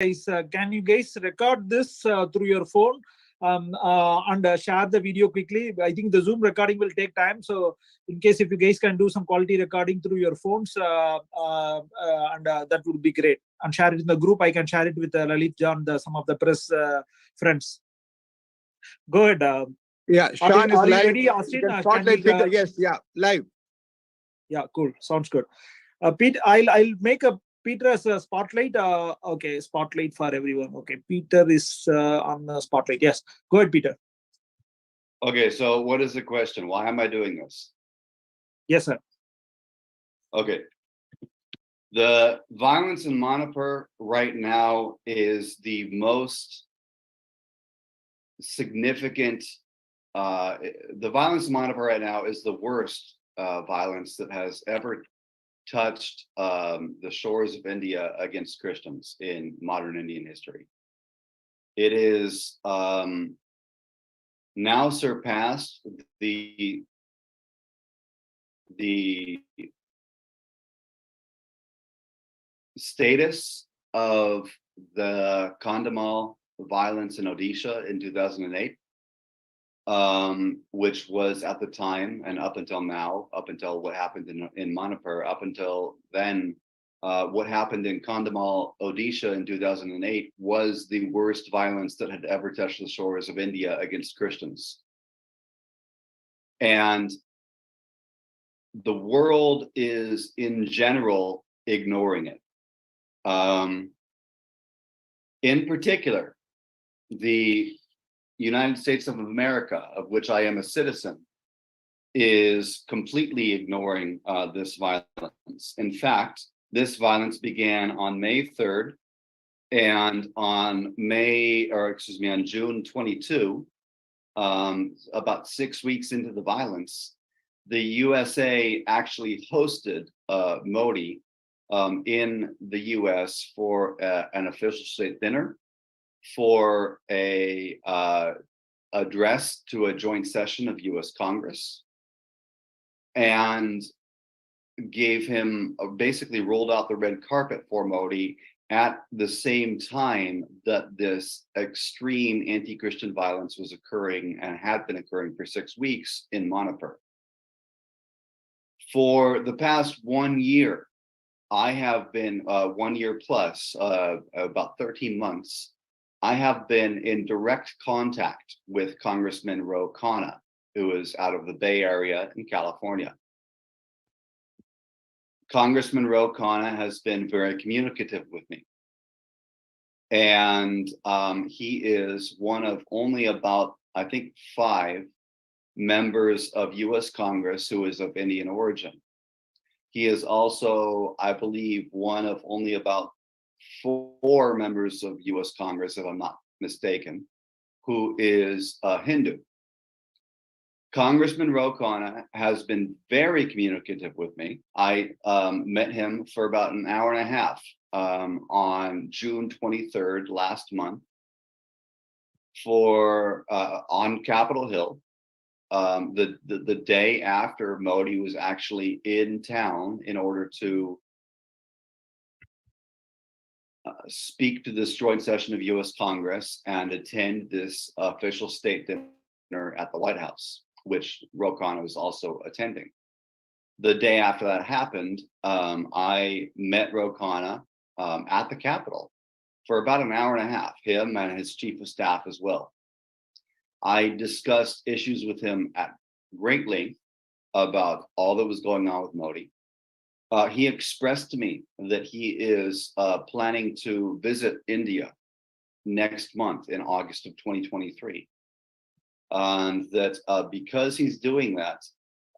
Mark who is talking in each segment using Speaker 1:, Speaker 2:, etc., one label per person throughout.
Speaker 1: Can you guys record this through your phone and share the video quickly? I think the Zoom recording will take time. So in case if you guys can do some quality recording through your phones, that would be great. And share it in the group. I can share it with Lalit John, some of the press friends. Go ahead.
Speaker 2: Yeah, Sean is
Speaker 1: are you
Speaker 2: live.
Speaker 1: ready, Austin?
Speaker 2: Spotlight Peter. Yes, yeah, live.
Speaker 1: Yeah, cool. Sounds good. Pete, I'll make a Peter as a spotlight. Okay, spotlight for everyone. Okay, Peter is on the spotlight. Yes, go ahead, Peter.
Speaker 3: Okay, so what is the question? Why am I doing this?
Speaker 1: Yes, sir.
Speaker 3: Okay. The violence in Manipur right now is the most significant. The violence in Manipur right now is the worst violence that has ever touched the shores of India against Christians in modern Indian history. It is now surpassed the status of the Kandhamal violence in Odisha in 2008, which was at the time and up until now, up until what happened in Manipur, up until then, what happened in Kandhamal, Odisha in 2008 was the worst violence that had ever touched the shores of India against Christians. And the world is in general ignoring it. In particular, the United States of America, of which I am a citizen, is completely ignoring this violence. In fact, this violence began on May 3rd, and on June 22, about 6 weeks into the violence, the USA actually hosted Modi in the US for an official state dinner, for a address to a joint session of US Congress, and gave him basically rolled out the red carpet for Modi at the same time that this extreme anti-Christian violence was occurring and had been occurring for 6 weeks in Manipur. For the past 1 year, I have been 1 year plus, about 13 months, I have been in direct contact with Congressman Ro Khanna, who is out of the Bay Area in California. Congressman Ro Khanna has been very communicative with me. And he is one of only about, I think, 5 members of US Congress who is of Indian origin. He is also, I believe, one of only about 4 members of US Congress, if I'm not mistaken, who is Hindu. Congressman Ro Khanna has been very communicative with me. I met him for about an hour and a half on June 23rd last month on Capitol Hill. The day after Modi was actually in town in order to speak to this joint session of US Congress and attend this official state dinner at the White House, which Ro Khanna was also attending. The day after that happened, I met Ro Khanna at the Capitol for about an hour and a half, him and his chief of staff as well. I discussed issues with him at great length about all that was going on with Modi. He expressed to me that he is planning to visit India next month in August of 2023. And that because he's doing that,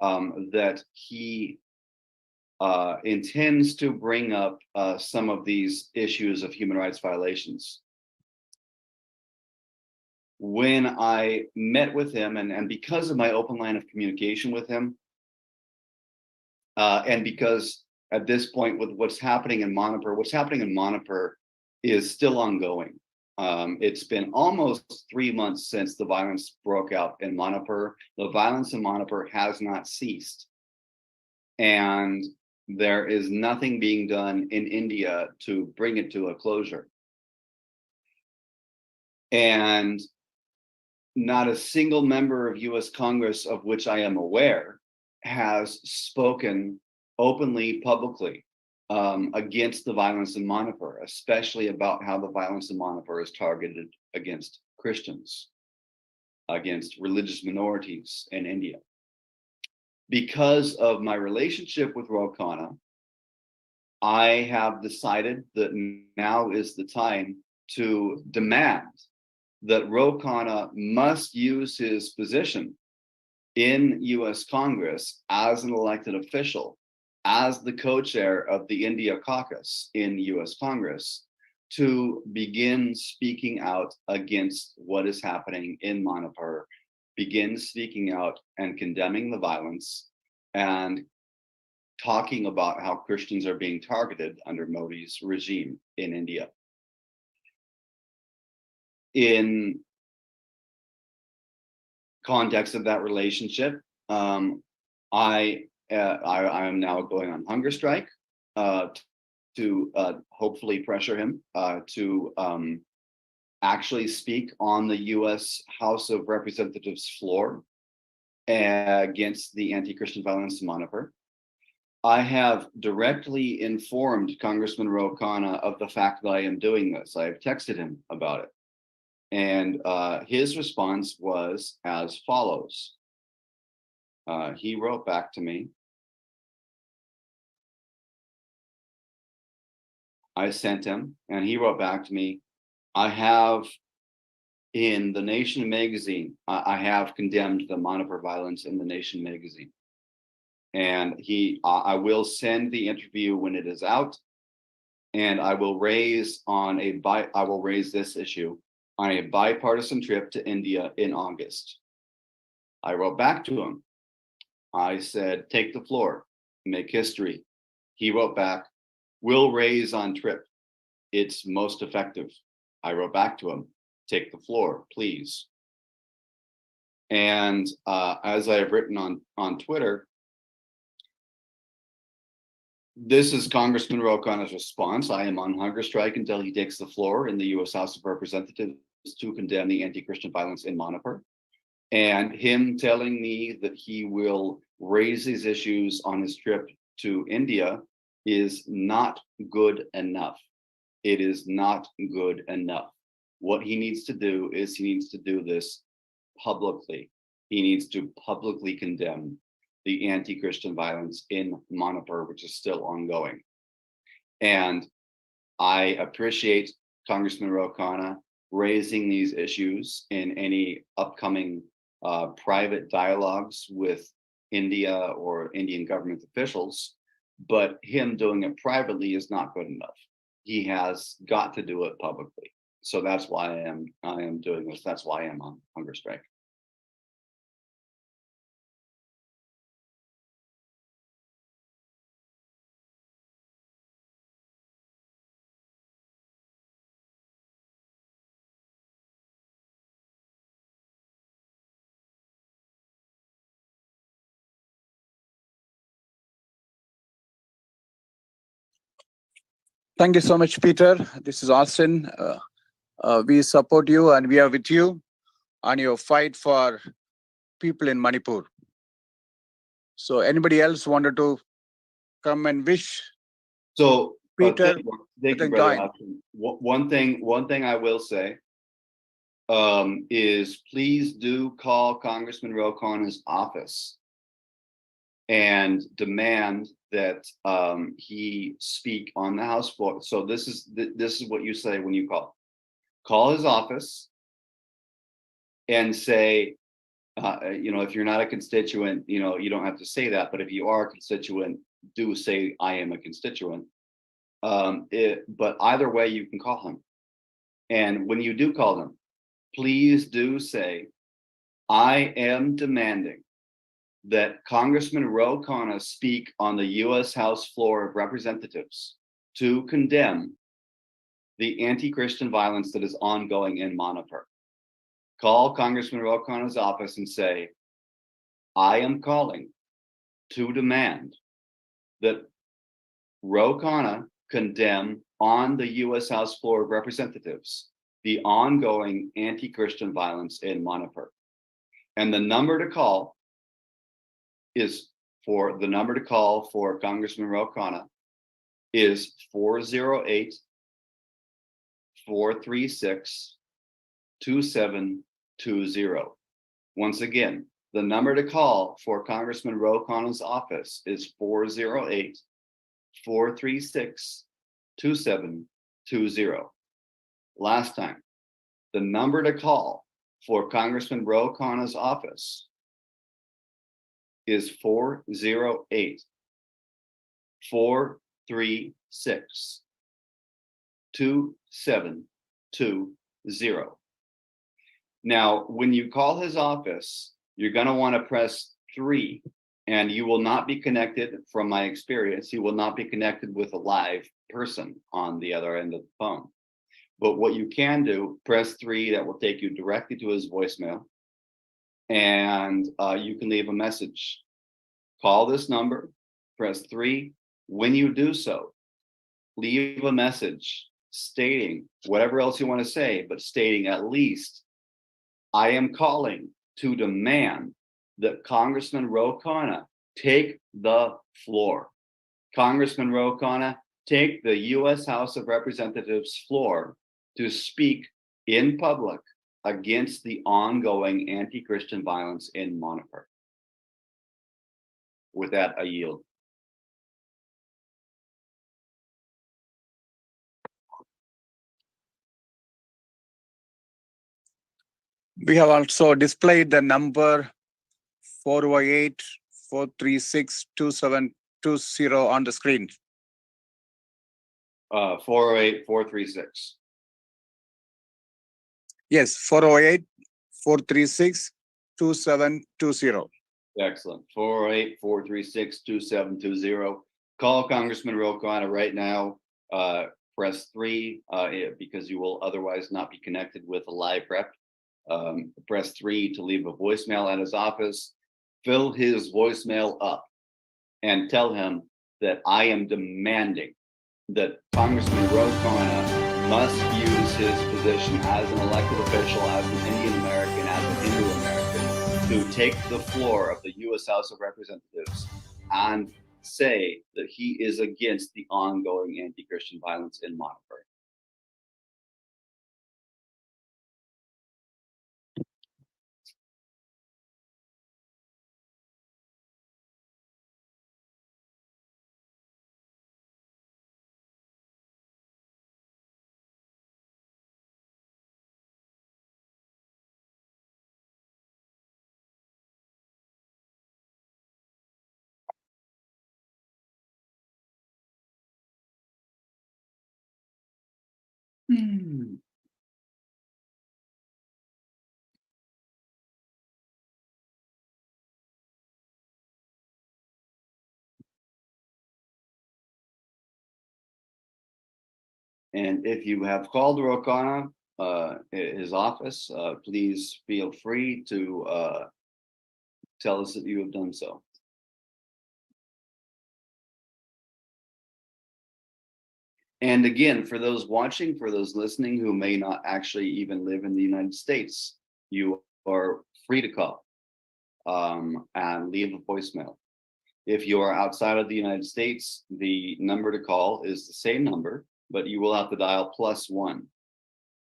Speaker 3: that he intends to bring up some of these issues of human rights violations. When I met with him, and because of my open line of communication with him, and because at this point with what's happening in Manipur is still ongoing. It's been almost 3 months since the violence broke out in Manipur. The violence in Manipur has not ceased. And there is nothing being done in India to bring it to a closure. And not a single member of US Congress of which I am aware has spoken openly, publicly, against the violence in Manipur, especially about how the violence in Manipur is targeted against Christians, against religious minorities in India. Because of my relationship with Ro Khanna, I have decided that now is the time to demand that Ro Khanna must use his position in US Congress as an elected official, as the co-chair of the India caucus in US Congress, to begin speaking out against what is happening in Manipur, begin speaking out and condemning the violence and talking about how Christians are being targeted under Modi's regime in India. In context of that relationship, I am now going on hunger strike to hopefully pressure him to actually speak on the U.S. House of Representatives floor against the anti-Christian violence in Manipur. I have directly informed Congressman Ro Khanna of the fact that I am doing this. I have texted him about it. And his response was as follows. He wrote back to me. I sent him, and he wrote back to me, I have, in the Nation magazine, I have condemned the Manipur violence in the Nation magazine. And I will send the interview when it is out, and I will raise this issue on a bipartisan trip to India in August. I wrote back to him. I said, take the floor, make history. He wrote back, we'll raise on trip. It's most effective. I wrote back to him, take the floor, please. And as I have written on Twitter, this is Congressman Ro Khanna's response. I am on hunger strike until he takes the floor in the U.S. House of Representatives to condemn the anti-Christian violence in Manipur. And him telling me that he will raise these issues on his trip to India is not good enough. It is not good enough. What he needs to do is he needs to do this publicly. He needs to publicly condemn the anti-Christian violence in Manipur, which is still ongoing. And I appreciate Congressman Ro Khanna raising these issues in any upcoming private dialogues with India or Indian government officials, but him doing it privately is not good enough. He has got to do it publicly. So that's why I am doing this. That's why I am on hunger strike.
Speaker 2: Thank you so much, Peter. This is Austin. We support you and we are with you on your fight for people in Manipur. So anybody else wanted to come and wish
Speaker 3: So
Speaker 2: Peter?
Speaker 3: thank you, brother. One thing I will say is please do call Congressman Ro Khanna's office and demand that he speak on the House floor. So this is what you say when you call. Call his office and say, if you're not a constituent, you don't have to say that. But if you are a constituent, do say I am a constituent. But either way, you can call him. And when you do call him, please do say, I am demanding that Congressman Ro Khanna speak on the U.S. House floor of Representatives to condemn the anti-Christian violence that is ongoing in Manipur. Call Congressman Ro Khanna's office and say, I am calling to demand that Ro Khanna condemn on the U.S. House floor of Representatives the ongoing anti-Christian violence in Manipur. And the number to call for Congressman Ro Khanna is 408-436-2720. Once again, the number to call for Congressman Ro Khanna's office is 408-436-2720. Last time, the number to call for Congressman Ro Khanna's office is 408-436-2720. Now, when you call his office, you're going to want to press 3, and you will not be connected, from my experience, you will not be connected with a live person on the other end of the phone. But what you can do, press 3, that will take you directly to his voicemail, and you can leave a message. Call this number, press 3. When you do so, leave a message stating whatever else you want to say, but stating at least, I am calling to demand that Congressman Ro Khanna take the floor. Congressman Ro Khanna, take the U.S. House of Representatives floor to speak in public against the ongoing anti-Christian violence in Manipur. With that, I yield.
Speaker 2: We have also displayed the number 408-436-2720 on the screen.
Speaker 3: 408-436.
Speaker 2: Yes, 408-436-2720.
Speaker 3: Excellent. 408-436-2720. Call Congressman Ro Khanna right now. Press 3 because you will otherwise not be connected with a live rep. Press 3 to leave a voicemail at his office. Fill his voicemail up and tell him that I am demanding that Congressman Ro Khanna must use his position as an elected official, as an Indian American, as an Hindu American, to take the floor of the U.S. House of Representatives and say that he is against the ongoing anti-Christian violence in Manipur. And if you have called Ro Khanna, his office, please feel free to tell us that you have done so. And again, for those watching, for those listening who may not actually even live in the United States, you are free to call and leave a voicemail. If you are outside of the United States, the number to call is the same number, but you will have to dial +1.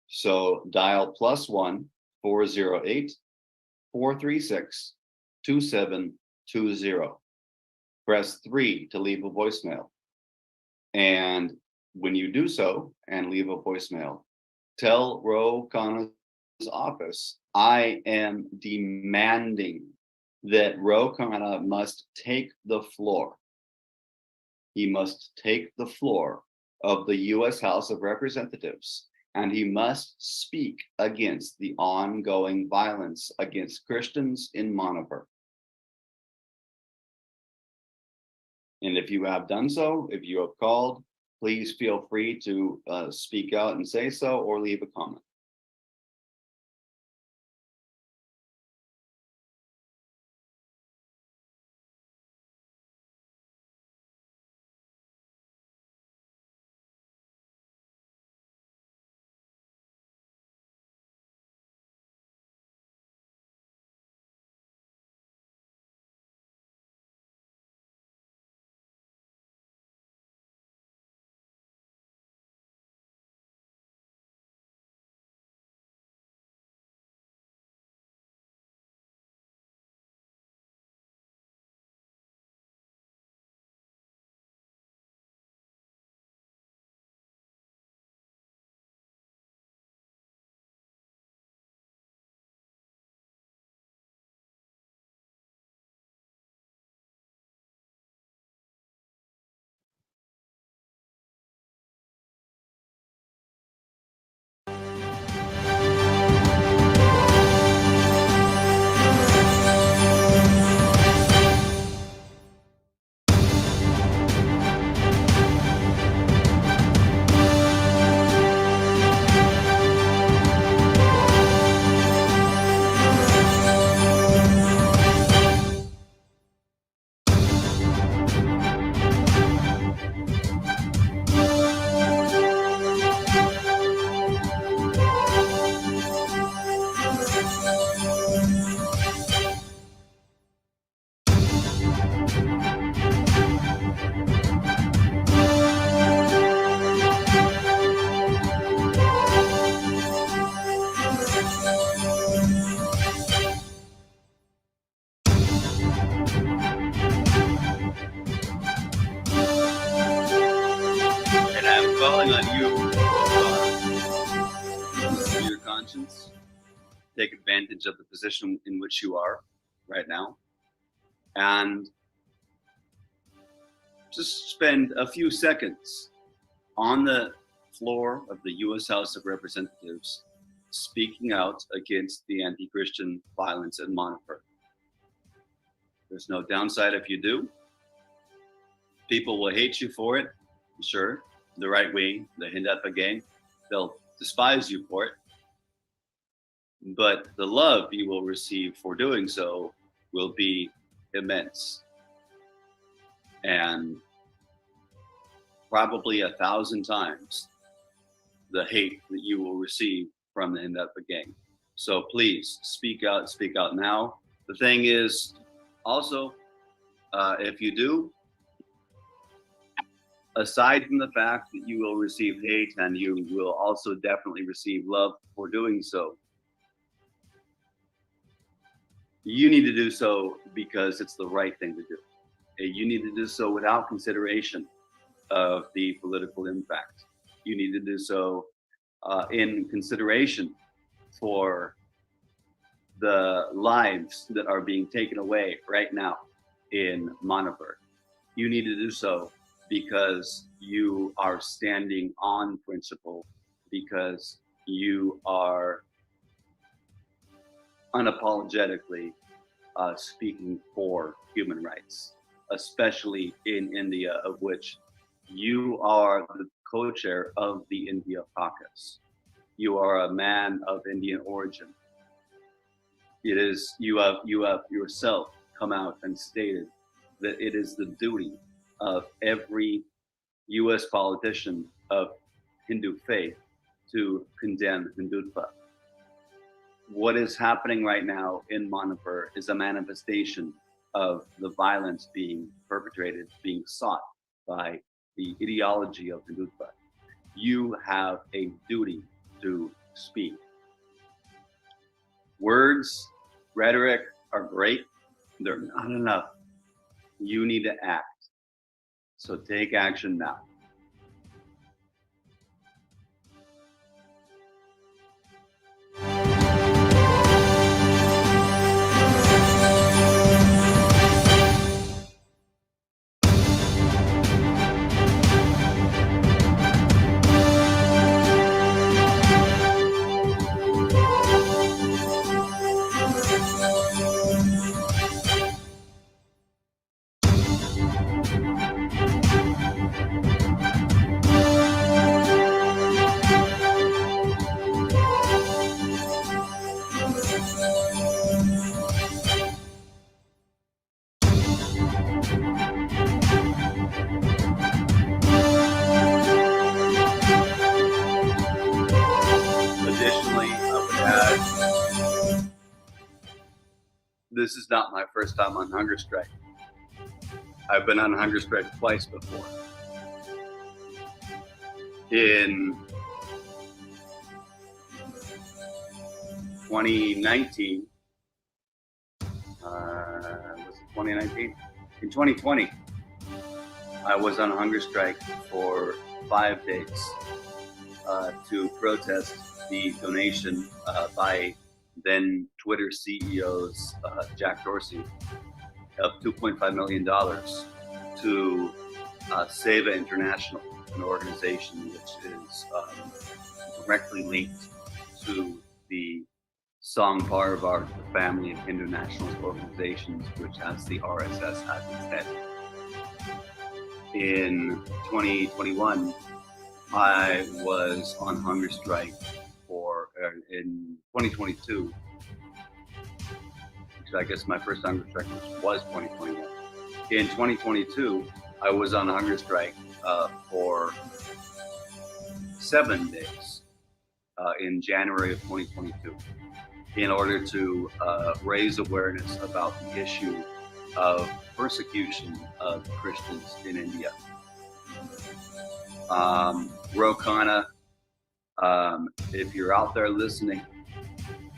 Speaker 3: So dial +1 408-436-2720. Press 3 to leave a voicemail. And when you do so and leave a voicemail, tell Ro Khanna's office, I am demanding that Ro Khanna must take the floor. He must take the floor of the U.S. House of Representatives, and he must speak against the ongoing violence against Christians in Manipur. And if you have done so, if you have called, please feel free to speak out and say so, or leave a comment. conscience, take advantage of the position in which you are right now, and just spend a few seconds on the floor of the U.S. House of Representatives speaking out against the anti-Christian violence in Manipur. There's no downside if you do. People will hate you for it, sure. The right wing, the Hindutva gang, they'll despise you for it. But the love you will receive for doing so will be immense. And probably 1,000 times the hate that you will receive from the Hindutva gang. So please speak out now. The thing is also, if you do, aside from the fact that you will receive hate and you will also definitely receive love for doing so, you need to do so because it's the right thing to do. You need to do so without consideration of the political impact. You need to do so in consideration for the lives that are being taken away right now in Manipur. You need to do so because you are standing on principle, because you are unapologetically speaking for human rights, especially in India, of which you are the co-chair of the India caucus. You are a man of Indian origin. It is, you have yourself come out and stated that it is the duty of every US politician of Hindu faith to condemn Hindutva. What is happening right now in Manipur is a manifestation of the violence being perpetrated, being sought by the ideology of Hindutva. You have a duty to speak. Words, rhetoric are great. They're not enough. You need to act. So take action now. Additionally, I would add, this is not my first time on hunger strike. I've been on hunger strike twice before. In 2019, was it 2019? In 2020, I was on a hunger strike for 5 days to protest the donation by then Twitter CEO's Jack Dorsey of $2.5 million to Seva International, an organization which is directly linked to the Sangh Parivar, the family of Hindu nationalist organizations, which has the RSS as its head. In 2021, I was on hunger strike in 2022, which I guess my first hunger strike was 2021. In 2022, I was on hunger strike for 7 days in January of 2022 in order to raise awareness about the issue of persecution of Christians in India. Ro Khanna, if you're out there listening,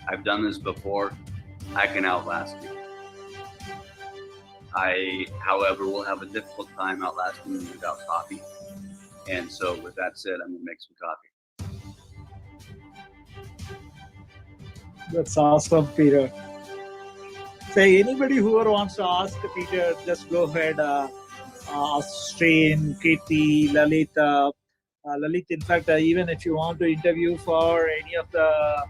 Speaker 3: I've done this before. I can outlast you. I, however, will have a difficult time outlasting you without coffee. And so with that said, I'm gonna make some coffee.
Speaker 1: That's awesome, Peter. Say, anybody who wants to ask Peter, just go ahead. Strain, Katie, Lalit. Lalit, in fact, even if you want to interview for any of the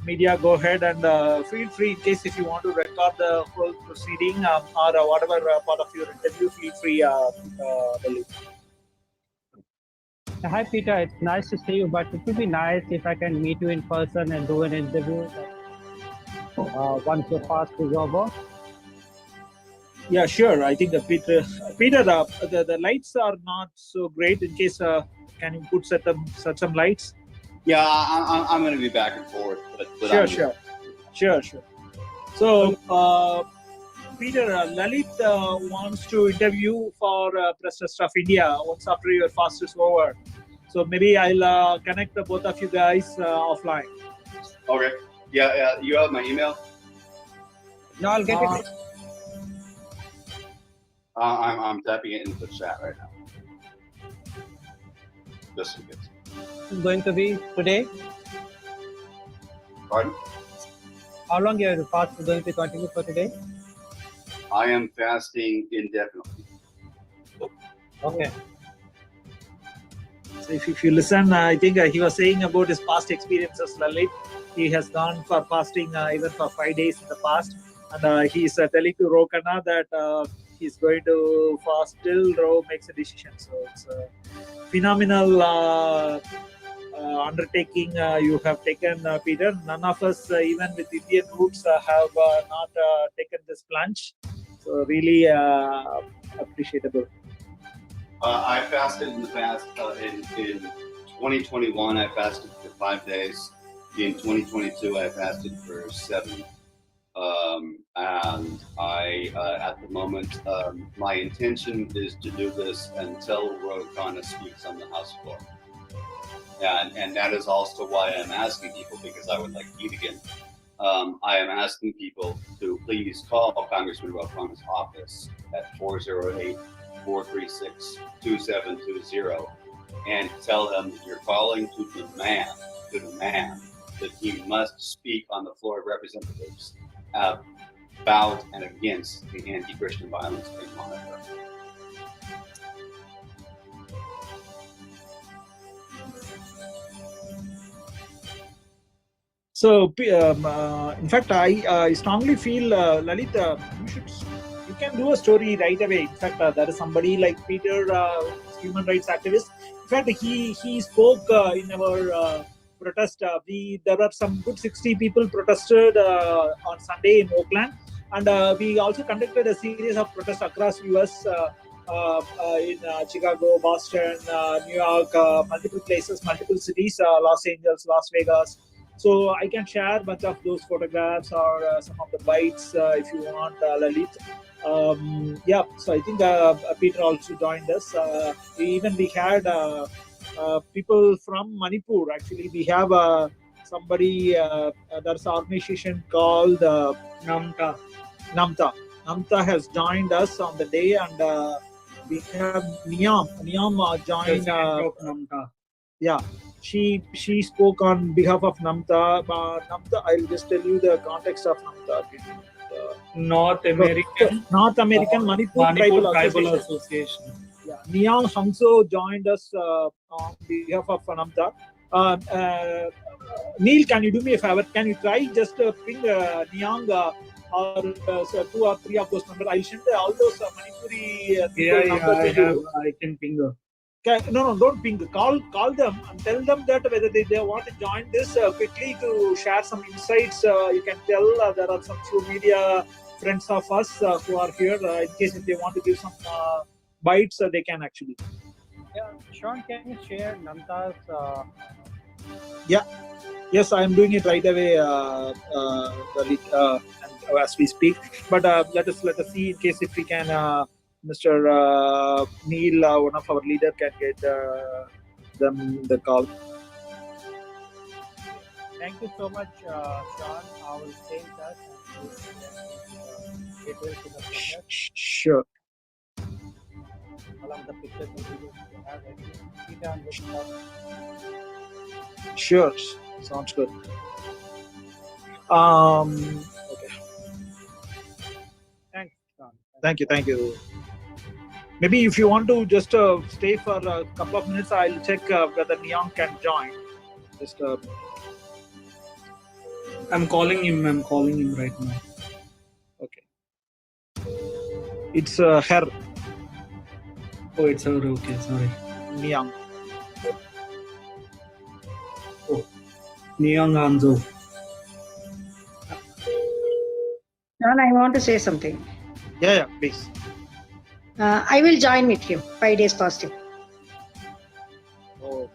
Speaker 1: media, go ahead and feel free. In case if you want to record the whole proceeding or whatever part of your interview, feel free, Lalit.
Speaker 4: Hi, Peter. It's nice to see you, but it would be nice if I can meet you in person and do an interview once your fast is over.
Speaker 1: Yeah, sure. I think Peter, the lights are not so great. In case, can you put set some lights?
Speaker 3: Yeah, I'm going to be back and forth. But
Speaker 1: Sure. So, Peter, Lalit wants to interview for Press Trust of India once after your fast is over. So maybe I'll connect the both of you guys offline.
Speaker 3: Okay. Yeah. You have my email?
Speaker 4: No, I'll get it.
Speaker 3: I'm typing it into the chat right now. Just in case.
Speaker 4: It's going to be today.
Speaker 3: Pardon?
Speaker 4: How long your fast is going to continue for today?
Speaker 3: I am fasting indefinitely.
Speaker 4: Okay.
Speaker 1: So if you listen, I think he was saying about his past experiences, Lalit. He has gone for fasting even for 5 days in the past. And he's telling to Ro Khanna that he's going to fast till Ro makes a decision. So it's a phenomenal undertaking you have taken, Peter. None of us, even with Indian roots, have not taken this plunge. So really appreciable.
Speaker 3: I fasted in the past. In 2021, I fasted for 5 days. In 2022, I fasted for 7. And I, at the moment, my intention is to do this until Ro Khanna speaks on the House floor. And that is also why I'm asking people, because I would like to eat again. I am asking people to please call Congressman Ro Khanna's office at 408-436-2720 and tell him that you're calling to demand that he must speak on the floor of representatives about and against the anti-Christian violence in Manipur.
Speaker 1: So, in fact, I strongly feel, Lalit, you can do a story right away. In fact, there is somebody like Peter, human rights activist. In fact, he spoke in our protest. There were some good 60 people protested on Sunday in Oakland, and we also conducted a series of protests across US. In Chicago, Boston, New York, multiple places, multiple cities, Los Angeles, Las Vegas. So I can share a bunch of those photographs or some of the bites if you want, Lalit. Yeah, so I think Peter also joined us. We had people from Manipur. Actually, we have somebody, there's an organization called Namta. Namta has joined us on the day, and we have Niam. Niam joined Namta. Yeah, she spoke on behalf of Namta. Namta, I'll just tell you the context of Namta.
Speaker 5: North American
Speaker 1: Manipur
Speaker 5: Tribal Association.
Speaker 1: Yeah, Niang Hangso joined us on behalf of Namta. Neil, can you do me a favor? Can you try just ping Niang or 2 or 3 of those numbers? I'll send all those Manipuri numbers.
Speaker 5: I can ping her.
Speaker 1: No, don't ping. Call them and tell them that whether they want to join this quickly to share some insights. You can tell there are some few media friends of us who are here. In case if they want to give some bites, they can actually.
Speaker 4: Yeah, Sean, can you share Namta's?
Speaker 1: Yes, I am doing it right away, as we speak. But let us see in case if we can. Mr. Neil, one of our leader, can get them the call.
Speaker 4: Thank you so much, Sean. I will stay in touch and details to the process.
Speaker 1: Sure.
Speaker 4: Along the pictures and videos you have, Peter and
Speaker 1: Sure. Sounds good. Okay.
Speaker 4: Thanks, John.
Speaker 1: Thank you. Maybe if you want to just stay for a couple of minutes, I'll check whether Neon can join. Just
Speaker 5: I'm calling him right now.
Speaker 1: okay. It's her
Speaker 5: Oh, it's her. Okay, sorry.
Speaker 1: Neon.
Speaker 5: Neon Anzo.
Speaker 6: John, I want to say something.
Speaker 1: Yeah, please.
Speaker 6: I will join with you 5 days fasting.
Speaker 1: Oh,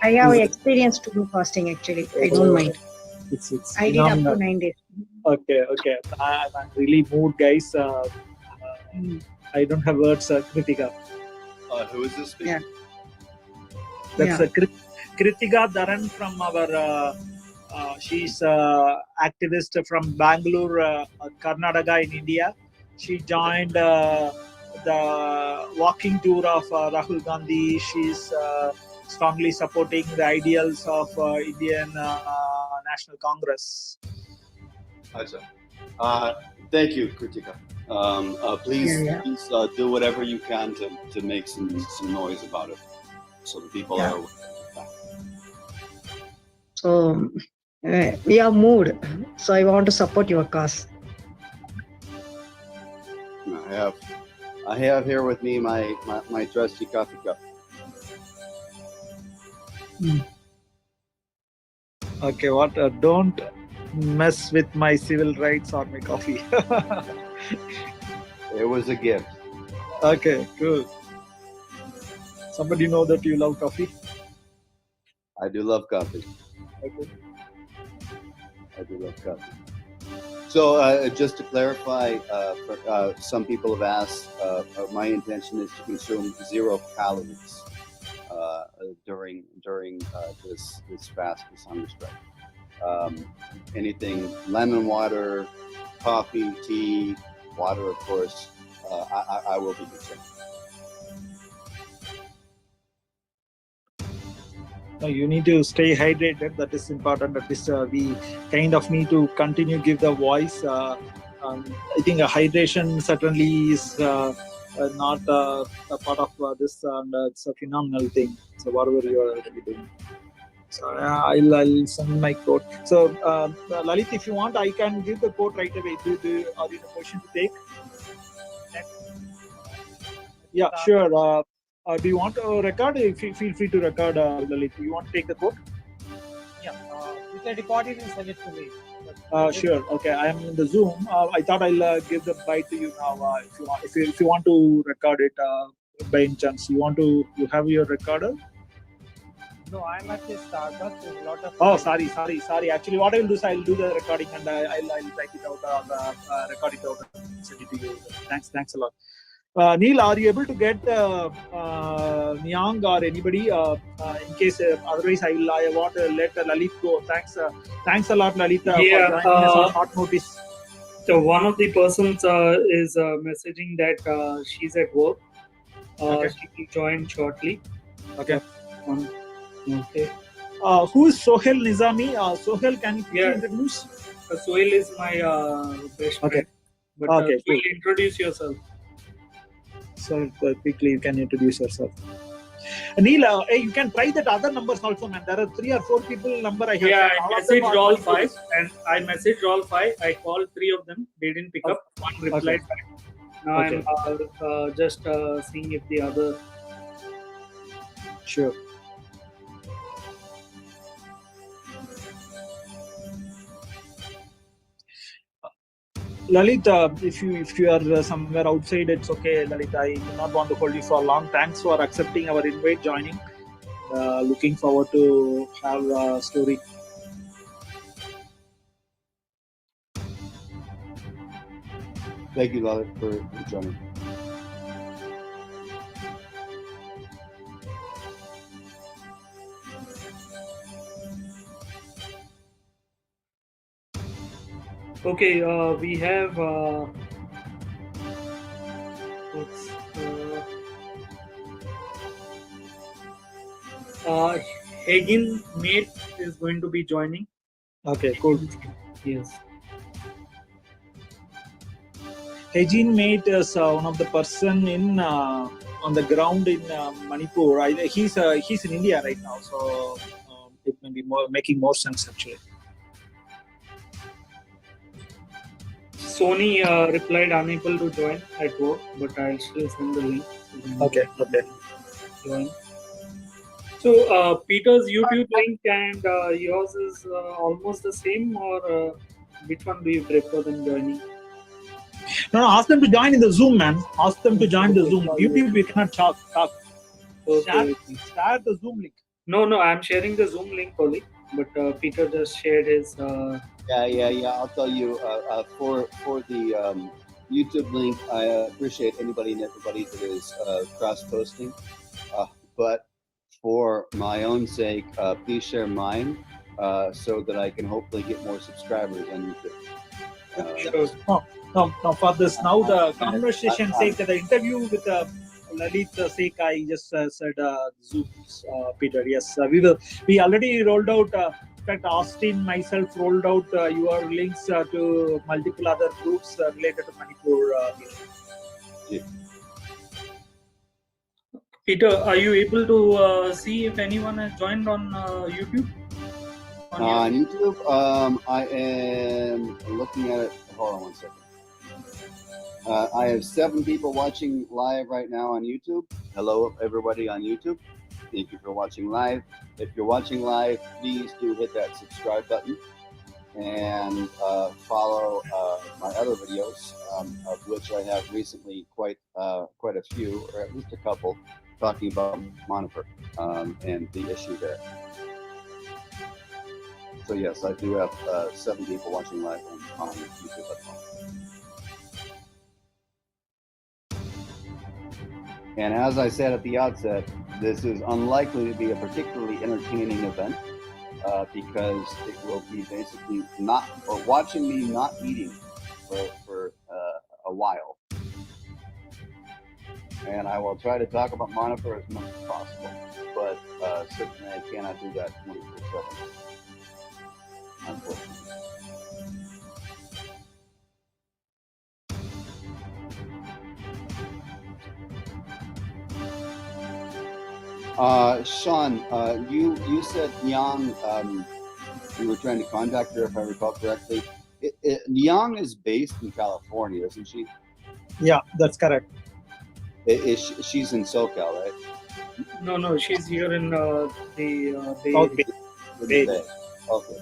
Speaker 6: I have
Speaker 1: Is it-
Speaker 6: experience to do fasting actually. I don't mind.
Speaker 1: it's
Speaker 6: I did up
Speaker 1: Neon.
Speaker 6: to 9 days.
Speaker 1: Okay. I'm really moved, guys. I don't have words, Kritika.
Speaker 3: Who is this speaking?
Speaker 1: That's
Speaker 6: Yeah.
Speaker 1: Kritika Dharan from our. She's activist from Bangalore, Karnataka in India. She joined the walking tour of Rahul Gandhi. She's strongly supporting the ideals of Indian National Congress.
Speaker 3: Acha. Thank you, Kritika. Please,
Speaker 6: Yeah.
Speaker 3: please do whatever you can to make some noise about it, so the people
Speaker 6: Yeah.
Speaker 3: are aware of the fact.
Speaker 6: So we are moved. So I want to support your cause.
Speaker 3: I have here with me my trusty coffee cup.
Speaker 1: Okay, what? Don't mess with my civil rights or my coffee.
Speaker 3: It was a gift.
Speaker 1: Okay, cool. Somebody know that you love coffee?
Speaker 3: I do love coffee.
Speaker 1: Okay.
Speaker 3: I do love coffee. So just to clarify, for, some people have asked, my intention is to consume 0 calories during this fast, this hunger strike. Anything lemon water, coffee, tea, water, of course, I will be consuming.
Speaker 1: No, you need to stay hydrated. That is important. That is we kind of need to continue give the voice. I think hydration certainly is not a part of this, and it's a phenomenal thing. So whatever you are already doing. So I'll send my quote. So Lalit, if you want, I can give the quote right away. Are you in a position to take? Yeah, sure. Do you want to record? Feel free to record, Lalit. You want to take the quote?
Speaker 4: Yeah, you can record it and send it to me.
Speaker 1: Sure. Okay, I am in the Zoom. I thought I'll give the bite to you now. If you want to record it, by any chance, you have your recorder?
Speaker 4: No, I'm at this Starbucks. There's a lot of.
Speaker 1: Oh, sorry. Actually, what I will do is I'll do the recording and I'll type it out, record it out and send it to you. Thanks a lot. Neil, are you able to get Nyang or anybody? In case otherwise, I want to let Lalit go. Thanks a lot, Lalit, for
Speaker 5: Yeah,
Speaker 1: joining us on hot notice.
Speaker 5: So one of the persons is messaging that she's at work.
Speaker 1: Okay.
Speaker 5: She will join shortly.
Speaker 1: Okay.
Speaker 5: Okay.
Speaker 1: Who is Sohail Nizami? Sohail, can you quickly
Speaker 5: Yeah.
Speaker 1: introduce?
Speaker 5: Sohail is my best friend.
Speaker 1: Okay.
Speaker 5: But
Speaker 1: Okay,
Speaker 5: Sohail,
Speaker 1: cool.
Speaker 5: introduce yourself.
Speaker 1: So quickly, you can introduce yourself. Neil, hey, you can try that other numbers also, man. There are 3 or 4 people number I have.
Speaker 5: Yeah,
Speaker 1: All
Speaker 5: I
Speaker 1: of them
Speaker 5: messaged
Speaker 1: are
Speaker 5: all
Speaker 1: going to
Speaker 5: 5,
Speaker 1: this.
Speaker 5: and I messaged all 5. I called 3 of them. They didn't pick up. One replied back. Now
Speaker 1: Okay.
Speaker 5: I'm just seeing if the other.
Speaker 1: Sure. Lalit, if you are somewhere outside, it's okay. Lalit, I do not want to hold you for long. Thanks for accepting our invite, joining. Looking forward to have a story.
Speaker 3: Thank you, Lalit, for joining.
Speaker 5: Okay, we have. Hagin Mate is going to be joining.
Speaker 1: Okay, cool.
Speaker 5: Yes.
Speaker 1: Hejin mate is one of the person in on the ground in Manipur. He's in India right now, so it may be making more sense actually.
Speaker 5: Sony replied unable to join at work, but I'll still send the link.
Speaker 1: Okay.
Speaker 5: Join. So Peter's YouTube link and yours is almost the same, or which one do you prefer than joining?
Speaker 1: No, ask them to join in the Zoom, man. Ask them to join the Zoom. YouTube, we cannot talk.
Speaker 5: Okay.
Speaker 1: Share the Zoom link.
Speaker 5: No, I'm sharing the Zoom link only, but Peter just shared his.
Speaker 3: Yeah. I'll tell you for the YouTube link. I appreciate anybody and everybody that is cross posting, but for my own sake, please share mine so that I can hopefully get more subscribers on YouTube.
Speaker 1: No. For this now, the conversation sake, the interview with Lalit sake, I just said Zoom, Peter. Yes, we already rolled out. In fact, Austin, myself rolled out your links to multiple other groups related to Manipur.
Speaker 3: Yeah.
Speaker 5: Peter, are you able to see if anyone has joined on YouTube?
Speaker 3: On YouTube, I am looking at it. Hold on one second. I have 7 people watching live right now on YouTube. Hello, everybody on YouTube. Thank you for watching live. If you're watching live, please do hit that subscribe button and follow my other videos, of which I have recently quite a few, or at least a couple, talking about Manipur and the issue there. So yes, I do have 7 people watching live on YouTube at the moment. And as I said at the outset, this is unlikely to be a particularly entertaining event because it will be basically watching me not eating for a while. And I will try to talk about Manipur as much as possible, but certainly I cannot do that 24/7, unfortunately. Sean, you said Yang, you were trying to contact her, if I recall correctly. Yang is based in California, isn't she?
Speaker 1: Yeah, that's correct.
Speaker 3: She's in SoCal, right?
Speaker 5: No, she's here in the
Speaker 3: Bay. Okay.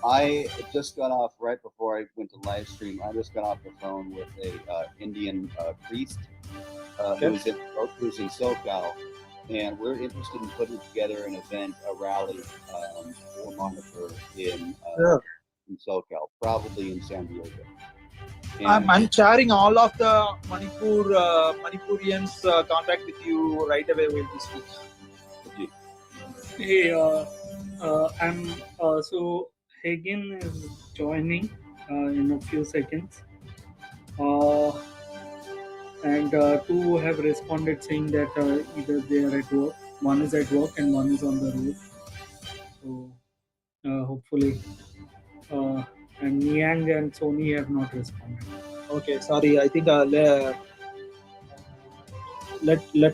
Speaker 3: I just got off right before I went to live stream. I just got off the phone with a Indian priest who's in SoCal. And we're interested in putting together an event, a rally for Manipur in SoCal, probably in San Diego.
Speaker 1: I'm sharing all of the Manipurians contact with you right away while we speak.
Speaker 5: Hey, I'm so Hagen is joining in a few seconds. And 2 have responded saying that either they are at work, one is at work and one is on the road. So hopefully, and Niang and Sony have not responded.
Speaker 1: Okay, sorry. I think Let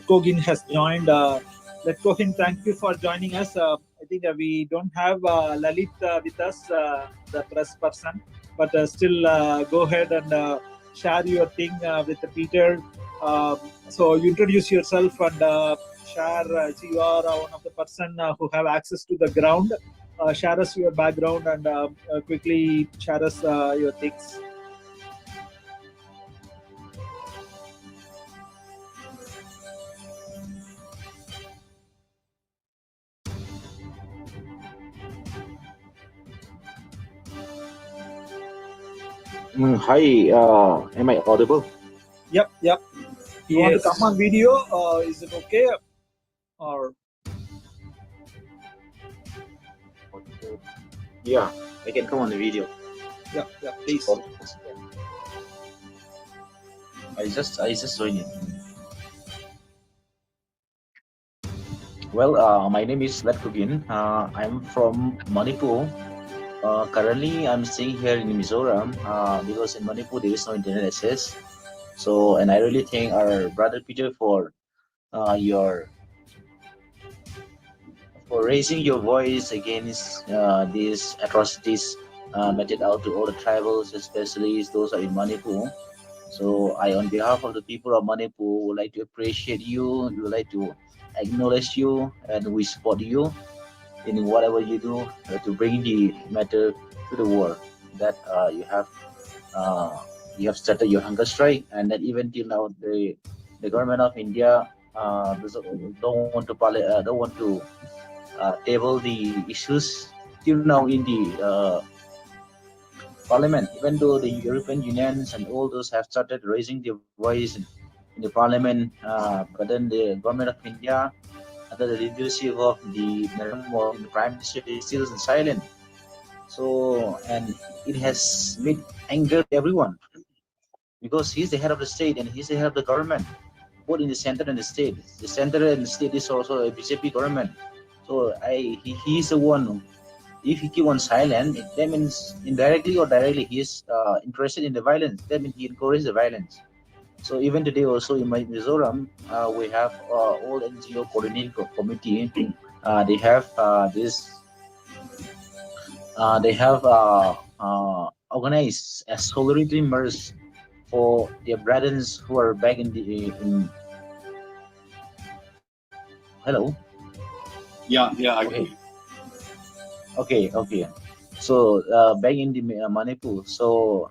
Speaker 1: Kogin has joined. Let Kogin, thank you for joining us. I think we don't have Lalit with us, the press person, but still go ahead and share your thing with Peter. So you introduce yourself and share. You are one of the person who have access to the ground. Share us your background and quickly share us your things.
Speaker 7: Hi, am I audible?
Speaker 1: Yep. You want to come on video? Is it okay? Or
Speaker 7: Yeah, I can come on the video.
Speaker 1: yeah, please.
Speaker 7: I just joined it. Well, my name is Let Kugin. I'm from Manipur, Currently, I'm staying here in Mizoram because in Manipur there is no internet access. So, and I really thank our brother Peter your for raising your voice against these atrocities meted out to all the tribals, especially those are in Manipur. So, I, on behalf of the people of Manipur, would like to appreciate you. We would like to acknowledge you, and we support you in whatever you do to bring the matter to the world that uh, you have started your hunger strike, and that even till now the government of India don't want to don't want to table the issues till now in the parliament, even though the European unions and all those have started raising their voice in the parliament, but then the government of India under the leadership of the Narendra Modi, the Prime Minister, is still silent. So, and it has made anger everyone because he's the head of the state and he's the head of the government, both in the center and the state. The center and the state is also a BJP government. So, he's the one. If he keep on silent, that means indirectly or directly he is interested in the violence. That means he encourages the violence. So even today also in my Mizoram, we have all NGO coordinating committee. They have they have organized a solidarity march for their brothers who are back in the in. Hello.
Speaker 3: Yeah, I
Speaker 7: Okay. Okay. So back in the Manipur. So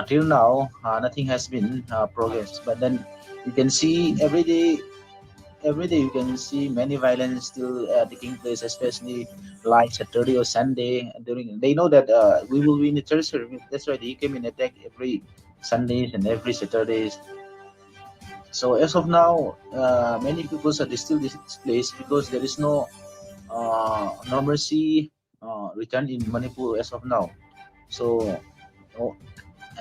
Speaker 7: till now, nothing has been progressed. But then you can see every day you can see many violence still taking place, especially like Saturday or Sunday. During they know that we will be in the territory. That's why they came in attack every Sundays and every Saturdays. So as of now, many people are still displaced because there is no normalcy return in Manipur as of now. So, oh,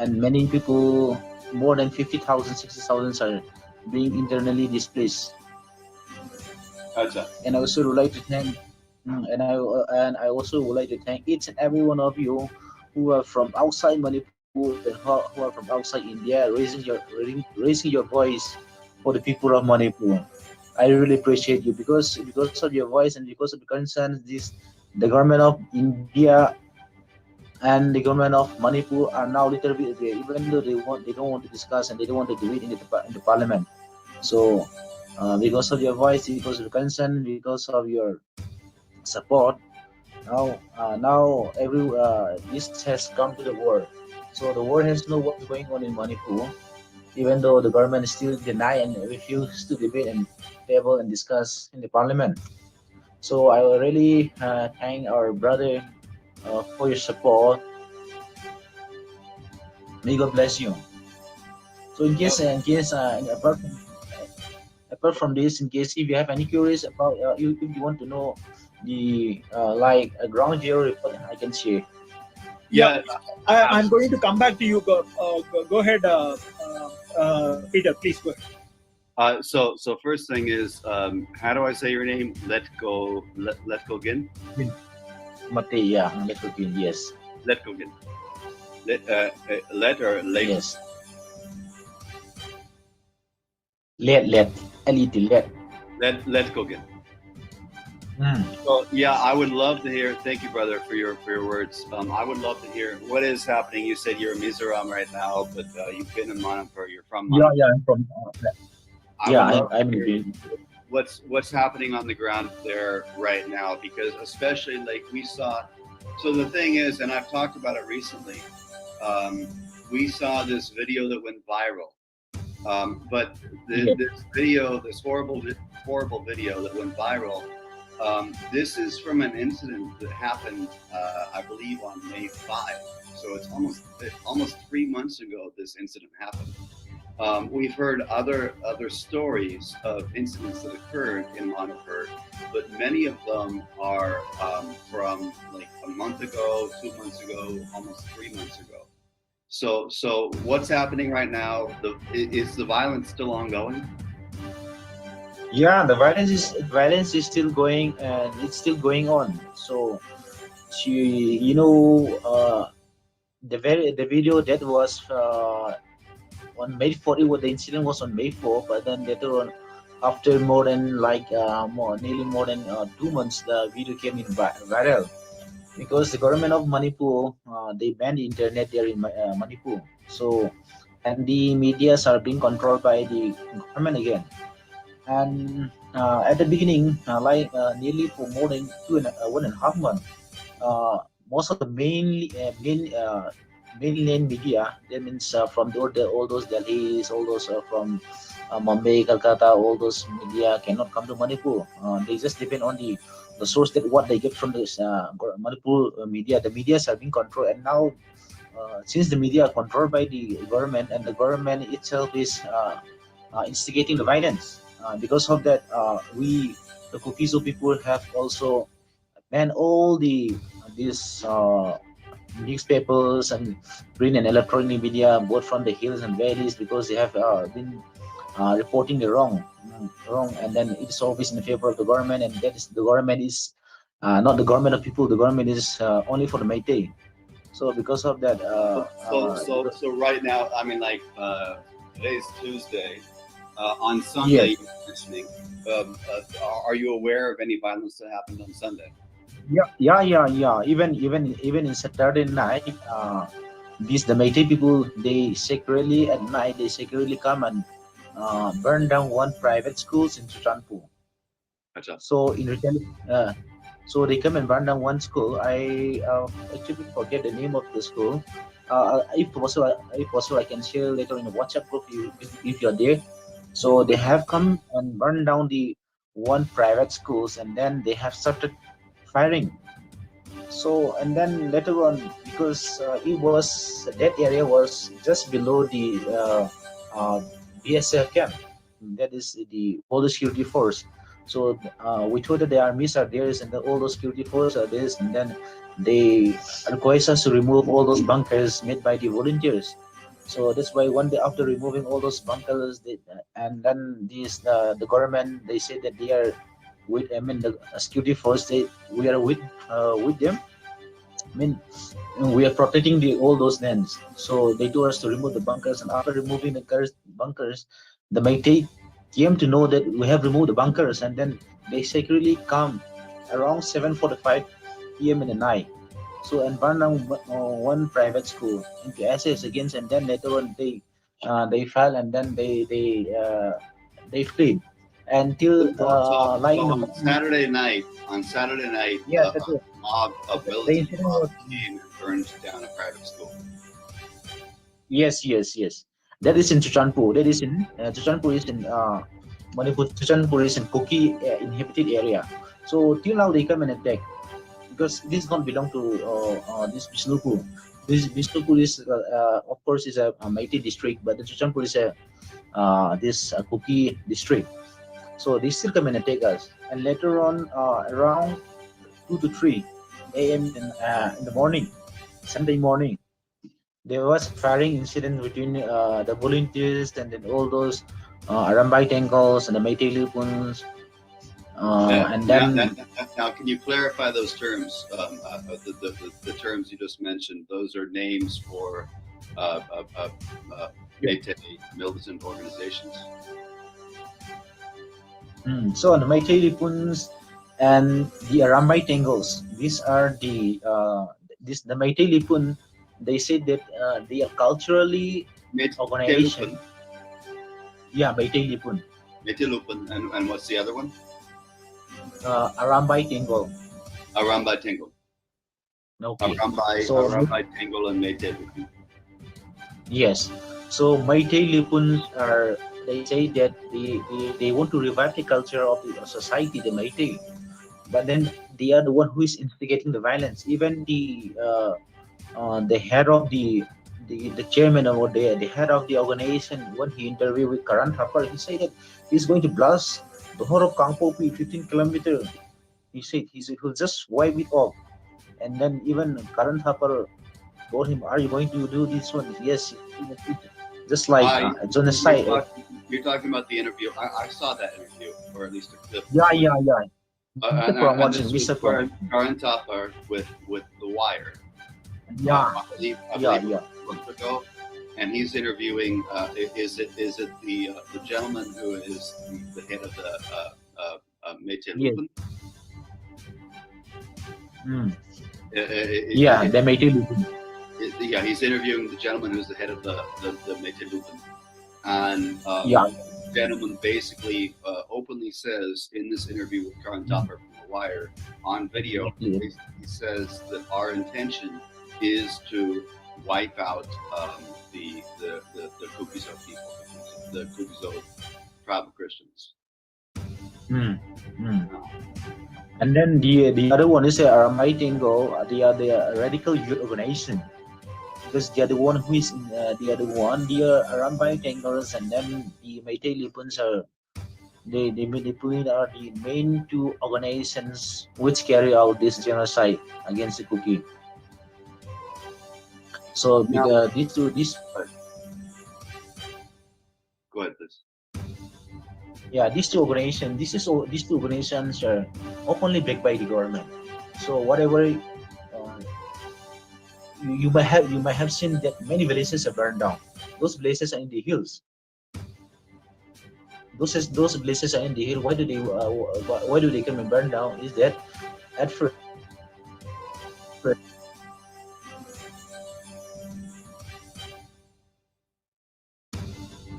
Speaker 7: and many people, more than 50,000, 60,000 are being internally displaced. And I also would like to thank, and I also would like to thank each and every one of you who are from outside Manipur and who are from outside India, raising your voice for the people of Manipur. I really appreciate you because of your voice and because of the concerns, the government of India and the government of Manipur are now little bit there, even though they don't want to discuss and they don't want to do it in the parliament. So because of your voice, because of the concern, because of your support, now every this has come to the world. So the world has know what's going on in Manipur, even though the government still deny and refuse to debate and table and discuss in the parliament. So I will really thank our brother for your support. May God bless you. So apart from this, in case if you have any queries about if you want to know the like a ground zero report, I can share.
Speaker 3: Yeah.
Speaker 1: I'm going to come back to you. Go ahead, Peter. Please go ahead.
Speaker 3: So first thing is, how do I say your name? Let go gin.
Speaker 7: Mate, yeah, let go gin. Yes.
Speaker 3: Let go gin. Let or late.
Speaker 7: Yes. Let let.
Speaker 3: Let go gin. So yeah, I would love to hear. Thank you, brother, for your words. I would love to hear what is happening. You said you're in Mizoram right now, but you've been in Manipur. You're from Manipur.
Speaker 7: Yeah, I'm from. I'm in.
Speaker 3: What's happening on the ground there right now? Because especially like we saw. So the thing is, and I've talked about it recently. We saw this video that went viral. But this video, this horrible video that went viral. This is from an incident that happened, I believe, on May 5. So it's almost 3 months ago this incident happened. We've heard other stories of incidents that occurred in Manipur, but many of them are from like a month ago, 2 months ago, almost 3 months ago. So what's happening right now? Is the violence still ongoing?
Speaker 7: Yeah, the violence is still going and it's still going on. So you know, the video that was on May 4th. The incident was on May 4th, but then later on, after more than nearly more than 2 months, the video came in viral because the government of Manipur, they banned the internet there in Manipur. So, and the medias are being controlled by the government again. And at the beginning, nearly for more than 1.5 months, uh, most of the mainland media, that means from all those Delhi's, all those from Mumbai, Calcutta, all those media cannot come to Manipur. They just depend on the source that what they get from this Manipur media. The medias are being controlled, and now since the media are controlled by the government, and the government itself is instigating the violence. Because of that, the Kukizo people have also banned all these newspapers and print and electronic media, both from the hills and valleys, because they have been reporting the wrong, and then it's always in favor of the government, and that is the government is not the government of people. The government is only for the Meitei. So because of that,
Speaker 3: So right now, I mean, like today's Tuesday. On Sunday,
Speaker 7: yes.
Speaker 3: you're mentioning. Are you aware of any violence that happened on Sunday?
Speaker 7: Yeah. Even in Saturday night, the Meitei people, they secretly at night they secretly come and burn down one private schools in Chuchanpu.
Speaker 3: Gotcha.
Speaker 7: So in return, so they come and burn down one school. I actually forget the name of the school. If possible, I can share later in the WhatsApp group if you're there. So they have come and burned down the one private schools, and then they have started firing. So and then later on, because that area was just below the BSF camp, that is the all the security force. So we told that the armies are there, and all those security force are there, and then they request us to remove all those bunkers made by the volunteers. So that's why one day after removing all those bunkers, and then the government, they said that they are with, I mean, the security force, we are with them. I mean, we are protecting all those lands. So they told us to remove the bunkers, and after removing the bunkers, the Meitei came to know that we have removed the bunkers, and then they secretly come around 7:45 p.m. in the night. So and burn down one private school into assets against, and then later on they fell, and then they fled until like in the
Speaker 3: on Saturday night. On Saturday night,
Speaker 7: yeah, that's it.
Speaker 3: mob of
Speaker 7: The
Speaker 3: militant
Speaker 7: incident
Speaker 3: mob
Speaker 7: was
Speaker 3: came and burned down a private school.
Speaker 7: yes. That is in Chuchanpur. That is in Chuchanpur is in Manipur. Chuchanpur is in Kuki inhabited area. So till now they come and attack because this not belong to this Bishnupur. This Bishnupur is of course is a Meitei district, but the Chuchanpur is a this Kuki district. So they still come and attack us. And later on, around 2 to 3 a.m. In the morning, Sunday morning, there was firing incident between the volunteers and then all those Arambai Tangles and the Meitei Lipuns. And then
Speaker 3: Now, can you clarify those terms? The terms you just mentioned. Those are names for Meitei militant organizations.
Speaker 7: So the Meitei Lipuns and the Arambai Tangles, these are the Meitei Lipun. They said that they are culturally organization. Yeah, Meitei Lipun.
Speaker 3: Meitei Lipun, and what's the other one?
Speaker 7: Arambai Tangle.
Speaker 3: Arambai Tangle.
Speaker 7: Okay.
Speaker 3: Arambai Tangle and Meitei Lipun.
Speaker 7: Yes. So Meitei Lipuns are, they say that they want to revive the culture of the society, the Meitei, but then they are the one who is instigating the violence. Even the head of the chairman over there, the head of the organization, when he interviewed with Karan Thapar, he said that he's going to blast the whole of Kangpopi 15 kilometers. He said he'll just wipe it off. And then even Karan Thapar told him, "Are you going to do this one?" Yes, just like genocide.
Speaker 3: You're talking about the interview. I saw that interview, or at least a clip.
Speaker 7: Yeah.
Speaker 3: And
Speaker 7: Promotion,
Speaker 3: this was
Speaker 7: Mr. Promotion.
Speaker 3: Karan Thapar with The Wire.
Speaker 7: Yeah,
Speaker 3: I believe
Speaker 7: yeah.
Speaker 3: a month ago, and he's interviewing. Is it the gentleman who is the head of the Métis
Speaker 7: Yes.
Speaker 3: Lupin?
Speaker 7: Yeah, they made it.
Speaker 3: Yeah, he's interviewing the gentleman who's the head of the Métis Lupin, and
Speaker 7: Yeah.
Speaker 3: the gentleman basically openly says in this interview with Karan Thapar from The Wire on video, he says that our intention is to wipe out the Kukizo people, the Kukizo tribal Christians.
Speaker 7: And then the other one is Aramitingo. They are the radical youth organization, because they are the one who is the other one. They are Aramitingos, and then the Meitei Lipans are the main two organizations which carry out this genocide against the Kuki. So because these
Speaker 3: Go ahead, please.
Speaker 7: yeah, these two organizations are openly backed by the government. So whatever you might have seen that many villages are burned down. Those villages are in the hills. Those villages are in the hill. Why do they come and burn down? Is that at first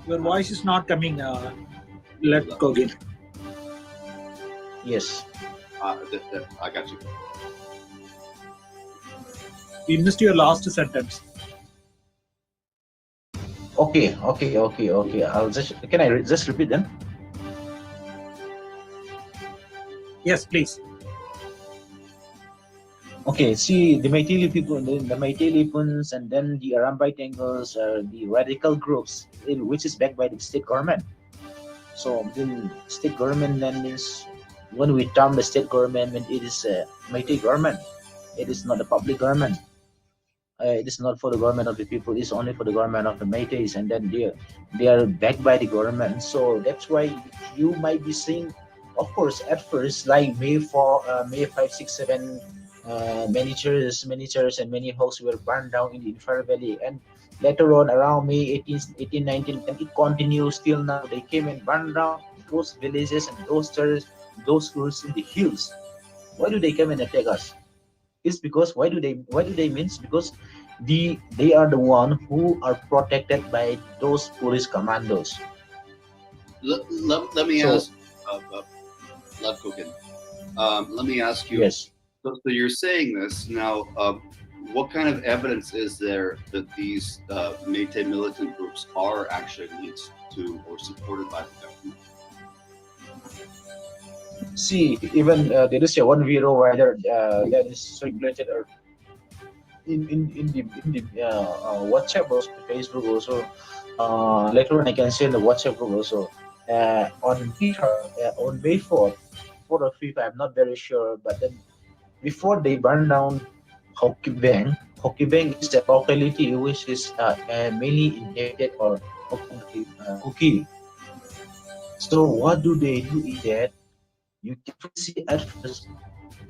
Speaker 1: Your voice is not coming. Let's go again.
Speaker 7: yes.
Speaker 3: I got you.
Speaker 1: We missed your last sentence.
Speaker 7: Okay. I'll can I just repeat then?
Speaker 1: Yes, please.
Speaker 7: Okay, see, the Meitei people, the Meitei Lipans, and then the Arambai Tangos are the radical groups, which is backed by the state government. So the state government then means, when we term the state government, it is a Meitei government. It is not a public government. It is not for the government of the people. It's only for the government of the Meiteis, and then they are backed by the government. So that's why you might be seeing, of course, at first, like May 5, 6, 7. Many churches and many houses were burned down in the Infar Valley, and later on around May 18, 19, and it continues till now. They came and burned down those villages and those churches, those schools in the hills. Why do they come and attack us? It's because why do they means because they are the one who are protected by those police commandos.
Speaker 3: Let me ask, Lev Kukin, let me ask you.
Speaker 7: Yes.
Speaker 3: So you're saying this now. What kind of evidence is there that these Métis militant groups are actually linked to or supported by the government?
Speaker 7: See, even there is a one video writer that is circulated in the WhatsApp also, Facebook also. Later on, I can say in the WhatsApp group also. On May 4th or 5th, I'm not very sure, but then before they burn down Hokkibeng is a locality which is mainly inhabited or Kuki. So what do they do is that you can see at first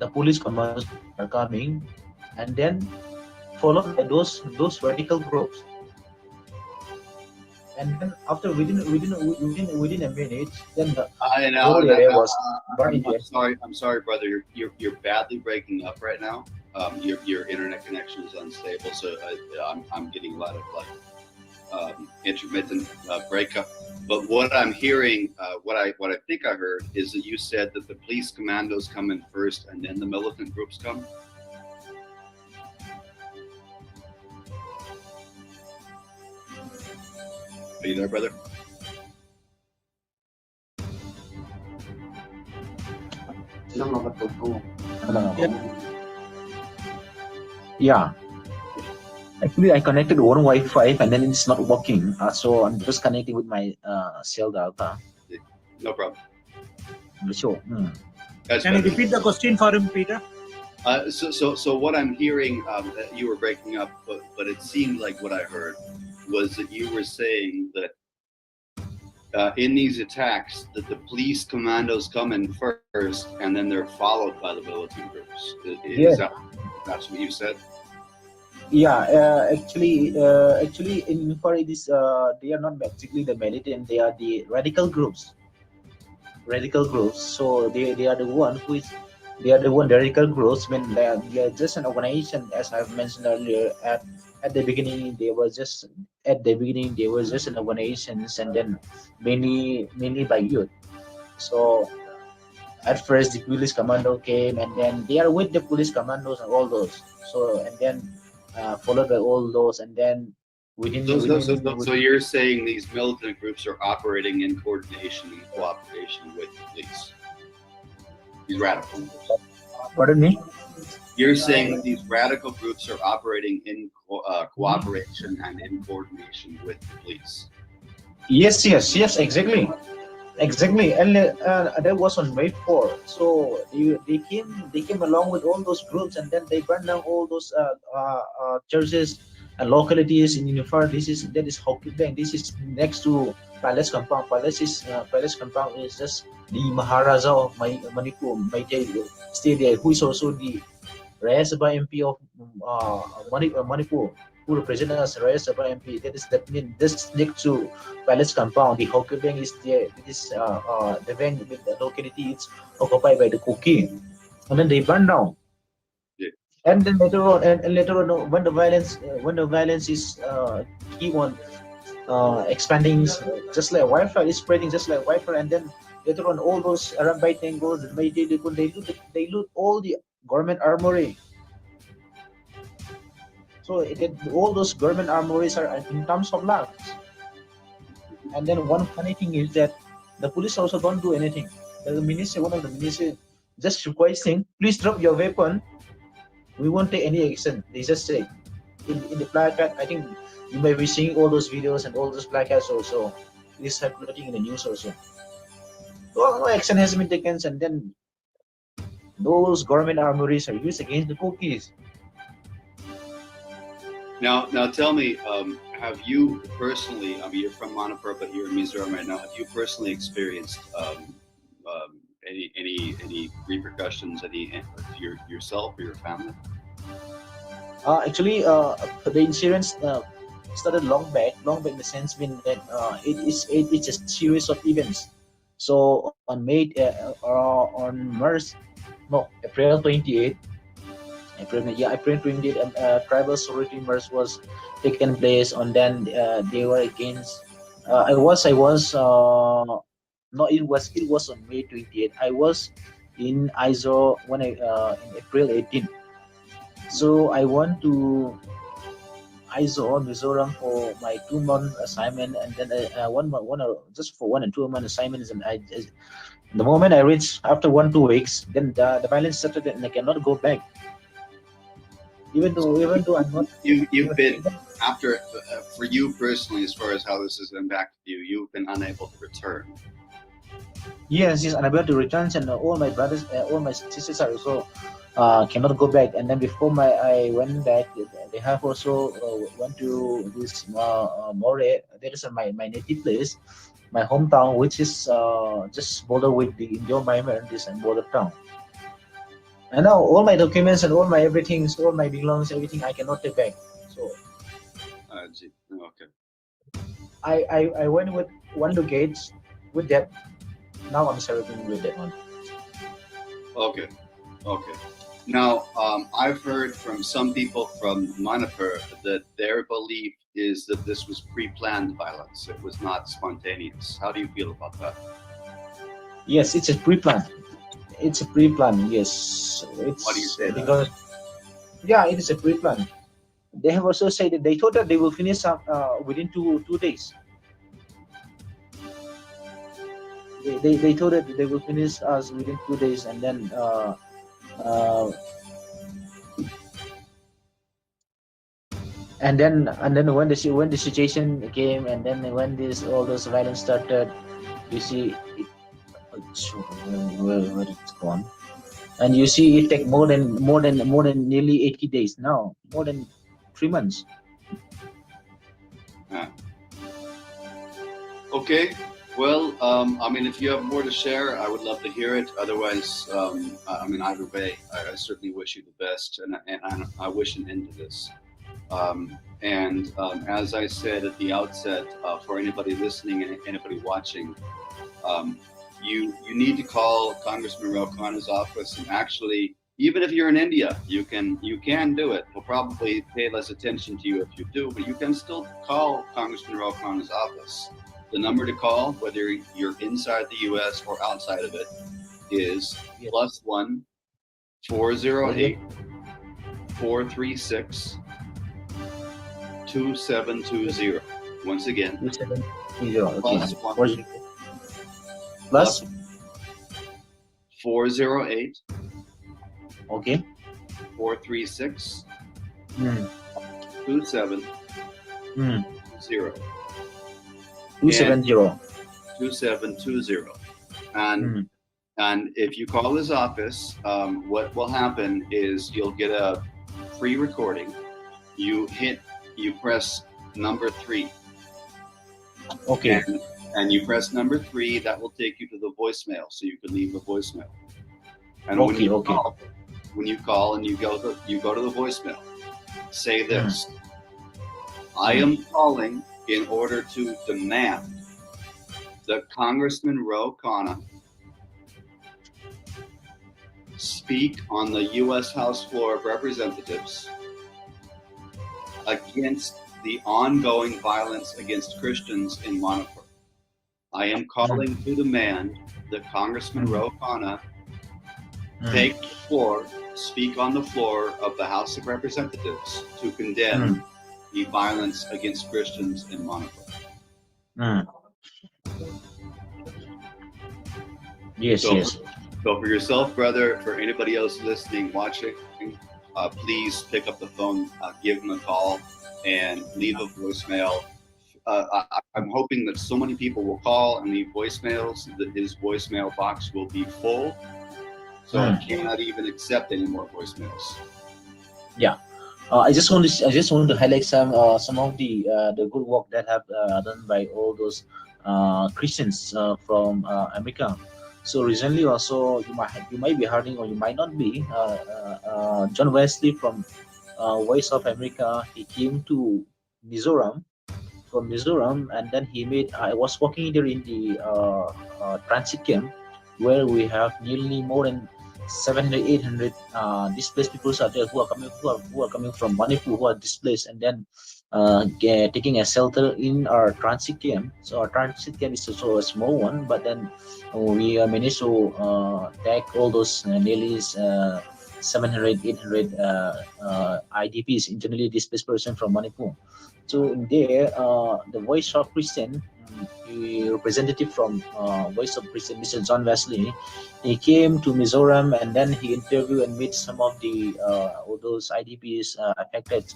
Speaker 7: the police commandos are coming, and then followed by those radical groups, and then after within a minute, then the whole area was burned.
Speaker 3: I'm sorry, brother. You're badly breaking up right now. Your internet connection is unstable, so I'm getting a lot of intermittent breakup. But what I'm hearing, what I think I heard, is that you said that the police commandos come in first, and then the militant groups come. Are you there, brother?
Speaker 7: Yeah. Actually, I connected one Wi-Fi and then it's not working. So I'm just connecting with my cell data.
Speaker 3: No problem.
Speaker 7: Sure.
Speaker 1: Can you repeat the question for him, Peter?
Speaker 3: So what I'm hearing, you were breaking up, but it seemed like what I heard was that you were saying that in these attacks that the police commandos come in first, and then they're followed by the militant groups. Is that's what you said?
Speaker 7: Yeah, actually, in Nepal, it is they are not basically the militant; they are the radical groups. Radical groups. So they are the one who is they are the one radical groups when they are just an organization, as I've mentioned earlier. At the beginning, they were just an organizations, and then mainly by youth. So at first the police commando came, and then they are with the police commandos and all those. So and then followed by all those, and then
Speaker 3: So you're saying these militant groups are operating in coordination and cooperation with the police? These radical groups.
Speaker 7: Pardon me?
Speaker 3: You're saying that these radical groups are operating in cooperation and in coordination with the police?
Speaker 7: Yes, exactly. Exactly, and that was on May 4. So they came along with all those groups, and then they burned down all those churches and localities in Unifar. That is Hockey Bank. This is next to Palace Compound. Palace Compound is just the Maharaja of Manipur, stay there, who is also the Raya Sabha MP of Manipur, who represent us, Raya Sabha MP. That means this next to Palace Compound, the Hockey Bank is there. It is the bank with the locality is occupied by the Kuki, and then they burn down.
Speaker 3: Yeah.
Speaker 7: And then later on, when the violence is keep on expanding, just like wildfire is spreading, just like wildfire, and then later on, all those Arambay Tangos, they loot all the government armory. So all those government armories are in terms of lakhs. And then one funny thing is that the police also don't do anything. One of the minister just requesting, please drop your weapon. We won't take any action. They just say in the placard. I think you may be seeing all those videos and all those placards also. It is circulating in the news also. No action has been taken, and then those government armories are used against the cookies.
Speaker 3: Now tell me, have you personally? I mean, you're from Manipur, but you're in Mizoram right now. Have you personally experienced any repercussions, yourself or your family?
Speaker 7: Actually, the incidents started long back in the sense when that it's a series of events. So on April 28th, April 28th, tribal sorority march was taken place, and then they were against. It was on May 28th. I was in ISO when in April 18th. So I went to ISO Mizoram for my 2-month assignment, and then just for 1 and 2 month assignments. And the moment I reached after 1-2 weeks, then the violence started, and I cannot go back. Even though I'm not.
Speaker 3: You've been after for you personally, as far as how this has impacted you, you've been unable to return.
Speaker 7: Yes, unable to return, and all my brothers, all my sisters are also cannot go back. And then before I went back, they have also went to this More. That is my native place, my hometown, which is just border with the Indo-Myanmar, this and border town. And now all my documents and all my everything, all my belongings, everything I cannot take back. So
Speaker 3: okay.
Speaker 7: I went with one luggage with that. Now I'm serving with that one.
Speaker 3: Okay. Now, I've heard from some people from Manipur that their belief is that this was pre-planned violence. It was not spontaneous. How do you feel about that?
Speaker 7: Yes, it's a pre-plan. It's a pre-plan. Yes.
Speaker 3: Why do you say that?
Speaker 7: Because it is a pre-plan. They have also said that they thought that they will finish up within two days. They thought that they will finish us within 2 days, and then when the situation came, and then when all those violence started, you see where it's gone, and you see it take more than nearly 80 days now, more than 3 months.
Speaker 3: Okay. Well, I mean, if you have more to share, I would love to hear it. Otherwise, I mean, either way, I certainly wish you the best, and I wish an end to this. As I said at the outset, for anybody listening and anybody watching, you need to call Congressman Ro Khanna's office, and actually, even if you're in India, you can do it. He'll probably pay less attention to you if you do, but you can still call Congressman Ro Khanna's office. The number to call, whether you're inside the U.S. or outside of it, is +1 408 436 2720. Once again,
Speaker 7: 2720.
Speaker 3: +1
Speaker 7: Plus
Speaker 3: 408
Speaker 7: okay.
Speaker 3: 436
Speaker 7: Mm.
Speaker 3: 2720.
Speaker 7: 270.
Speaker 3: 2720. And if you call his office, what will happen is you'll get a free recording. You press number 3.
Speaker 7: Okay.
Speaker 3: And you press number 3, that will take you to the voicemail, so you can leave a voicemail. And when you call and you go to the voicemail, say this: I am calling in order to demand that Congressman Ro Khanna speak on the U.S. House floor of Representatives against the ongoing violence against Christians in Manipur. I am calling to demand that Congressman Ro Khanna take the floor, speak on the floor of the House of Representatives to condemn the violence against Christians in Manipur.
Speaker 7: Yes, yes.
Speaker 3: So for yourself, brother, for anybody else listening, watching, please pick up the phone, give him a call, and leave a voicemail. I'm hoping that so many people will call and leave voicemails that his voicemail box will be full, so it cannot even accept any more voicemails.
Speaker 7: Yeah. I just want to highlight some of the good work that have done by all those Christians from America. So recently also you might be hearing, or you might not be, John Wesley from Voice of America. He came to Mizoram, and then he made. I was working there in the transit camp, where we have nearly more than 700, 800 displaced people are there who are coming from Manipur, who are displaced, and then taking a shelter in our transit camp. So our transit camp is also a small one, but then we managed to take all those nearly 700, 800 IDPs, internally displaced person from Manipur. So in there, the Voice of Christian, the representative from Voice of Christian, Mr. John Wesley, he came to Mizoram, and then he interviewed and met some of the all those IDPs affected,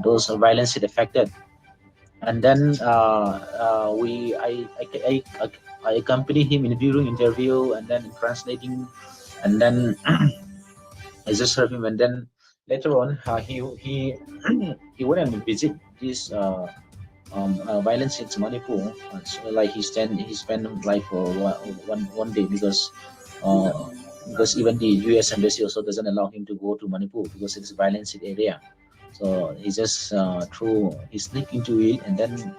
Speaker 7: those violence affected. And then I accompanied him in viewing interview, and then in translating, and then I just heard him, and then later on he went and visit this violence in Manipur. So like he spent like for one day, because even the U.S. embassy also doesn't allow him to go to Manipur because it's a violence area. So he just he sneaked into it, and then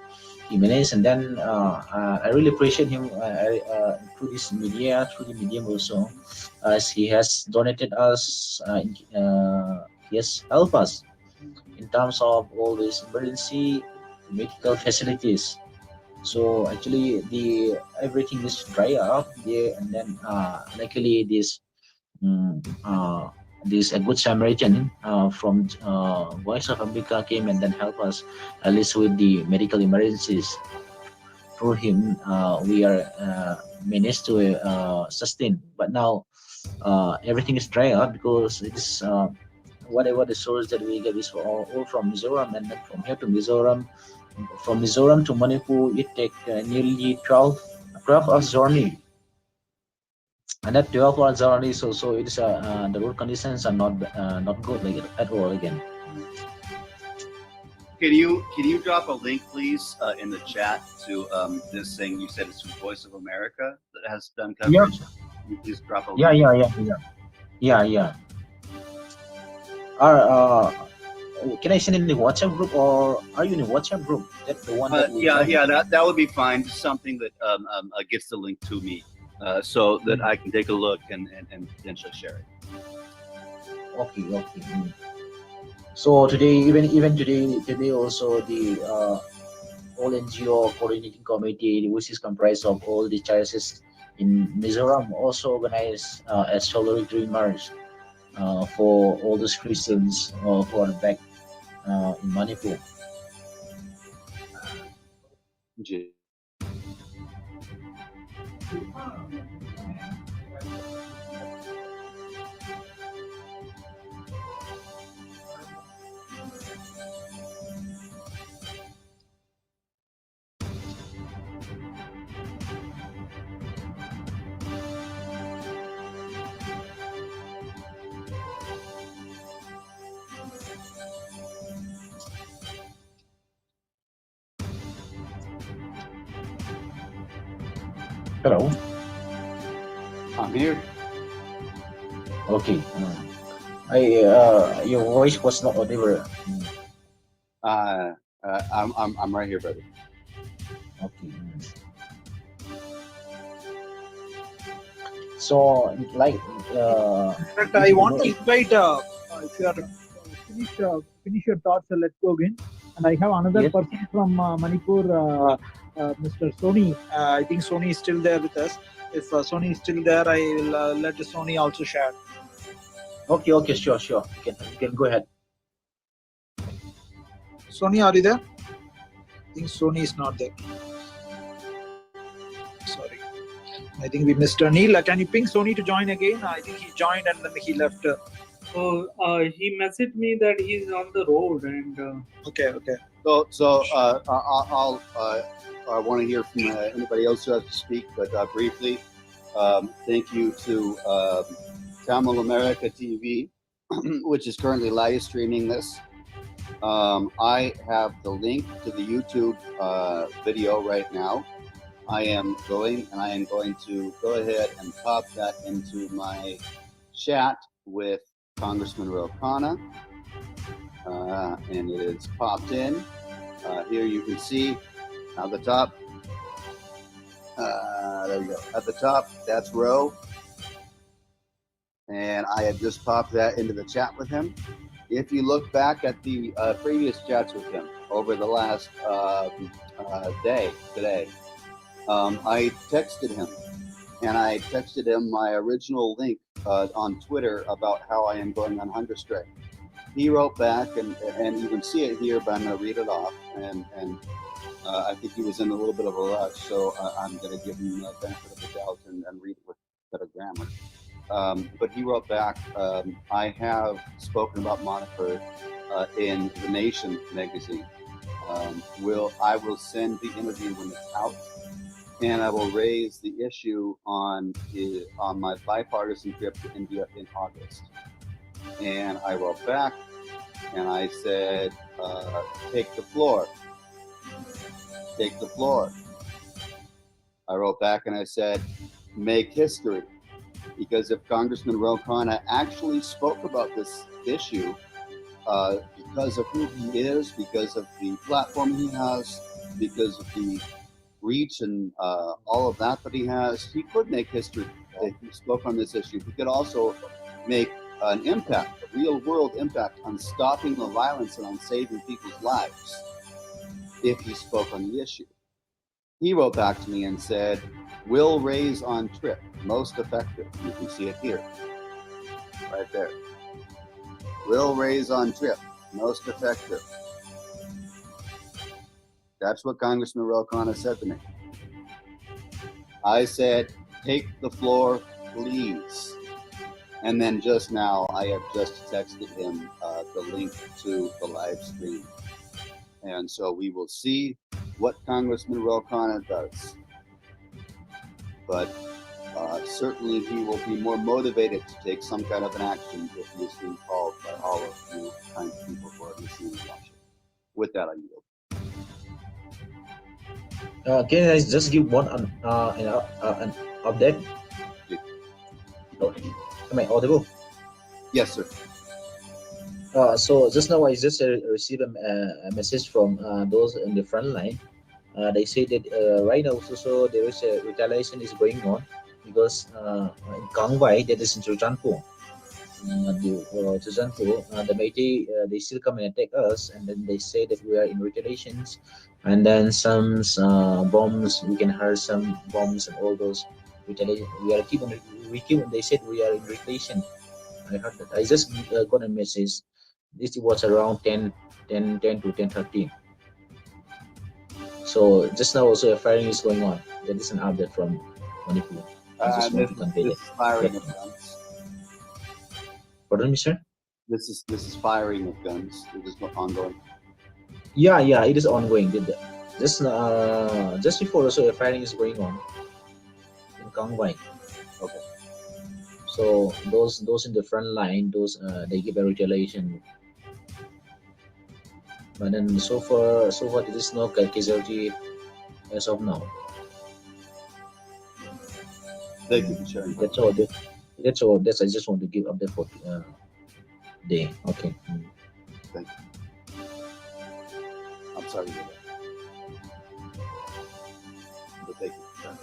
Speaker 7: he managed. And then I really appreciate him through the medium also, as he has donated us. He has helped us in terms of all these emergency medical facilities. So actually everything is dry up there, and then luckily this a good Samaritan from Voice of America came and then helped us at least with the medical emergencies. Through him, we are managed to sustain. But now everything is dry up, because it's whatever the source that we get is all from Mizoram, and then from here to Mizoram, from Mizoram to Manipur, it takes nearly 12 hours journey. And that 12 hours journey, so it's the road conditions are not good, like at all again.
Speaker 3: can you drop a link, please, in the chat to this thing you said it's from Voice of America that has done coverage?
Speaker 7: Yeah.
Speaker 3: You please drop a link.
Speaker 7: Yeah. Can I send in the WhatsApp group, or are you in the WhatsApp group? That's the one that we
Speaker 3: that would be fine. Just something that gets the link to me, so that I can take a look and potentially share it.
Speaker 7: Okay. So today, even today also the all NGO coordinating committee, which is comprised of all the churches in Mizoram, also organized a solidarity march for all those Christians who are back in Manipur. Hello.
Speaker 3: I'm here.
Speaker 7: Okay. Your voice was not audible.
Speaker 3: I'm right here, brother.
Speaker 7: Okay. So, like,
Speaker 1: In fact, I want to invite, if you are finish your thoughts, let's go again. And I have another
Speaker 7: Yes.
Speaker 1: person from Manipur, Mr. Sony. I think Sony is still there with us. If Sony is still there, I will let Sony also share.
Speaker 7: Okay, sure. You can go ahead.
Speaker 1: Sony, are you there? I think Sony is not there. Sorry. I think we missed Neil. Can you ping Sony to join again? I think he joined and then he left.
Speaker 5: He messaged me that he's on the road and.
Speaker 1: Okay.
Speaker 3: So I want to hear from anybody else who has to speak, but briefly, thank you to Tamil America TV, which is currently live streaming this. I have the link to the YouTube video right now. I am going to go ahead and pop that into my chat with Congressman Ro Khanna. And it is popped in. Here you can see at the top. There you go. At the top, that's Ro. And I have just popped that into the chat with him. If you look back at the previous chats with him over the last day today, I texted him. And I texted him my original link on Twitter about how I am going on hunger strike. He wrote back, and you can see it here, but I'm going to read it off. And I think he was in a little bit of a rush, so I'm going to give him the benefit of the doubt and read it with better grammar. But he wrote back, I have spoken about Manipur in The Nation magazine. I will send the interview when it's out, and I will raise the issue on my bipartisan trip to India in August. And I wrote back and I said, take the floor. Take the floor. I wrote back and I said, make history. Because if Congressman Ro Khanna actually spoke about this issue, because of who he is, because of the platform he has, because of the reach and all of that he has, he could make history if he spoke on this issue. He could also make an impact, a real world impact on stopping the violence and on saving people's lives if he spoke on the issue. He wrote back to me and said, will raise on trip, most effective. You can see it here, right there. Will raise on trip, most effective. That's what Congressman Ro Khanna said to me. I said, take the floor, please. And then just now, I have just texted him the link to the live stream. And so we will see what Congressman Ro Khanna does. But certainly he will be more motivated to take some kind of an action if he is being called by all of you kind of people who are listening and watching. with that, I yield.
Speaker 7: Can I just give an update? Am I audible?
Speaker 3: Yes, sir.
Speaker 7: So just now I just received a message from those in the front line. They say that right now also there is a retaliation is going on because in Kangwai, that is in Churchanpur, the Meitei, they still come and attack us, and then they say that we are in retaliations, and then some bombs. We can hear some bombs and all those retaliation. They said we are in retaliation. I heard that. I just got a message. This was around 10 to 10:30. So just now also a firing is going on. That is an update from Manipur. I just want to convey
Speaker 3: This
Speaker 7: that.
Speaker 3: is firing of guns.
Speaker 7: Pardon me, sir?
Speaker 3: This is firing of guns. It is ongoing.
Speaker 7: Yeah, it is ongoing. Just before also a firing is going on in Kangwai.
Speaker 3: Okay.
Speaker 7: So those in the front line, those they give a retaliation. But then so far there is no casualty as of now.
Speaker 3: Thank you for sharing.
Speaker 7: That's all. That's all. I just want to give update for day. Okay.
Speaker 3: Thank you. I'm sorry to hear that. But thank you for sharing.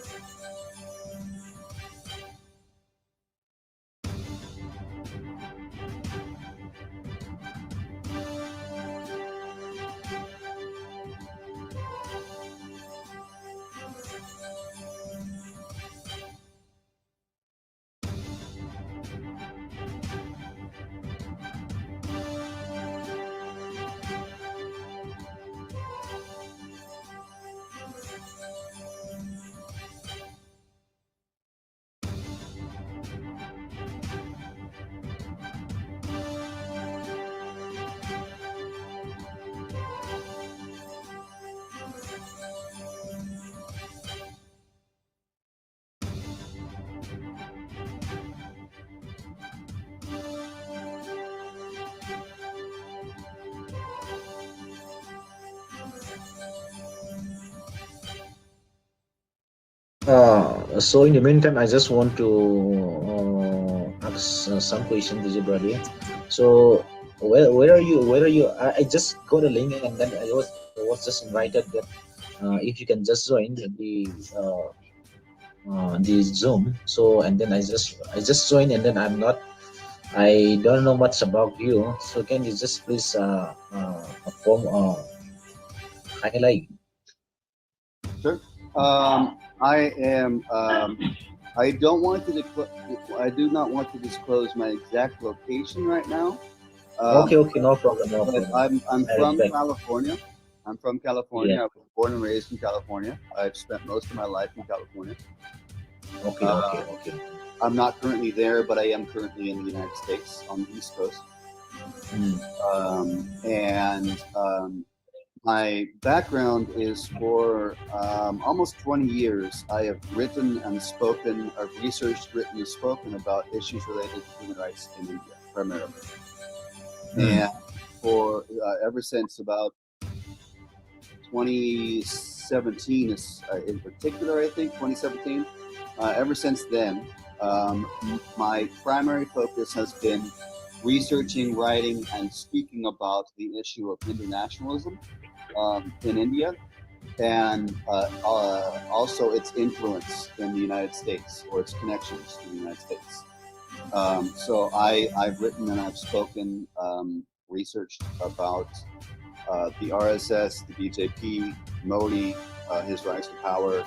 Speaker 7: So in the meantime, I just want to ask some questions to you, brother. So where are you? I just got a link and then I was just invited that if you can just join the Zoom. So and then I just joined and then I don't know much about you. So can you just please highlight?
Speaker 3: Sure. I am. I don't want to. I do not want to disclose my exact location right now.
Speaker 7: Okay, no problem,
Speaker 3: But I'm
Speaker 7: I
Speaker 3: from
Speaker 7: respect.
Speaker 3: California. I'm from California.
Speaker 7: Yeah.
Speaker 3: I was born and raised in California. I've spent most of my life in California.
Speaker 7: Okay.
Speaker 3: I'm not currently there, but I am currently in the United States on the East Coast. My background is for almost 20 years. I have written and spoken, I've researched, written, and spoken about issues related to human rights in India, primarily. And for ever since about 2017, in particular, I think 2017. Ever since then, my primary focus has been researching, writing, and speaking about the issue of Hindu nationalism in India, and also its influence in the United States or its connections to the United States. So I've written and I've spoken, researched about the RSS, the BJP, Modi, his rise to power,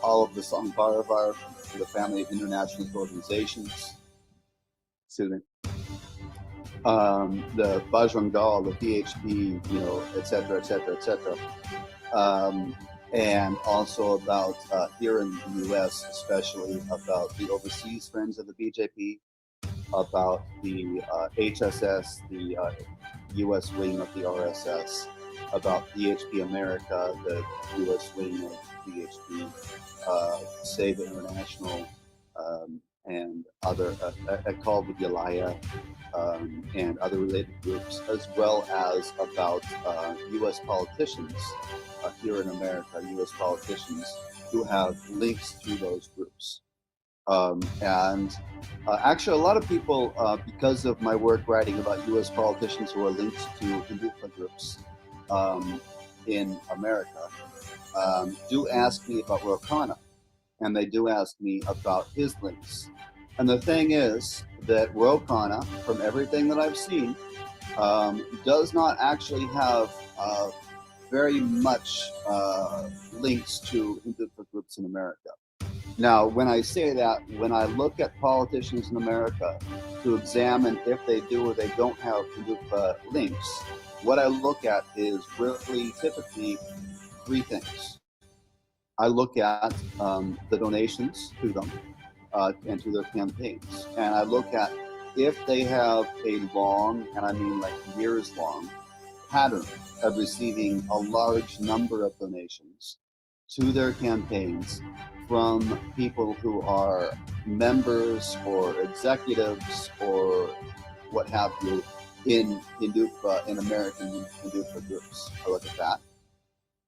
Speaker 3: all of the Sangh Parivar, the family of Hindu nationalist organizations, the Bajrang Dal, the BHP, et cetera, et cetera, et cetera. And also about here in the U.S., especially about the overseas friends of the BJP, about the HSS, the U.S. wing of the RSS, about BHP America, the U.S. wing of BHP, Save International, and other called the Yalaya and other related groups, as well as about U.S. politicians here in America, U.S. politicians who have links to those groups. And actually, a lot of people, because of my work writing about U.S. politicians who are linked to Hindufa groups in America, do ask me about Ro Khanna, and they do ask me about his links. And the thing is that Ro Khanna, from everything that I've seen, does not actually have very much links to Hindufa groups in America. Now, when I say that, when I look at politicians in America to examine if they do or they don't have Hindufa links, what I look at is really typically three things. I look at the donations to them and to their campaigns. And I look at if they have a long, and I mean like years long, pattern of receiving a large number of donations to their campaigns from people who are members or executives or what have you in Hindufa, in American Hindufa groups. I look at that.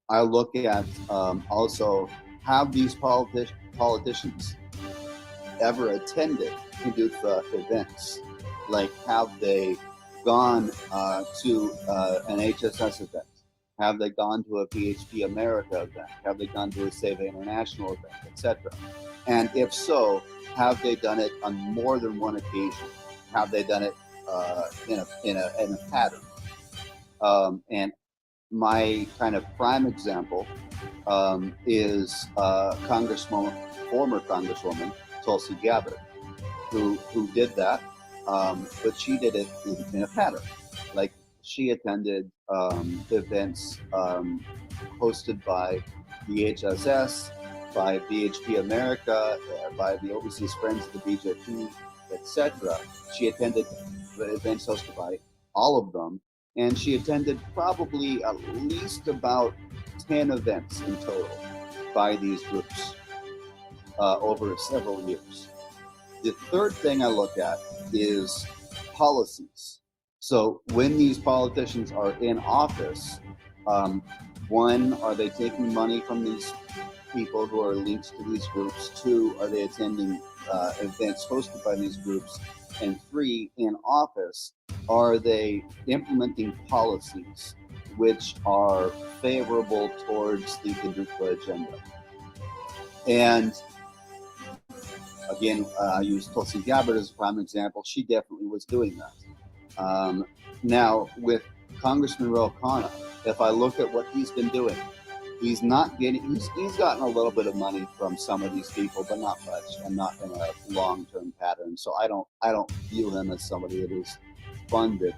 Speaker 3: I look at also, have these politicians ever attended Hindufa events? Like, have they gone to an HSS event? Have they gone to a BHP America event? Have they gone to a Seva International event, etc.? And if so, have they done it on more than one occasion? Have they done it in a pattern? And my kind of prime example is former Congresswoman Tulsi Gabbard, who did that, but she did it in a pattern. Like, she attended events hosted by the HSS, by BHP America, by the Overseas Friends of the BJP, etc. She attended the events hosted by all of them, and she attended probably at least about 10 events in total by these groups over several years. The third thing I look at is policies. So when these politicians are in office, one, are they taking money from these people who are linked to these groups? Two, are they attending events hosted by these groups? And three, in office, are they implementing policies which are favorable towards the Hindufa agenda? And again, I use Tulsi Gabbard as a prime example. She definitely was doing that. Now, with Congressman Ro Khanna, if I look at what he's been doing, he's not getting, he's gotten a little bit of money from some of these people, but not much, and not in a long-term pattern. So I don't view him as somebody that is funded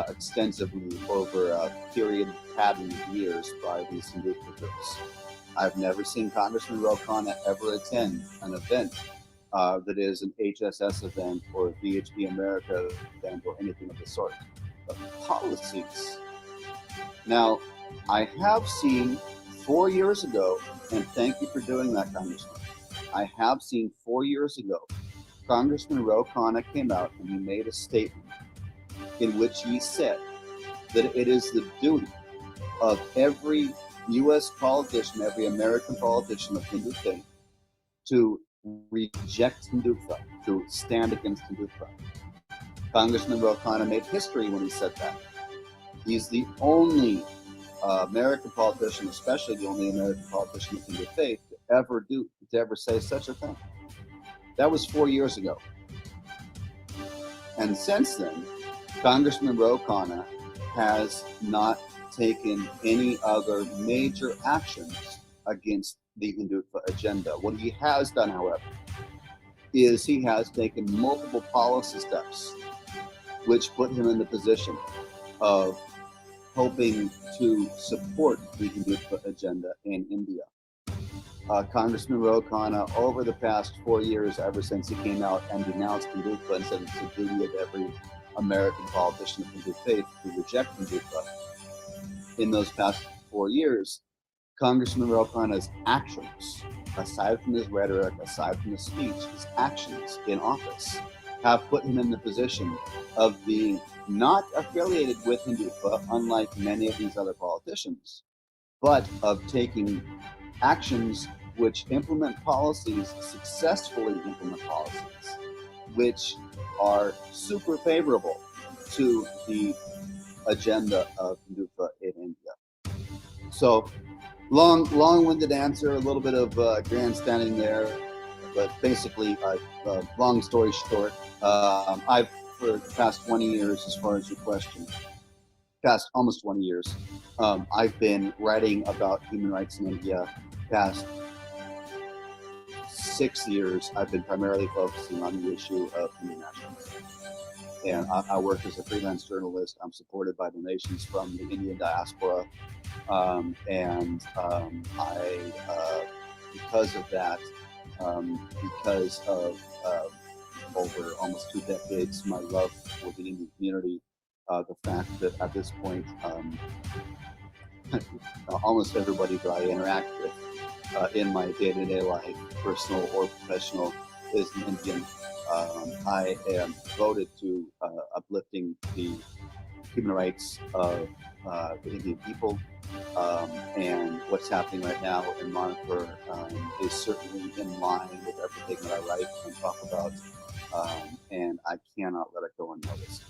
Speaker 3: extensively over a period pattern of years by these Hindufa groups. I've never seen Congressman Ro Khanna ever attend an event that is an HSS event or a BHP America event or anything of the sort. But policies. Now, I have seen 4 years ago, and thank you for doing that, Congressman. I have seen 4 years ago, Congressman Ro Khanna came out and he made a statement in which he said that it is the duty of every U.S. politician, every American politician of Hindu faith to reject Hindufa, to stand against Hindufa. Congressman Ro Khanna made history when he said that. He's the only American politician, especially the only American politician of Hindu faith, to ever say such a thing. That was 4 years ago. And since then, Congressman Ro Khanna has not taken any other major actions against the Hindufa agenda. What he has done, however, is he has taken multiple policy steps which put him in the position of hoping to support the Hindufa agenda in India. Congressman Ro Khanna, over the past 4 years, ever since he came out and denounced Hindufa and said it's the duty of every American politician of Hindu faith to reject Hindufa, in those past 4 years, Congressman Ro Khanna's actions aside from his rhetoric, aside from his speech, his actions in office have put him in the position of being not affiliated with Hindutva, unlike many of these other politicians, but of taking actions which implement policies, successfully implement policies, which are super favorable to the agenda of Hindutva in India. So, long-winded answer, a little bit of grandstanding there, but basically, long story short, I've, for the past 20 years, as far as your question, past almost 20 years, I've been writing about human rights in India. Past 6 years, I've been primarily focusing on the issue of human nationalism. And I work as a freelance journalist. I'm supported by donations from the Indian diaspora. Because of that, because of over almost 2 decades, my love for the Indian community, the fact that at this point, almost everybody that I interact with in my day-to-day life, personal or professional, is an Indian. I am devoted to uplifting the human rights of the Indian people, and what's happening right now in Manipur is certainly in line with everything that I write and talk about, and I cannot let it go unnoticed.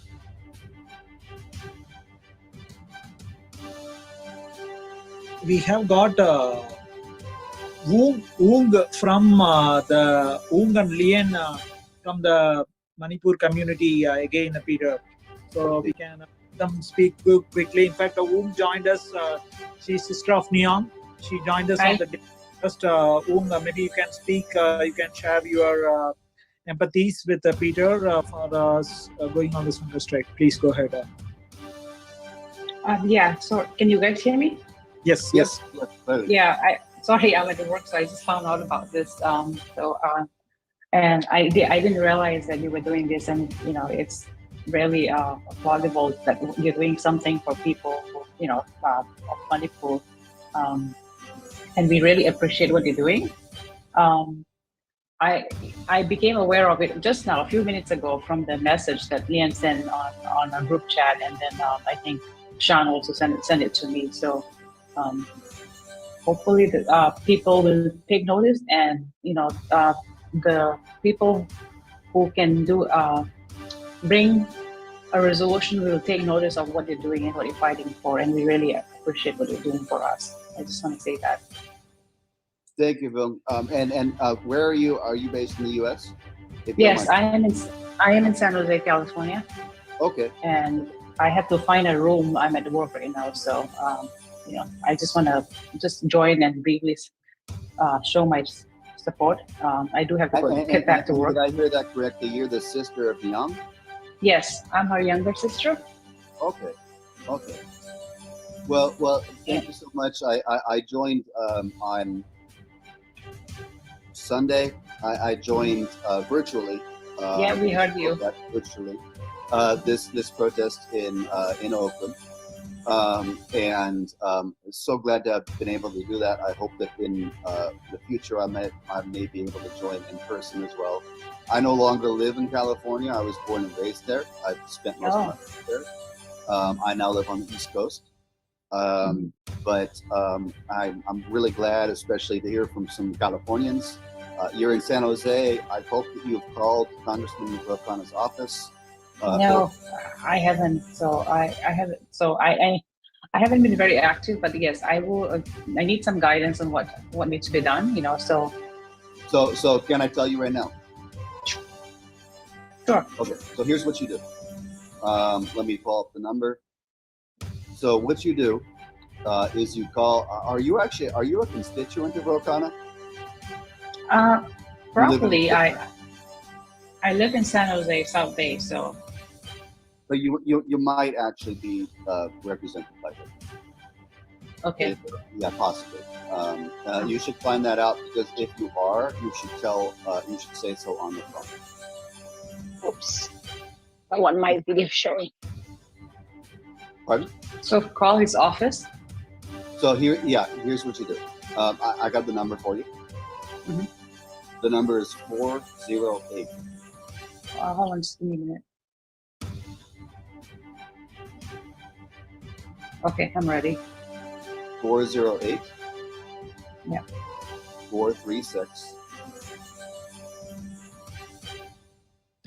Speaker 1: We have got Woong from the Woong and Lien from the Manipur community again, Peter. So we can them speak quickly. In fact, Woong joined us. She's sister of Neon. She joined us on the first. Woong, maybe you can speak. You can share your empathies with Peter for us going on this hunger strike. Please go ahead.
Speaker 8: Yeah. So can you guys hear me?
Speaker 1: Yes.
Speaker 8: Yeah. Sorry, I'm at work, so I just found out about this. And I didn't realize that you were doing this, and it's really applaudable that you're doing something for people, of Manipur, and we really appreciate what you're doing. I became aware of it just now, a few minutes ago, from the message that Lian sent on a group chat, and then I think Sean also sent it to me. So hopefully the people will take notice, and the people who can bring a resolution will take notice of what you're doing and what you're fighting for, and we really appreciate what you're doing for us. I just want to say that.
Speaker 3: Thank you, Bill. And where are you? Are you based in the U.S.?
Speaker 8: Yes, I am in San Jose, California.
Speaker 3: Okay.
Speaker 8: And I have to find a room. I'm at work right now, so I just want to join and briefly show my support. I do have to get back to work.
Speaker 3: Did I hear that correctly? You're the sister of Young?
Speaker 8: Yes, I'm her younger sister.
Speaker 3: Okay. Well, thank you so much. I joined on Sunday. I joined virtually.
Speaker 8: Yeah, we heard you.
Speaker 3: Virtually. This protest in Oakland. And so glad to have been able to do that. I hope that in the future I may be able to join in person as well. I no longer live in California. I was born and raised there. I've spent most of my life there. I now live on the East Coast. But I'm really glad, especially to hear from some Californians. You're in San Jose. I hope that you've called Congressman Ro Khanna's office.
Speaker 8: No, I haven't. So I haven't. So I haven't been very active. But yes, I will. I need some guidance on what needs to be done. So
Speaker 3: can I tell you right now?
Speaker 8: Sure.
Speaker 3: Okay. So here's what you do. Let me pull up the number. So what you do is you call. Are you a constituent of Ro Khanna?
Speaker 8: Probably. I live in San Jose, South Bay, so.
Speaker 3: But you might actually be represented by him.
Speaker 8: Okay.
Speaker 3: Yeah, possibly. You should find that out, because if you are, you should say so on the phone.
Speaker 8: Oops. I want my video showing.
Speaker 3: Pardon?
Speaker 8: So call his office.
Speaker 3: So here's what you do. I got the number for you.
Speaker 8: Mhm.
Speaker 3: The number is 408.
Speaker 8: Hold on just a minute. Okay, I'm ready.
Speaker 3: 408.
Speaker 8: Yeah.
Speaker 3: 436.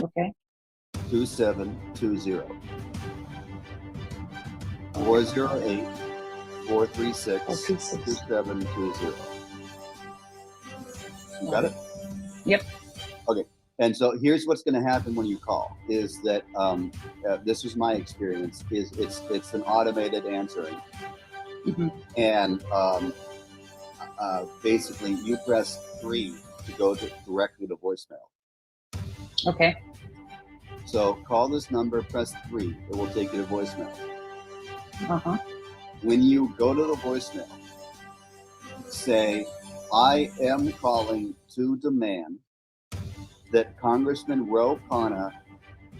Speaker 8: Okay.
Speaker 3: 2720. 408 436
Speaker 8: 436.
Speaker 3: 2720. You got it?
Speaker 8: Yep.
Speaker 3: Okay. And so here's what's going to happen when you call is that this was my experience is it's an automated answering.
Speaker 8: Mhm.
Speaker 3: And basically you press 3 to go directly to voicemail.
Speaker 8: Okay.
Speaker 3: So call this number, press 3. It will take you to voicemail.
Speaker 8: Uh-huh.
Speaker 3: When you go to the voicemail, say, I am calling to demand that Congressman Ro Khanna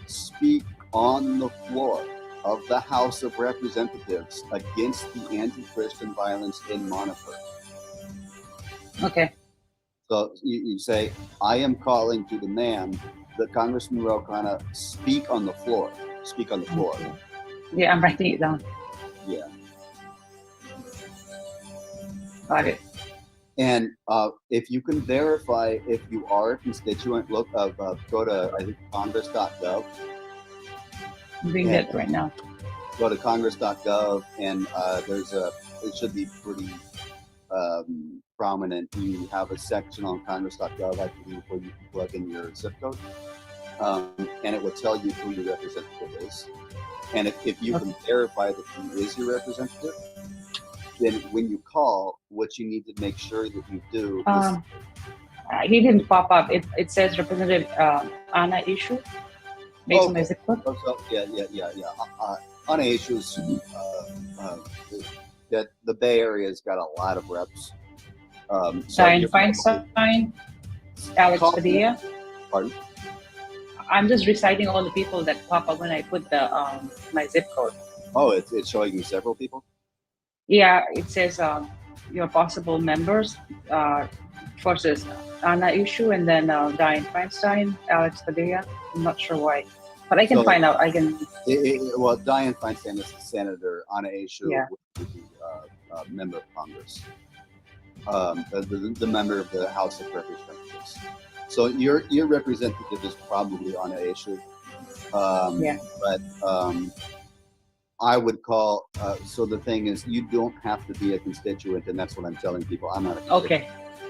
Speaker 3: speak on the floor of the House of Representatives against the anti-Christian violence in Manipur.
Speaker 8: Okay.
Speaker 3: So you say, I am calling to demand that Congressman Ro Khanna speak on the floor. Speak on the floor.
Speaker 8: Yeah, I'm writing it down.
Speaker 3: Yeah.
Speaker 8: Got it.
Speaker 3: And if you can verify if you are a constituent, go to I think congress.gov.
Speaker 8: I'm doing that right now.
Speaker 3: Go to congress.gov, and it should be pretty prominent. You have a section on congress.gov, I believe, where you can plug in your zip code, and it will tell you who your representative is. And if you can verify that he is your representative, then when you call, what you need to make sure that you do is
Speaker 8: he didn't pop up. It says Representative Anna issue based on my zip code.
Speaker 3: Yeah. On issues that the Bay Area's got a lot of reps.
Speaker 8: Diane Feinstein, Alex
Speaker 3: Call-
Speaker 8: Padilla.
Speaker 3: Pardon?
Speaker 8: I'm just reciting all the people that pop up when I put the my zip code.
Speaker 3: Oh, it's showing you several people?
Speaker 8: Yeah, it says your possible members. First is Anna issue, and then Diane Feinstein, Alex Padilla. I'm not sure why, but I can find out. I can.
Speaker 3: Well, Diane Feinstein is the senator. Anna Issue
Speaker 8: Yeah.
Speaker 3: would be the member of Congress, the member of the House of Representatives. So your representative is probably Anna Issue.
Speaker 8: Yeah.
Speaker 3: But I would call. So the thing is, you don't have to be a constituent, and that's what I'm telling people. I'm not a constituent.
Speaker 8: Okay,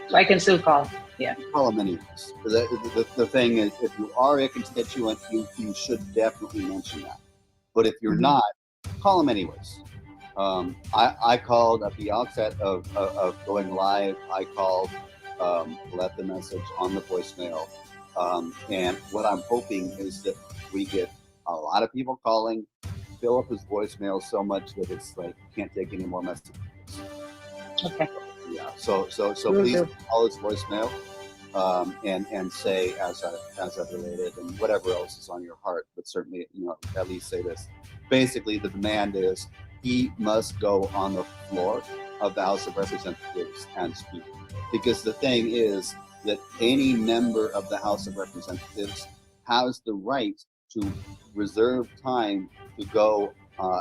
Speaker 8: so I can still call. Yeah.
Speaker 3: Call them anyways. The thing is, if you are a constituent, you should definitely mention that. But if you're not, call them anyways. I called at the outset of going live. I called, left a message on the voicemail, and what I'm hoping is that we get a lot of people calling, fill up his voicemail so much that it's like can't take any more messages.
Speaker 8: Okay.
Speaker 3: Yeah. So please call his voicemail, and say as I've related and whatever else is on your heart. But certainly, at least say this. Basically, the demand is he must go on the floor of the House of Representatives and speak. Because the thing is that any member of the House of Representatives has the right to reserve time to go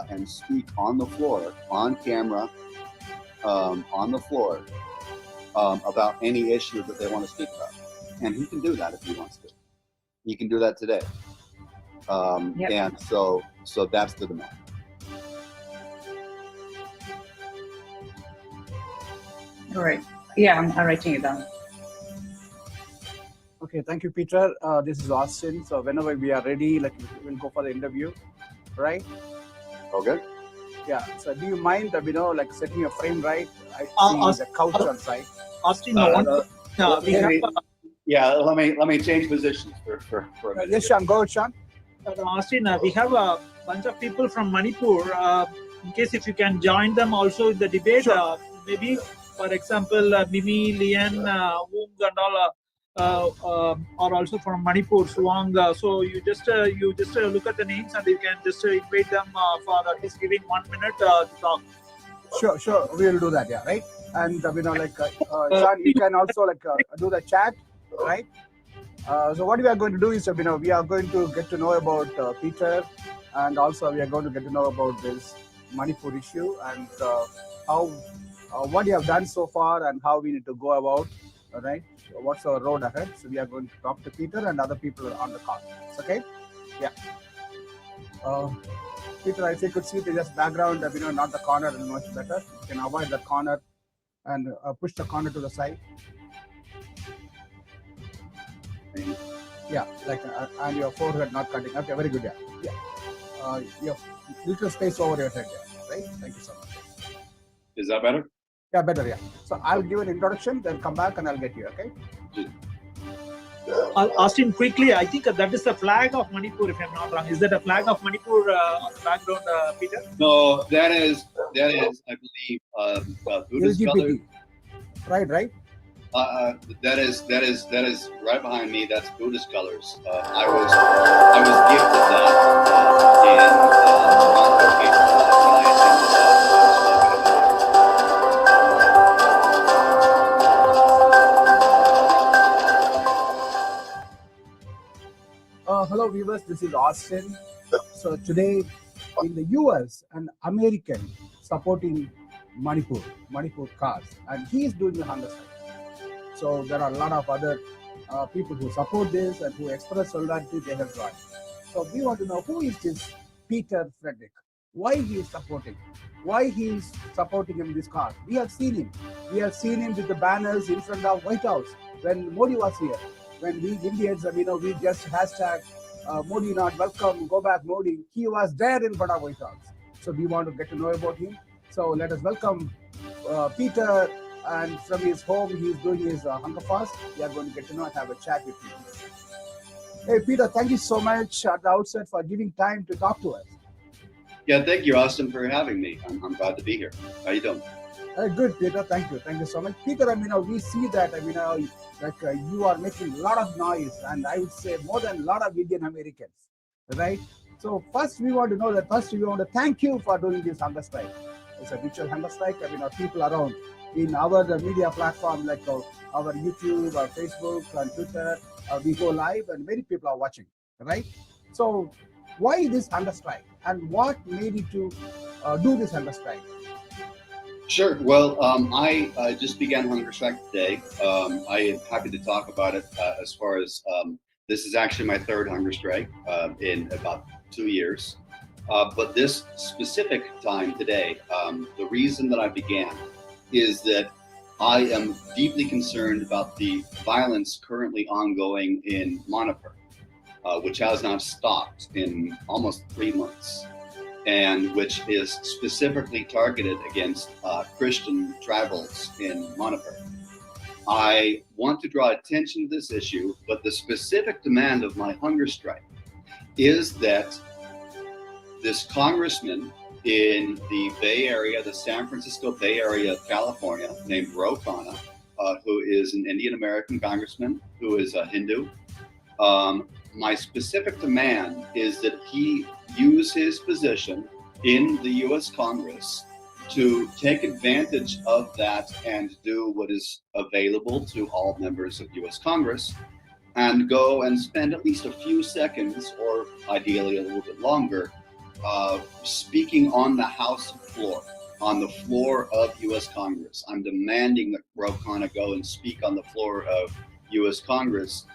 Speaker 3: and speak on the floor, on camera, on the floor, about any issue that they want to speak about. And he can do that if he wants to. He can do that today. And so that's the demand.
Speaker 8: All right. Yeah, I'm writing it down.
Speaker 2: Okay, thank you, Peter. This is Austin. So whenever we are ready, we'll go for the interview, right?
Speaker 3: Okay.
Speaker 2: Yeah. So do you mind, setting your frame right? I see the couch on site.
Speaker 1: Austin,
Speaker 3: let me change positions for a minute.
Speaker 2: Yes, Sean. Go ahead, Sean.
Speaker 1: Austin, we have a bunch of people from Manipur. In case if you can join them also in the debate,
Speaker 2: Sure.
Speaker 1: maybe, for example, Mimi, Lian, Woong, and all are also from Manipur, Suwang. So you just look at the names and you can just invite them for at least giving 1 minute to talk.
Speaker 2: Sure. We will do that. Yeah. Right. And Sean, you can also do the chat, right? So what we are going to do is, we are going to get to know about Peter, and also we are going to get to know about this Manipur issue and how what you have done so far and how we need to go about. All right, so what's our road ahead? So we are going to talk to Peter and other people on the call. It's okay? Yeah. Peter, if you could see the just background, not the corner, is much better. You can avoid the corner and push the corner to the side. Yeah, and your forehead not cutting. Okay, very good. Yeah. Your little space over your head. Yeah, right. Thank you so much.
Speaker 3: Is that better?
Speaker 2: Yeah, better. Yeah. So I'll give an introduction, then come back and I'll get you. Okay.
Speaker 1: Austin, quickly, I think that is the flag of Manipur, if I'm not wrong. Is that a flag of Manipur on the background, Peter?
Speaker 3: No, that is, I believe, Buddhist colors.
Speaker 2: Right.
Speaker 3: That is right behind me. That's Buddhist colors. I was gifted that in
Speaker 2: Hello viewers, this is Austin. So today in the US, an American supporting Manipur cause, and he is doing the hunger strike. So there are a lot of other people who support this and who express solidarity. They have joined. So we want to know who is this Pieter Fredrich, why he is supporting him in this cause. We have seen him with the banners in front of White House when Modi was here. When we Indians, we just hashtag Modi not welcome, go back Modi. He was there in front of White House. So we want to get to know about him. So let us welcome Peter, and from his home, he is doing his hunger fast. We are going to get to know and have a chat with him. Hey Peter, thank you so much at the outset for giving time to talk to us.
Speaker 3: Yeah, thank you, Austin, for having me. I'm glad to be here. How you doing?
Speaker 2: Good, Peter. Thank you so much, Peter. we see that you are making a lot of noise, and I would say more than a lot of Indian Americans, right? So first, we want to know that we want to thank you for doing this hunger strike. It's a virtual hunger strike. People around in our media platform like our YouTube, our Facebook, and Twitter, we go live, and many people are watching, right? So why this hunger strike, and what made you to do this hunger strike?
Speaker 3: Sure. Well, I just began hunger strike today. I am happy to talk about it as far as this is actually my third hunger strike in about 2 years. But this specific time today, the reason that I began is that I am deeply concerned about the violence currently ongoing in Manipur, which has not stopped in almost 3 months, and which is specifically targeted against Christian tribals in Manipur. I want to draw attention to this issue, but the specific demand of my hunger strike is that this congressman in the Bay Area, the San Francisco Bay Area of California, named Ro Khanna, who is an Indian American congressman, who is a Hindu. My specific demand is that he use his position in the US Congress to take advantage of that and do what is available to all members of US Congress, and go and spend at least a few seconds, or ideally a little bit longer, speaking on the House floor, on the floor of US Congress. I'm demanding that Ro Khanna go and speak on the floor of US Congress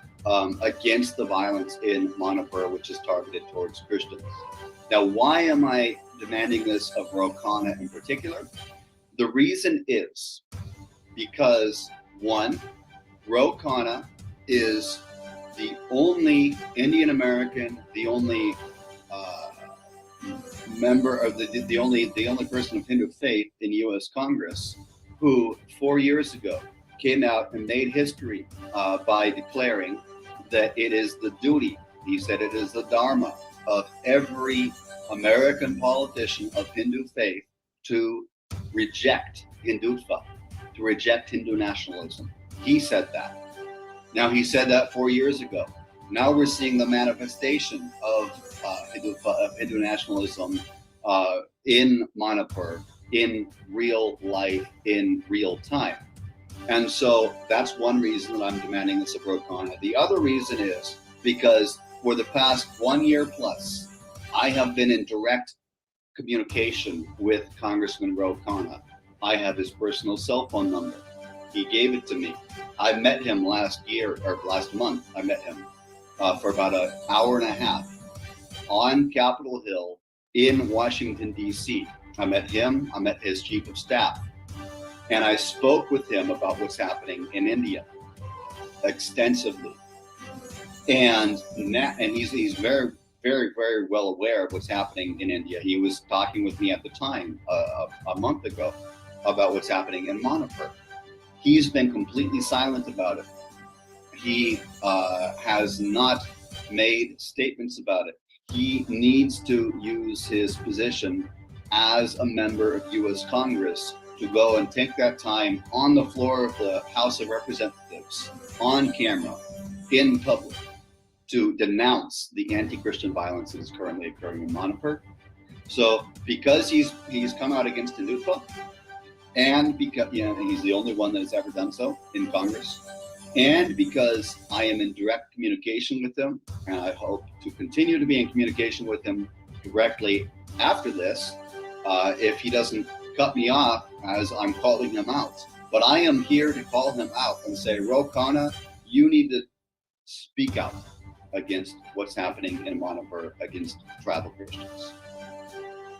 Speaker 3: against the violence in Manipur, which is targeted towards Christians. Now, why am I demanding this of Ro Khanna in particular? The reason is because, one, Ro Khanna is the only Indian American, the only member of the only person of Hindu faith in U.S. Congress who 4 years ago came out and made history by declaring that it is the duty, he said it is the dharma of every American politician of Hindu faith to reject Hindutva, to reject Hindu nationalism. He said that. Now, he said that 4 years ago. Now we're seeing the manifestation of Hindu nationalism in Manipur in real life, in real time. And so that's one reason that I'm demanding this of Ro Khanna. The other reason is because for the past 1 year plus, I have been in direct communication with Congressman Ro Khanna. I have his personal cell phone number. He gave it to me. I met him last month. I met him for about an hour and a half on Capitol Hill in Washington, D.C. I met him, I met his chief of staff, and I spoke with him about what's happening in India extensively. And he's very, very, very well aware of what's happening in India. He was talking with me at the time, a month ago, about what's happening in Manipur. He's been completely silent about it. He has not made statements about it. He needs to use his position as a member of U.S. Congress to go and take that time on the floor of the House of Representatives, on camera, in public, to denounce the anti-Christian violence that is currently occurring in Manipur. So because he's come out against Hindutva, and because he's the only one that has ever done so in Congress, and because I am in direct communication with him, and I hope to continue to be in communication with him directly after this, if he doesn't cut me off as I'm calling him out. But I am here to call him out and say, Ro Khanna, you need to speak out against what's happening in Manipur against tribal Christians.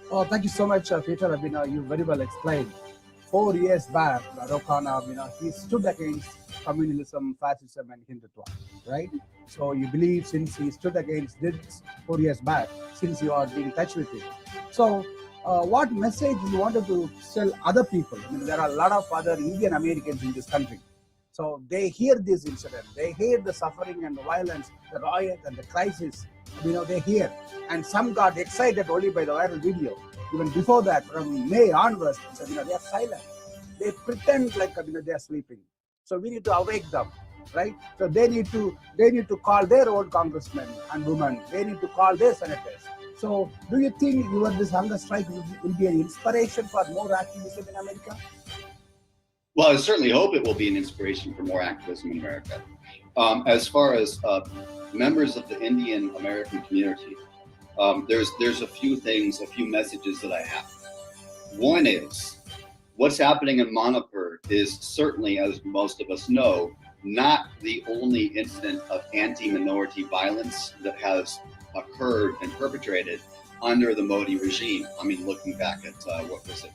Speaker 9: Oh, thank you so much, Peter. You very well explained. 4 years back, Ro Khanna, he stood against communalism, fascism, and Hindutva, right? So you believe since he stood against this 4 years back, since you are being in touch with him. So what message you wanted to tell other people? There are a lot of other Indian Americans in this country. So they hear this incident, they hear the suffering and the violence, the riot and the crisis, they hear. And some got excited only by the viral video. Even before that, from May onwards, they are silent. They pretend like they are sleeping. So we need to awake them, right? So they need to call their own congressmen and women. They need to call their senators. So do you think this hunger strike will be an inspiration for more activism in America?
Speaker 3: Well, I certainly hope it will be an inspiration for more activism in America. As far as members of the Indian American community, there's a few things, a few messages that I have. One is, what's happening in Manipur is certainly, as most of us know, not the only incident of anti-minority violence that has occurred and perpetrated under the Modi regime. I mean, looking back at,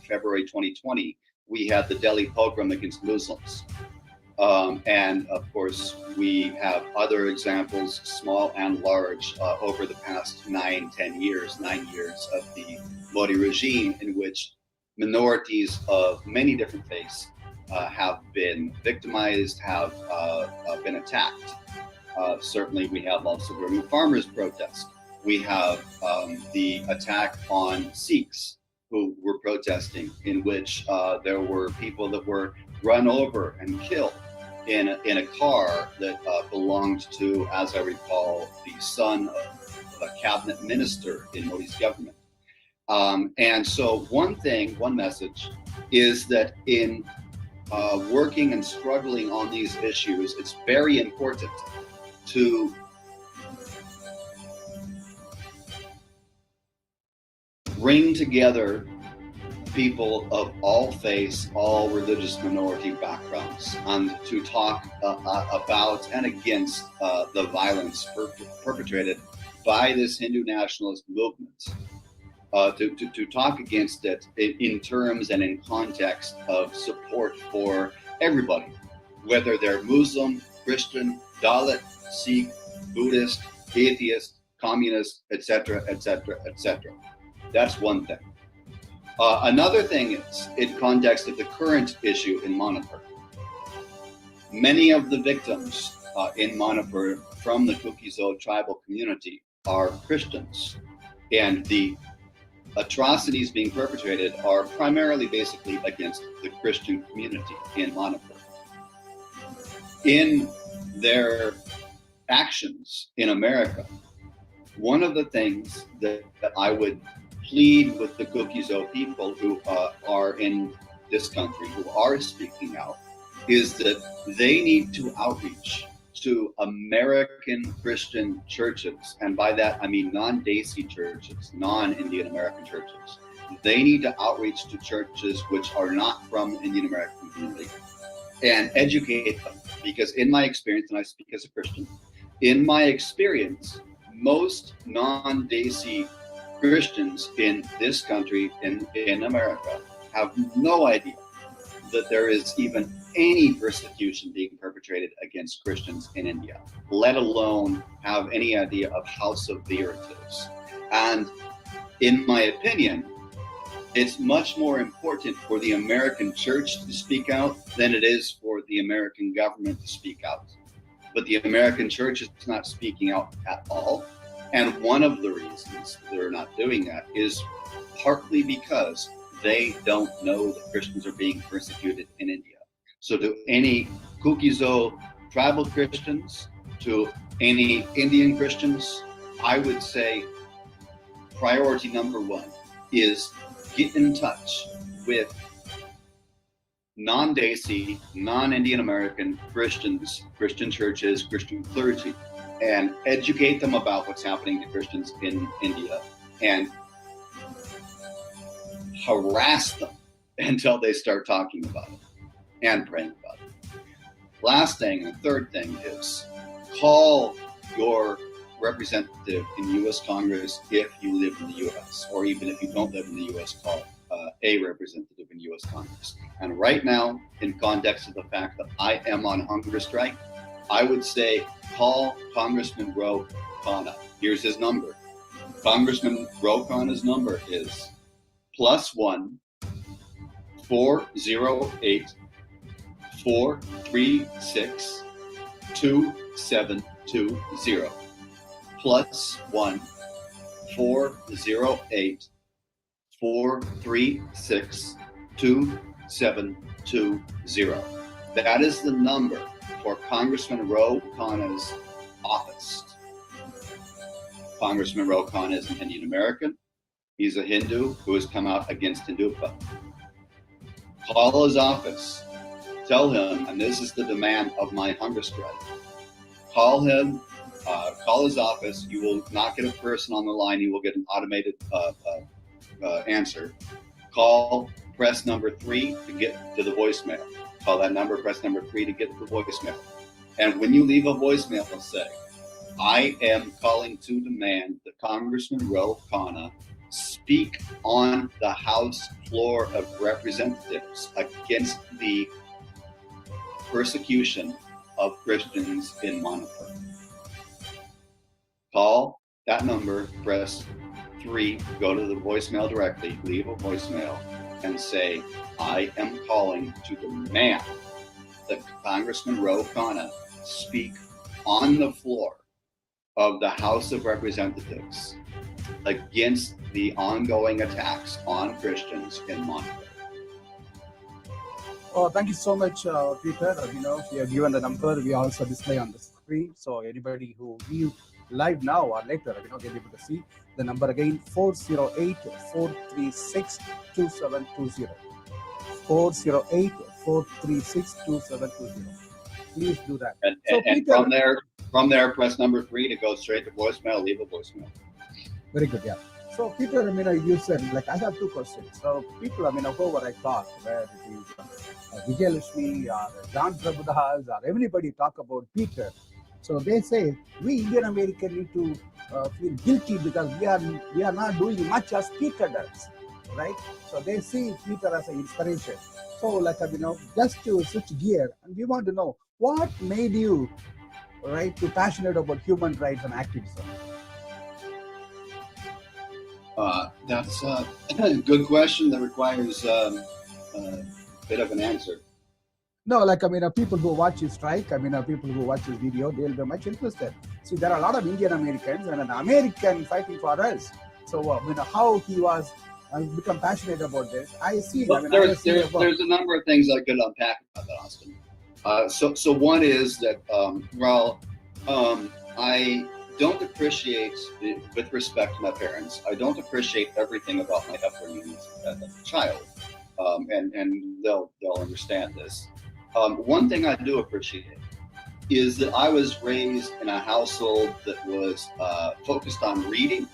Speaker 3: February 2020, we had the Delhi pogrom against Muslims. And of course, we have other examples, small and large, over the past 9 years of the Modi regime, in which minorities of many different faiths have been victimized, have been attacked. Certainly, we have also the farmers' protest. We have the attack on Sikhs who were protesting, in which there were people that were run over and killed in a car that belonged to, as I recall, the son of a cabinet minister in Modi's government. And so one message is that in working and struggling on these issues, it's very important to bring together people of all faiths, all religious minority backgrounds, and to talk about and against the violence perpetrated by this Hindu nationalist movement, to talk against it in terms and in context of support for everybody, whether they're Muslim, Christian, Dalit, Sikh, Buddhist, atheist, communist, etc., etc., etc. That's one thing. Another thing is, in context of the current issue in Manipur, many of the victims in Manipur from the Kuki-Zo tribal community are Christians, and the atrocities being perpetrated are primarily basically against the Christian community in Manipur. In their actions in America, one of the things that I would plead with the Kukizo people who are in this country, who are speaking out, is that they need to outreach to American Christian churches. And by that, I mean non-Desi churches, non-Indian American churches. They need to outreach to churches which are not from Indian American community and educate them. Because in my experience, and I speak as a Christian, in my experience, most non-Desi Christians in this country, in America, have no idea that there is even any persecution being perpetrated against Christians in India, let alone have any idea of how severe it is. And in my opinion, it's much more important for the American church to speak out than it is for the American government to speak out. But the American church is not speaking out at all. And one of the reasons they're not doing that is partly because they don't know that Christians are being persecuted in India. So to any Kukizo tribal Christians, to any Indian Christians, I would say priority number one is get in touch with non-Desi, non-Indian American Christians, Christian churches, Christian clergy, and educate them about what's happening to Christians in India and harass them until they start talking about it and praying about it. Last thing, and third thing is call your representative in U.S. Congress if you live in the U.S., or even if you don't live in the U.S., call a representative in U.S. Congress. And right now, in context of the fact that I am on hunger strike, I would say call Congressman Ro Khanna. Here's his number. Congressman Ro Khanna's number is +1 408 436 2720. +1 408 436 2720. That is the number for Congressman Ro Khanna's office. Congressman Ro Khanna is an Indian American. He's a Hindu who has come out against Hindutva. Call his office. Tell him, and this is the demand of my hunger strike. Call him. Call his office. You will not get a person on the line. You will get an automated answer. Call, press number 3 to get to the voicemail. Call that number, press number 3 to get to the voicemail. And when you leave a voicemail, say, I am calling to demand that Congressman Ro Khanna speak on the House floor of Representatives against the persecution of Christians in Manipur. Call that number, press 3, go to the voicemail directly, leave a voicemail, and say, I am calling to demand that Congressman Ro Khanna speak on the floor of the House of Representatives against the ongoing attacks on Christians in Manipur.
Speaker 9: Oh, thank you so much, Peter. We have given the number. We also display on the screen. So anybody who view live now or later, they'll be able to see the number again, 408-436-2720. 408-436-2720. Please do that.
Speaker 3: And
Speaker 9: Peter,
Speaker 3: from there, press number 3 to go straight to voicemail, leave a voicemail.
Speaker 9: Very good, yeah. So Peter, you said, I have 2 questions. So people, whoever I talk, where it is Vijay Lakshmi or John Prabhudas or everybody talk about Peter. So they say, we Indian American need to feel guilty because we are not doing much as Peter does, right? So they see Peter as an inspiration. So just to switch gear, and we want to know, what made you, right, to passionate about human rights and activism?
Speaker 3: That's a good question that requires a bit of an answer.
Speaker 9: No, people who watch his strike, people who watch his video, they'll be much interested. See, there are a lot of Indian Americans and an American fighting for us. So, how he was become passionate about this, I see.
Speaker 3: Well, there's a number of things I could unpack about that, Austin. So one is that, I don't appreciate, with respect to my parents, I don't appreciate everything about my upbringing as a child, and they'll understand this. One thing I do appreciate is that I was raised in a household that was focused on reading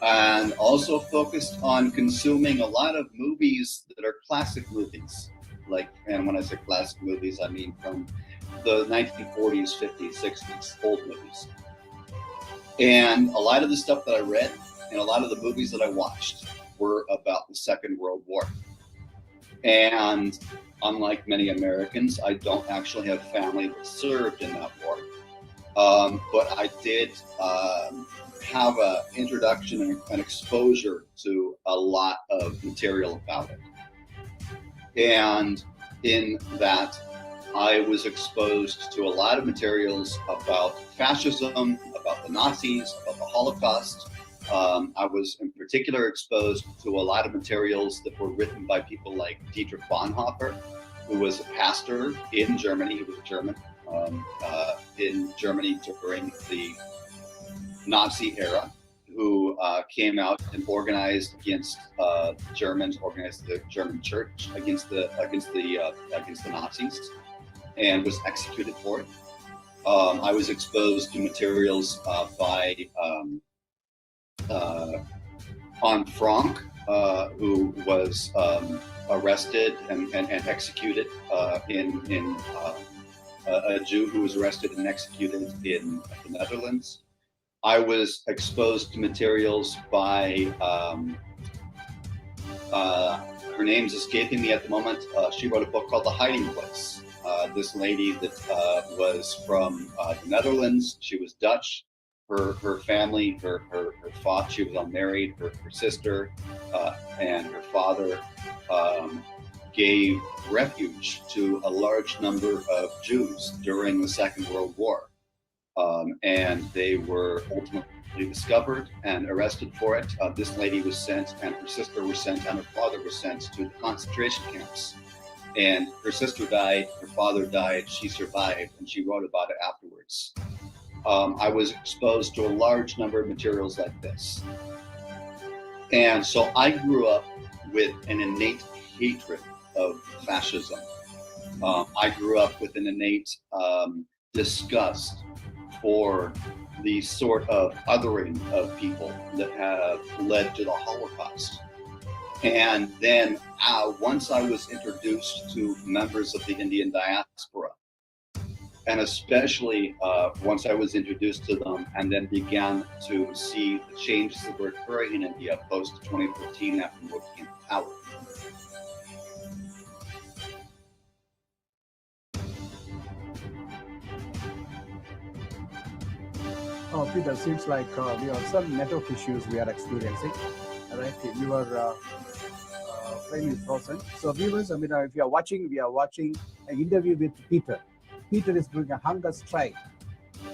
Speaker 3: and also focused on consuming a lot of movies that are classic movies. Like, and when I say classic movies, I mean from the 1940s, 50s, 60s, old movies. And a lot of the stuff that I read and a lot of the movies that I watched were about the Second World War. And unlike many Americans, I don't actually have family that served in that war. But I did have an introduction and an exposure to a lot of material about it. And in that, I was exposed to a lot of materials about fascism, about the Nazis, about the Holocaust. I was in particular exposed to a lot of materials that were written by people like Dietrich Bonhoeffer, who was a pastor in Germany. He was German, in Germany during the Nazi era, who came out and organized against Germans, organized the German church against the Nazis, and was executed for it. I was exposed to materials by Anne Frank, who was arrested and executed in a Jew who was arrested and executed in the Netherlands. I was exposed to materials by, her name's escaping me at the moment. She wrote a book called The Hiding Place. This lady that was from the Netherlands. She was Dutch. Her family, her father, she was unmarried. Her sister and her father gave refuge to a large number of Jews during the Second World War. And they were ultimately discovered and arrested for it. This lady was sent, and her sister was sent, and her father was sent to the concentration camps. And her sister died, her father died, she survived, and she wrote about it afterwards. I was exposed to a large number of materials like this. And so I grew up with an innate hatred of fascism. I grew up with an innate disgust for the sort of othering of people that have led to the Holocaust. And then once I was introduced to members of the Indian diaspora, and especially once I was introduced to them and then began to see the changes that were occurring in India post 2014 after Modi came to power.
Speaker 9: Oh, Peter, seems like we have some network issues we are experiencing. Right, your frame is frozen. So viewers, I mean, if you are watching, we are watching an interview with Peter. Peter is doing a hunger strike.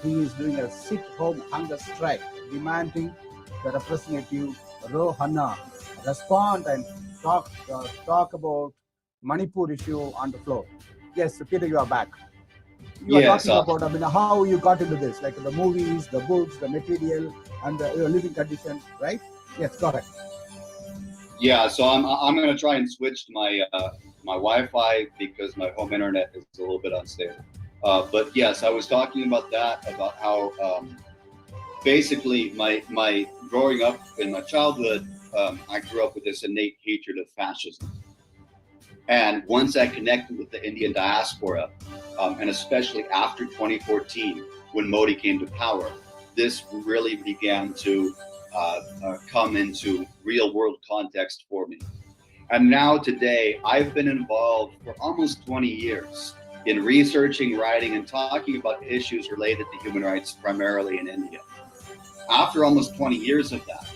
Speaker 9: He is doing a sit-home hunger strike, demanding the representative Ro Khanna respond and talk about Manipur issue on the floor. Yes, Peter, you are back. You are talking about, I mean, how you got into this, like the movies, the books, the material, and your living condition, right? Yes, go ahead.
Speaker 3: Yeah, so I'm going to try and switch to my my Wi-Fi because my home internet is a little bit unstable. But yes, I was talking about that, about how basically my growing up in my childhood, I grew up with this innate hatred of fascism. And once I connected with the Indian diaspora, and especially after 2014, when Modi came to power, this really began to come into real world context for me. And now today, I've been involved for almost 20 years in researching, writing, and talking about issues related to human rights, primarily in India. After almost 20 years of that,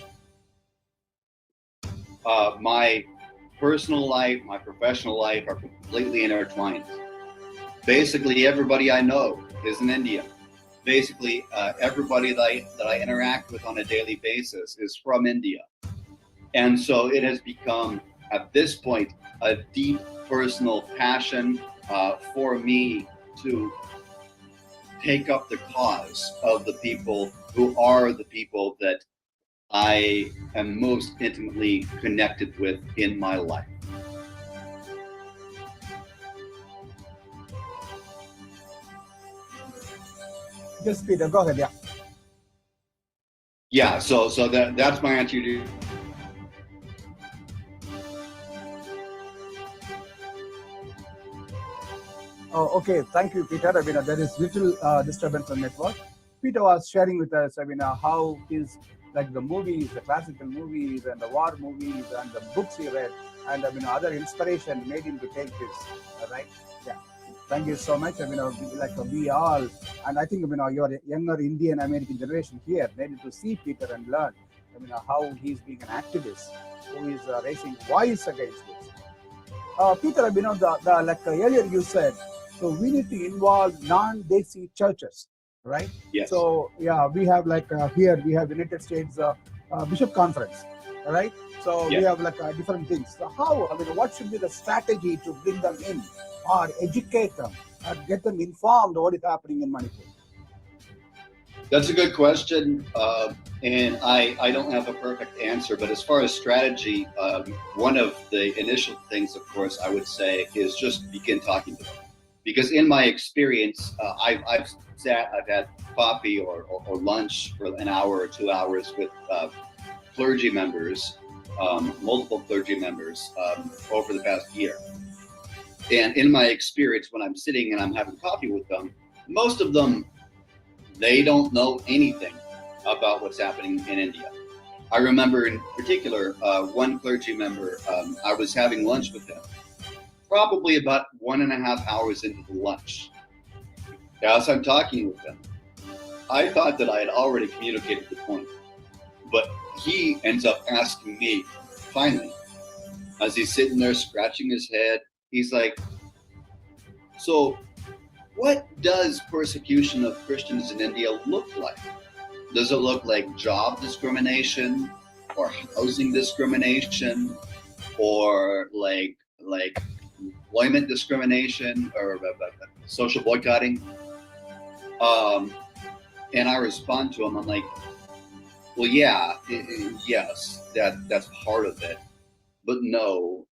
Speaker 3: my personal life, my professional life are completely intertwined. Basically, everybody I know is an Indian. Basically, everybody that I interact with on a daily basis is from India. And so it has become, at this point, a deep personal passion for me to take up the cause of the people who are the people that I am most intimately connected with in my life.
Speaker 9: Yes, Peter, go ahead. Yeah.
Speaker 3: Yeah, so that's my answer to.
Speaker 9: Oh, okay. Thank you, Peter. I mean, there is little disturbance on network. Peter was sharing with us, I mean, how his, like the movies, the classical movies and the war movies and the books he read and, I mean, other inspiration made him to take this, right? Yeah. Thank you so much. I mean, like we all, and I think, I mean, your younger Indian American generation here needed to see Peter and learn, I mean, how he's being an activist who is raising voice against this. Peter, I mean, the like earlier you said, so we need to involve non-Desi churches, right?
Speaker 3: Yes.
Speaker 9: So yeah, we have like here we have United States Bishop Conference, right? So we have like different things. So how? I mean, what should be the strategy to bring them in, or educate them, or get them informed what is happening in Manipur?
Speaker 3: That's a good question, and I don't have a perfect answer. But as far as strategy, one of the initial things, of course, I would say is just begin talking to them. Because in my experience, I've had coffee or lunch for an hour or 2 hours with clergy members, multiple clergy members over the past year. And in my experience, when I'm sitting and I'm having coffee with them, most of them, they don't know anything about what's happening in India. I remember in particular, one clergy member, I was having lunch with him, probably about 1.5 hours into the lunch. As I'm talking with him, I thought that I had already communicated the point, but he ends up asking me, finally, as he's sitting there scratching his head, he's like, so what does persecution of Christians in India look like? Does it look like job discrimination or housing discrimination or like employment discrimination or social boycotting? And I respond to him, I'm like, well, yeah, yes, that's part of it. But no,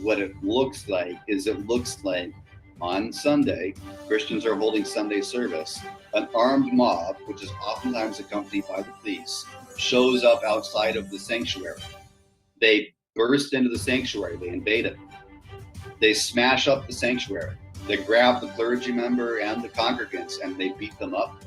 Speaker 3: what it looks like is it looks like on Sunday, Christians are holding Sunday service. An armed mob, which is oftentimes accompanied by the police, shows up outside of the sanctuary. They burst into the sanctuary, they invade it. They smash up the sanctuary. They grab the clergy member and the congregants and they beat them up.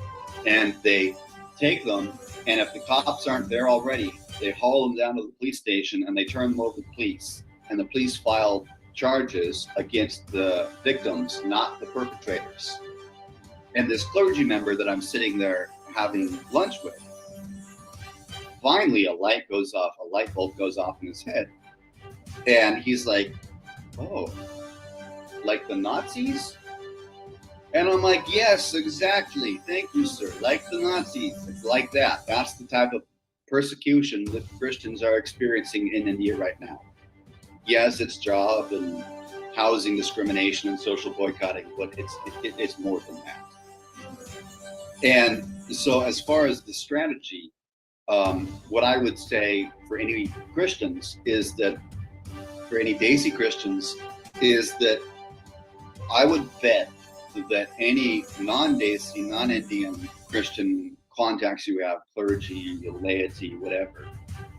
Speaker 3: And they take them, and if the cops aren't there already, they haul them down to the police station and they turn them over to the police. And the police file charges against the victims, not the perpetrators. And this clergy member that I'm sitting there having lunch with, finally a light bulb goes off in his head. And he's like, oh, like the Nazis? And I'm like, yes, exactly. Thank you, sir. Like the Nazis. It's like that. That's the type of persecution that Christians are experiencing in India right now. Yes, it's job and housing discrimination and social boycotting, but it's more than that. And so as far as the strategy, what I would say for any Christians is that, for any Desi Christians, is that I would bet that any non-Desi, non-Indian Christian contacts you have, clergy, laity, whatever,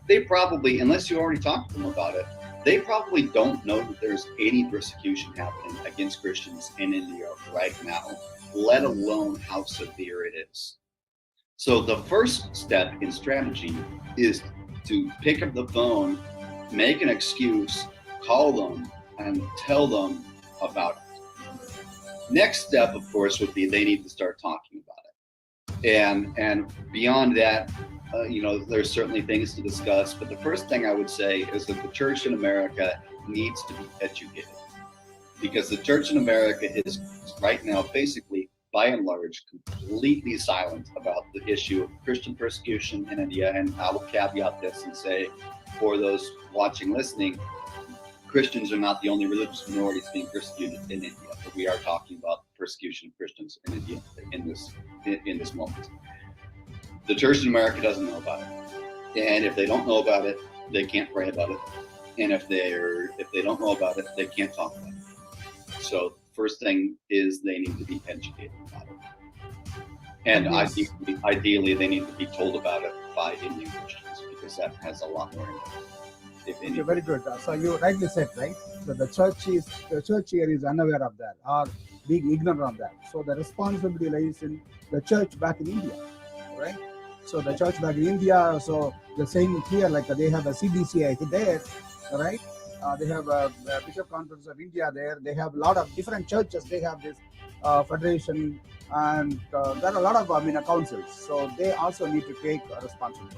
Speaker 3: they probably, unless you already talked to them about it, they probably don't know that there's any persecution happening against Christians in India right now, let alone how severe it is. So the first step in strategy is to pick up the phone, make an excuse, call them, and tell them about it. Next step, of course, would be they need to start talking about it. And beyond that, there's certainly things to discuss, but the first thing I would say is that the church in America needs to be educated, because the church in America is right now basically, by and large, completely silent about the issue of Christian persecution in India. And I will caveat this and say, for those watching, listening, Christians are not the only religious minorities being persecuted in India, but we are talking about persecution of Christians in India in this moment. The church in America doesn't know about it. And if they don't know about it, they can't pray about it. And if they don't know about it, they can't talk about it. So first thing is they need to be educated about it. And
Speaker 9: Yes.
Speaker 3: ideally, they need to be told about it by Indian Christians, because that has a lot more impact. If
Speaker 9: Okay,
Speaker 3: any,
Speaker 9: very good. So you rightly said, right? So the church here is unaware of that or being ignorant of that. So the responsibility lies in the church back in India, right? So the church back in India. So the same here, like they have a CBCI there, right? They have a Bishop Conference of India there. They have a lot of different churches. They have this federation, and there are a lot of councils. So they also need to take responsibility.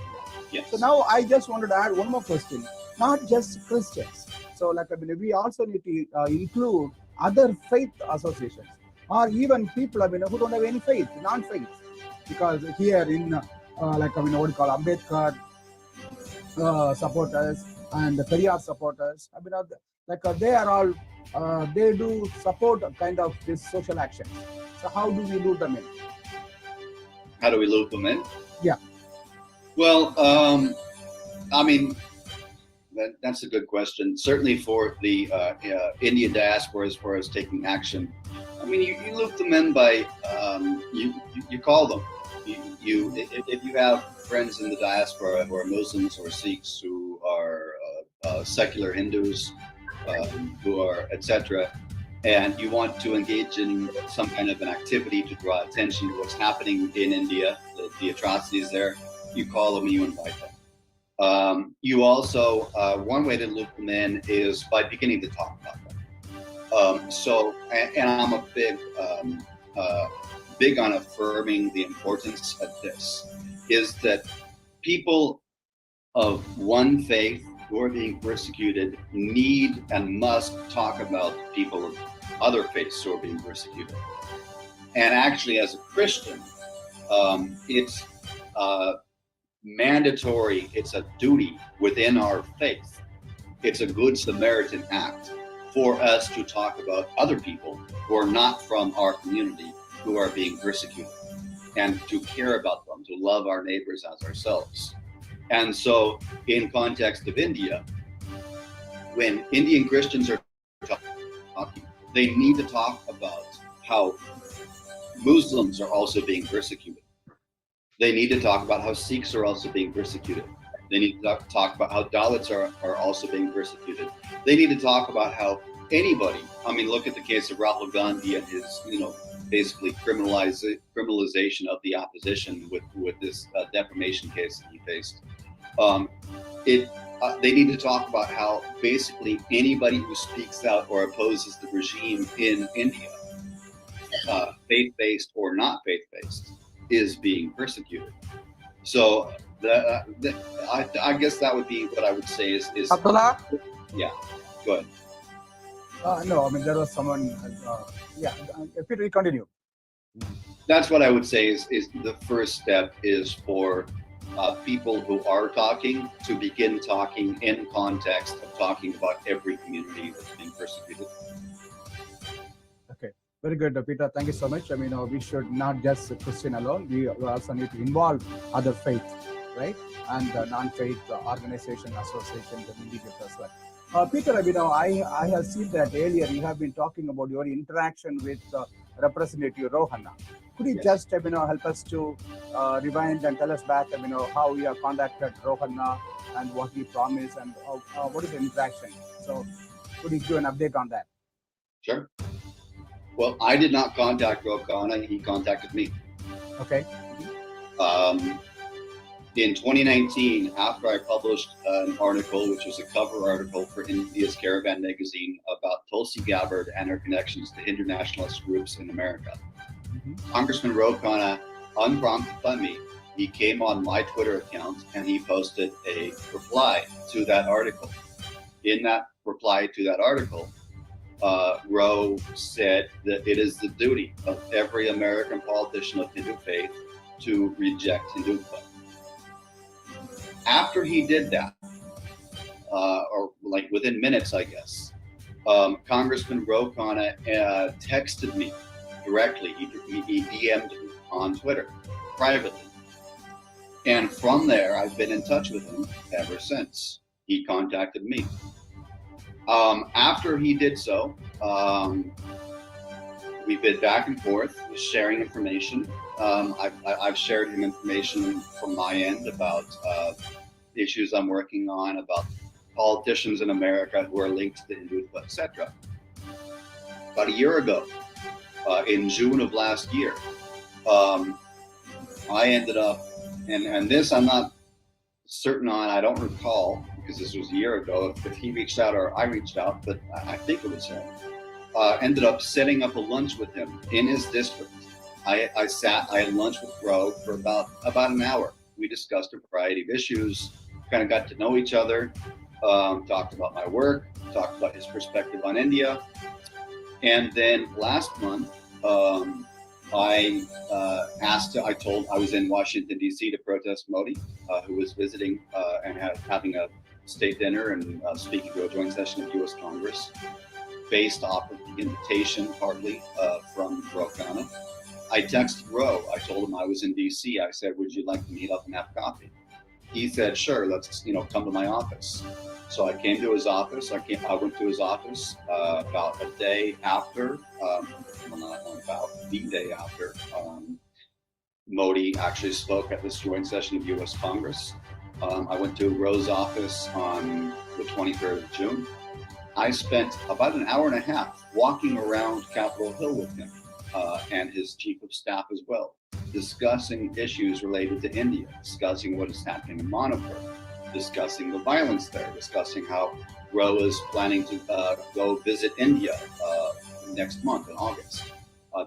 Speaker 3: yes.
Speaker 9: So now I just wanted to add one more question. Not just Christians. So like we also need to include other faith associations, or even people who don't have any faith, non-faith, because here in what do you call Ambedkar supporters and the Periyar supporters, they are all they do support kind of this social action. So how do we loop them in?
Speaker 3: How do we loop them in?
Speaker 9: Yeah.
Speaker 3: Well, that's a good question. Certainly for the Indian diaspora, as far as taking action, you loop them in by you call them. If you have friends in the diaspora who are Muslims or Sikhs, who are secular Hindus, who are etc., and you want to engage in some kind of an activity to draw attention to what's happening in India, the atrocities there, you call them and you invite them. You also, one way to loop them in is by beginning to talk about them. And I'm a big on affirming the importance of this, is that people of one faith who are being persecuted need and must talk about people of other faiths who are being persecuted. And actually, as a Christian, it's mandatory, it's a duty within our faith. It's a good Samaritan act for us to talk about other people who are not from our community who are being persecuted, and to care about them, to love our neighbors as ourselves. And so in context of India, when Indian Christians are talking, they need to talk about how Muslims are also being persecuted. They need to talk about how Sikhs are also being persecuted. They need to talk about how Dalits are also being persecuted. They need to talk about how anybody, look at the case of Rahul Gandhi and his, basically criminalization of the opposition with this defamation case that he faced. They need to talk about how basically anybody who speaks out or opposes the regime in India, faith-based or not faith-based, is being persecuted. So I guess that would be what I would say is
Speaker 10: Abdullah?
Speaker 3: Yeah, go ahead.
Speaker 9: No, there was someone. Peter, you continue.
Speaker 3: That's what I would say is the first step is for people who are talking to begin talking in context of talking about every community that's being persecuted.
Speaker 9: Okay, very good, Peter. Thank you so much. We should not just Christian alone. We also need to involve other faith, right? And non-faith organization, associations, and individuals as well. Peter, I have seen that earlier you have been talking about your interaction with Representative Ro Khanna. Could you just help us to rewind and tell us back how you have contacted Ro Khanna and what he promised and what is the interaction? So could you give an update on that?
Speaker 3: Sure. Well, I did not contact Ro Khanna. He contacted me.
Speaker 9: Okay.
Speaker 3: In 2019, after I published an article, which was a cover article for India's Caravan magazine about Tulsi Gabbard and her connections to Hindu nationalist groups in America, Congressman Ro Khanna, unprompted by me, he came on my Twitter account and he posted a reply to that article. In that reply to that article, Ro said that it is the duty of every American politician of Hindu faith to reject Hindutva. After he did that, or like within minutes, I guess, Congressman Ro Khanna texted me directly. He DM'd me on Twitter privately And from there, I've been in touch with him ever since. He contacted me. After he did so, we've been back and forth sharing information. I've shared him information from my end about issues I'm working on, about politicians in America who are linked to the Hindutva, etc. About a year ago, in June of last year, I ended up, and this I'm not certain on, I don't recall, because this was a year ago, if he reached out or I reached out, but I think it was him. Ended up setting up a lunch with him in his district. I had lunch with Ro for about an hour. We discussed a variety of issues, kind of got to know each other, talked about my work, talked about his perspective on India. And then last month, I was in Washington, D.C. to protest Modi, who was visiting and having a state dinner and speaking to a joint session of U.S. Congress, based off of the invitation partly from Ro Khanna. I texted Ro. I told him I was in D.C. I said, would you like to meet up and have coffee? He said, sure, let's come to my office. So I came to his office. I went to his office about a day after, about the day after Modi actually spoke at this joint session of U.S. Congress. I went to Ro's office on the 23rd of June. I spent about an hour and a half walking around Capitol Hill with him and his chief of staff as well, discussing issues related to India, discussing what is happening in Manipur, discussing the violence there, discussing how Ro is planning to go visit India next month in August,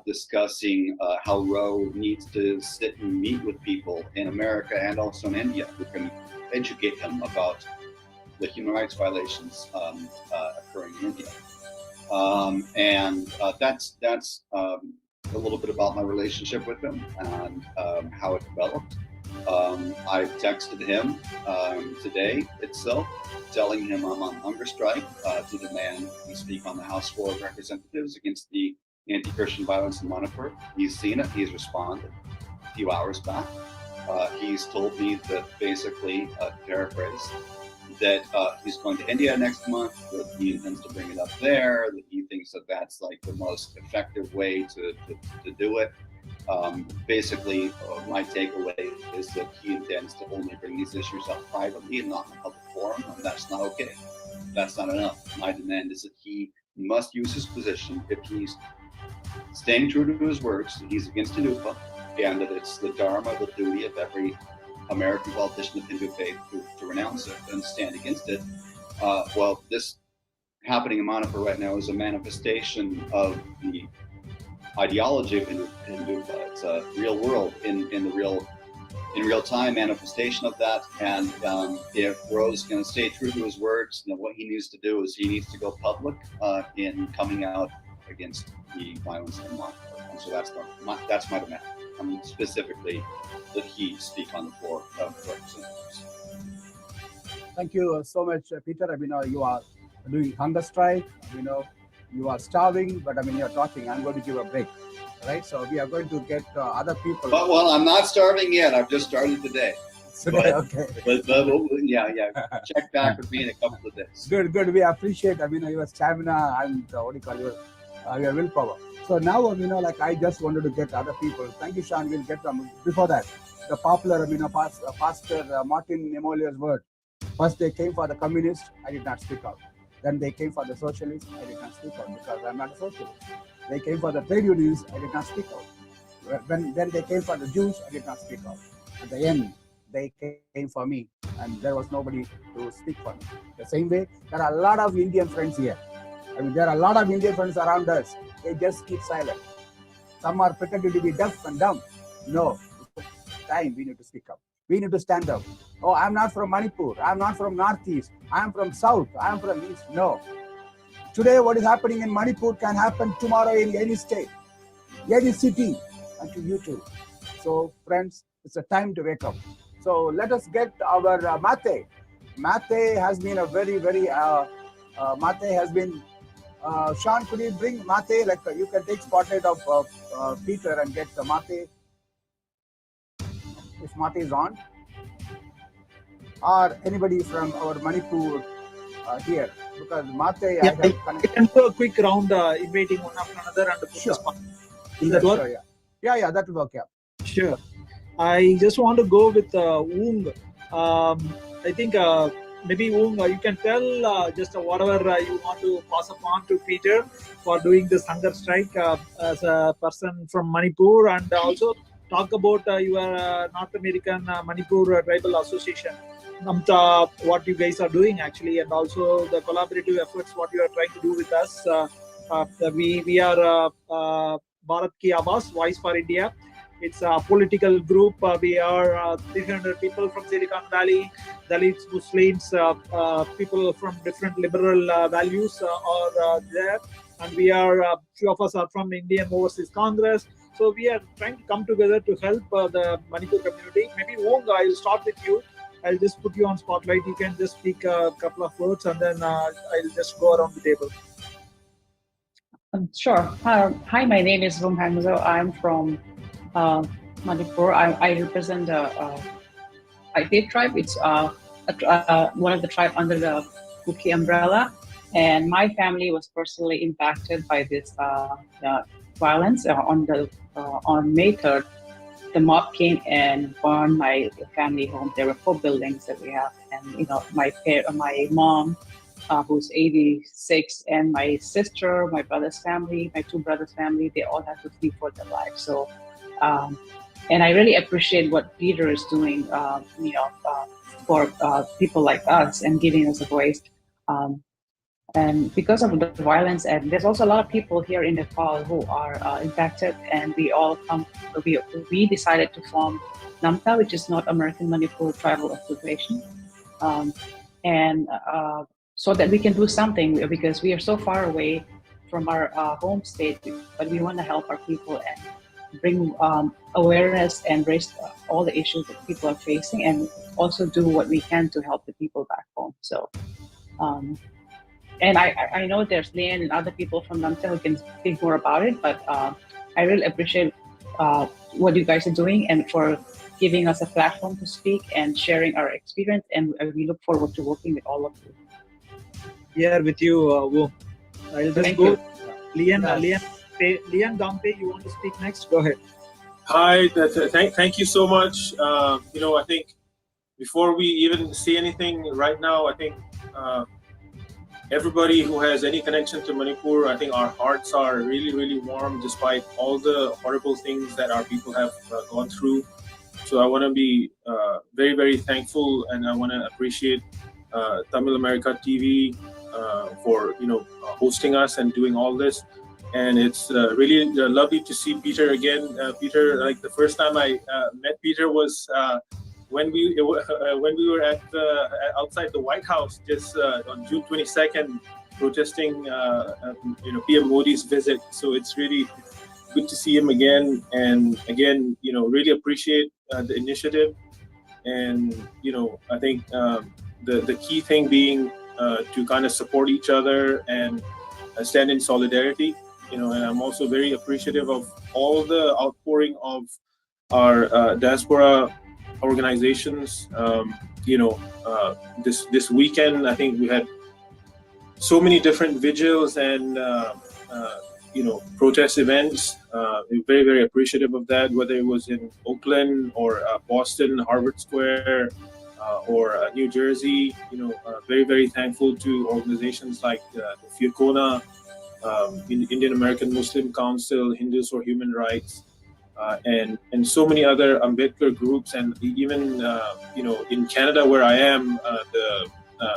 Speaker 3: discussing how Ro needs to sit and meet with people in America and also in India who can educate him about the human rights violations occurring in India. That's a little bit about my relationship with him and how it developed. I've texted him today itself, telling him I'm on hunger strike to demand he speak on the House floor of Representatives against the anti-Christian violence in Manipur. He's seen it, he's responded a few hours back. He's told me that basically, paraphrase, that he's going to India next month, that he intends to bring it up there, that he thinks that that's like the most effective way to do it. Basically, my takeaway is that he intends to only bring these issues up privately and not in a public forum, and that's not okay. That's not enough. My demand is that he must use his position, if he's staying true to his words, that he's against Hindutva, and that it's the dharma, the duty of every American politician of Hindu faith to renounce it and stand against it. Well, this happening in Manipur right now is a manifestation of the ideology of Hindutva. It's a real world in real time manifestation of that. And if Ro's going to stay true to his words, what he needs to do is he needs to go public in coming out against the violence in Manipur. And so that's my demand. I mean, specifically that he speak on the floor of Representatives.
Speaker 9: Thank you so much, Peter. I mean, you are doing hunger strike. You are starving, but you're talking. I'm going to give a break, right? So we are going to get other people.
Speaker 3: Well, I'm not starving yet. I've just started today.
Speaker 9: Okay.
Speaker 3: But yeah. Check back with me in a couple of days.
Speaker 9: Good. We appreciate, your stamina and your willpower. So now, I just wanted to get other people. Thank you, Sean. We'll get them. Before that, the popular, Pastor Martin Niemoller's word. First, they came for the communists. I did not speak out. Then they came for the socialists. I did not speak out because I'm not a socialist. They came for the trade unions. I did not speak out. Then they came for the Jews. I did not speak out. At the end, they came for me, and there was nobody to speak for me. The same way, there are a lot of Indian friends here. There are a lot of Indian friends around us. They just keep silent. Some are pretending to be deaf and dumb. No, time we need to speak up. We need to stand up. Oh, I'm not from Manipur. I'm not from Northeast. I'm from South. I'm from East. No. Today, what is happening in Manipur can happen tomorrow in any state, any city, and to you too. So, friends, it's a time to wake up. So, let us get our Mate. Mate has been a very, very, Mate has been, Sean, could you bring Mate? Like you can take spotlight of Peter and get the Mate. If Mate is on. or anybody from our Manipur here? Because Mate, I
Speaker 1: Yeah,
Speaker 9: have
Speaker 1: we
Speaker 9: connected.
Speaker 1: can do a quick round inviting one after another and put
Speaker 9: Sure.
Speaker 1: this part. Will that work?
Speaker 9: Sure, yeah, that will work. Yeah.
Speaker 1: Sure. I just want to go with Woong. I think maybe Woong, you can tell just whatever you want to pass upon to Peter for doing this hunger strike as a person from Manipur, and also talk about your North American Manipur Tribal Association. Namta, what you guys are doing actually, and also the collaborative efforts what you are trying to do with us. We are Bharat Ki Awaaz, Voice for India. It's a political group. We are 300 people from Silicon Valley, Dalits, Muslims, people from different liberal values are there. And we are, few of us are from Indian Overseas Congress. So we are trying to come together to help the Manipur community. Maybe Woong, I'll start with you. I'll just put you on spotlight. You can just speak a couple of words and then I'll just go around the table.
Speaker 8: Sure. Hi, my name is Ro Khanna. I'm from Manipur. I represent the Paite tribe. It's one of the tribe under the Kuki umbrella. And my family was personally impacted by this violence on May 3rd. The mob came and burned my family home. There were 4 buildings that we have, and my mom, who's 86, and my sister, my brother's family, my 2 brothers' family, they all had to flee for their lives. So, and I really appreciate what Peter is doing, for people like us and giving us a voice. And because of the violence, and there's also a lot of people here in the call who are impacted, and we decided to form NAMTA, which is North American Manipur Tribal Association, and so that we can do something, because we are so far away from our home state, but we want to help our people and bring awareness and raise all the issues that people are facing, and also do what we can to help the people back home. So. And I know there's Lian and other people from NAMTA who can speak more about it, but I really appreciate what you guys are doing and for giving us a platform to speak and sharing our experience, and we look forward to working with all of you.
Speaker 1: Here with you, Wo. I'll just
Speaker 8: Thank
Speaker 1: go.
Speaker 8: you.
Speaker 1: Lian Damte, you want to speak next? Go ahead.
Speaker 10: Hi, thank you so much. I think before we even say anything right now, I think everybody who has any connection to Manipur, I think our hearts are really, really warm despite all the horrible things that our people have gone through. So I want to be very, very thankful, and I want to appreciate Tamil America TV for hosting us and doing all this. And it's really lovely to see Peter again. Peter, like the first time I met Peter was when we were at outside the White House just on June 22nd, protesting PM Modi's visit. So it's really good to see him again, and again, really appreciate the initiative. And I think the key thing being to kind of support each other and stand in solidarity. And I'm also very appreciative of all the outpouring of our diaspora organizations. This weekend, I think we had so many different vigils and protest events. We're very, very appreciative of that, whether it was in Oakland or Boston, Harvard Square, or New Jersey. Very, very thankful to organizations like the Firkona, Indian American Muslim Council, Hindus for Human Rights, and so many other Ambedkar groups, and even in Canada where I am, the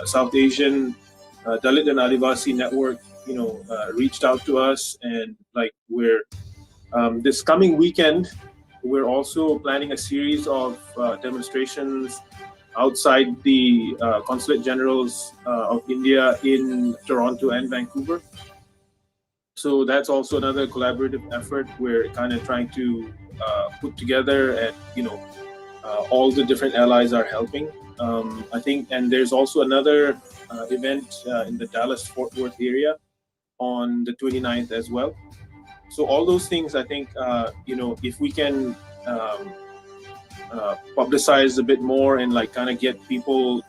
Speaker 10: South Asian Dalit and Adivasi Network reached out to us, and we're this coming weekend we're also planning a series of demonstrations outside the Consulate Generals of India in Toronto and Vancouver. So that's also another collaborative effort we're kind of trying to put together, and all the different allies are helping. I think, and there's also another event in the Dallas-Fort Worth area on the 29th as well. So all those things, I think, if we can publicized a bit more and like kind of get people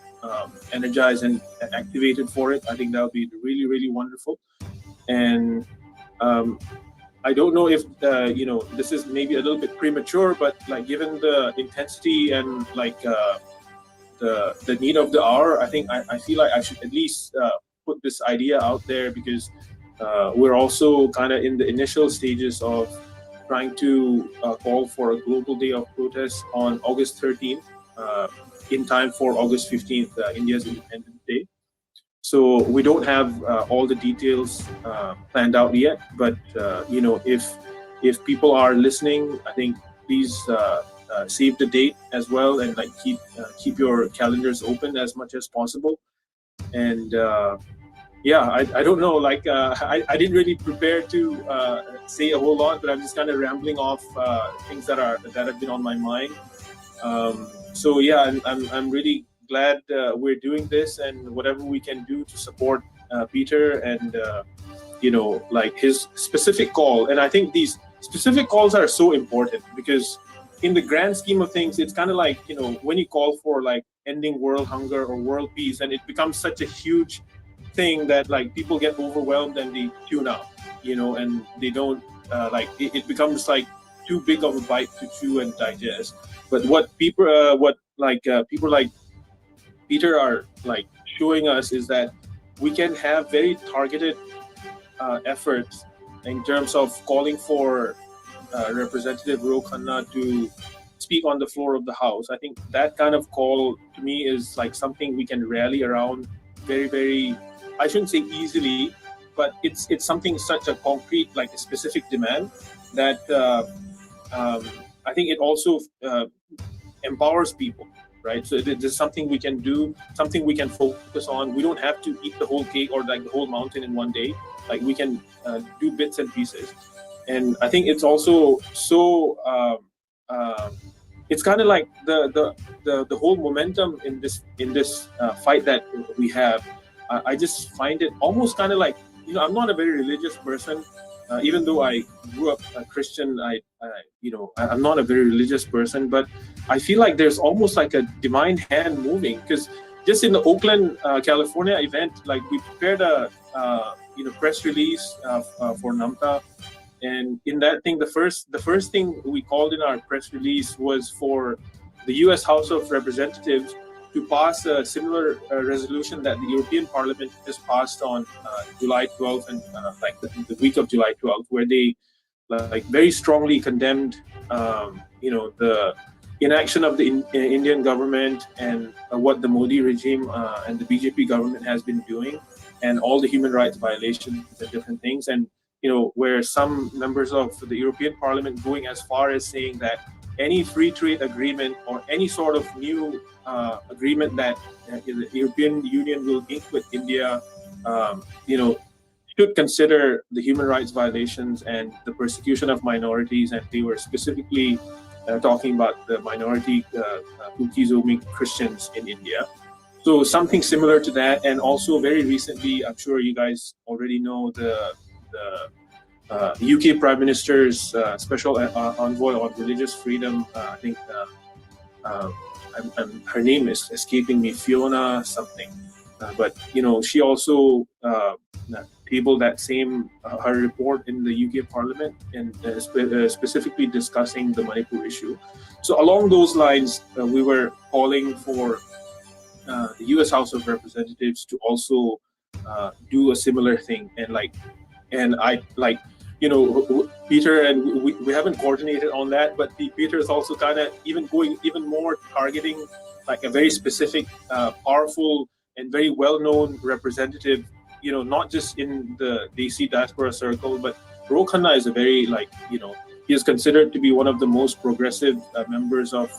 Speaker 10: energized and activated for it, I think that would be really, really wonderful. And I don't know if this is maybe a little bit premature, but like given the intensity and like the need of the hour, I feel like I should at least put this idea out there, because we're also kind of in the initial stages of trying to call for a global day of protest on August 13th, in time for August 15th, India's Independence Day. So we don't have all the details planned out yet, but if people are listening, I think please save the date as well, and like keep your calendars open as much as possible. And I don't know, like I didn't really prepare to say a whole lot, but I'm just kind of rambling off things that have been on my mind. So yeah, I'm really glad we're doing this, and whatever we can do to support Pieter and like his specific call. And I think these specific calls are so important, because in the grand scheme of things, it's kind of like, when you call for like ending world hunger or world peace, and it becomes such a huge thing that like people get overwhelmed and they tune out, and they don't it becomes like too big of a bite to chew and digest. But what people like Pieter are like showing us is that we can have very targeted efforts in terms of calling for Representative Ro Khanna to speak on the floor of the House. I think that kind of call to me is like something we can rally around very, very, I shouldn't say easily, but it's something such a concrete, like a specific demand that I think it also empowers people, right? So there's something we can do, something we can focus on. We don't have to eat the whole cake or like the whole mountain in one day. Like we can do bits and pieces. And I think it's also so it's kind of like the whole momentum in this fight that we have. I just find it almost kind of like, I'm not a very religious person, even though I grew up a Christian. I'm not a very religious person, but I feel like there's almost like a divine hand moving, because just in the Oakland, California event, like we prepared a press release for NAMTA. And in that thing, the first thing we called in our press release was for the U.S. House of Representatives to pass a similar resolution that the European Parliament just passed on July 12th, and the week of July 12th, where they like very strongly condemned the inaction of the Indian government and what the Modi regime and the BJP government has been doing, and all the human rights violations and different things. And where some members of the European Parliament going as far as saying that any free trade agreement or any sort of new agreement that the European Union will ink with India, should consider the human rights violations and the persecution of minorities. And they were specifically talking about the minority Kuki-Zomi Christians in India. So something similar to that. And also very recently, I'm sure you guys already know the UK Prime Minister's special envoy on religious freedom. I think her name is escaping me, Fiona something. But she also tabled that same her report in the UK Parliament, and specifically discussing the Manipur issue. So along those lines, we were calling for the US House of Representatives to also do a similar thing. And I Pieter, and we haven't coordinated on that, but Pieter is also kind of going even more targeting like a very specific, powerful and very well-known representative, not just in the DC diaspora circle, but Ro Khanna is a very he is considered to be one of the most progressive members of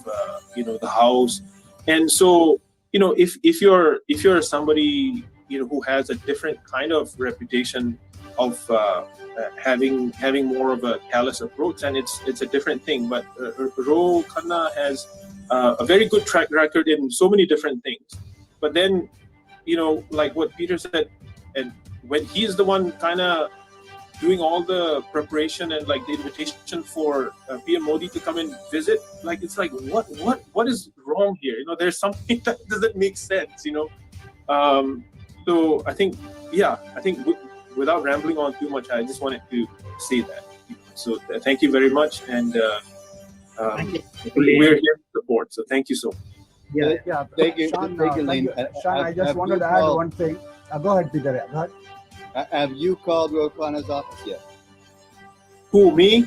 Speaker 10: the House. And so if you're somebody who has a different kind of reputation of having more of a callous approach, and it's a different thing. But Ro Khanna has a very good track record in so many different things. But then, like what Pieter said, and when he's the one kind of doing all the preparation and like the invitation for PM Modi to come and visit. Like, it's like, what is wrong here? You know, there's something that doesn't make sense, you know? So I think, without rambling on too much, I just wanted to say that. So thank you very much. And we're here to support. So thank you so much.
Speaker 9: Yeah.
Speaker 3: Thank you.
Speaker 9: Sean,
Speaker 3: Thank you,
Speaker 9: thank
Speaker 3: Lane.
Speaker 9: you. Sean, I just wanted to add one thing. Go ahead, Peter. Yeah, go ahead.
Speaker 3: Have you called Ro Khanna's office yet?
Speaker 10: Who, me?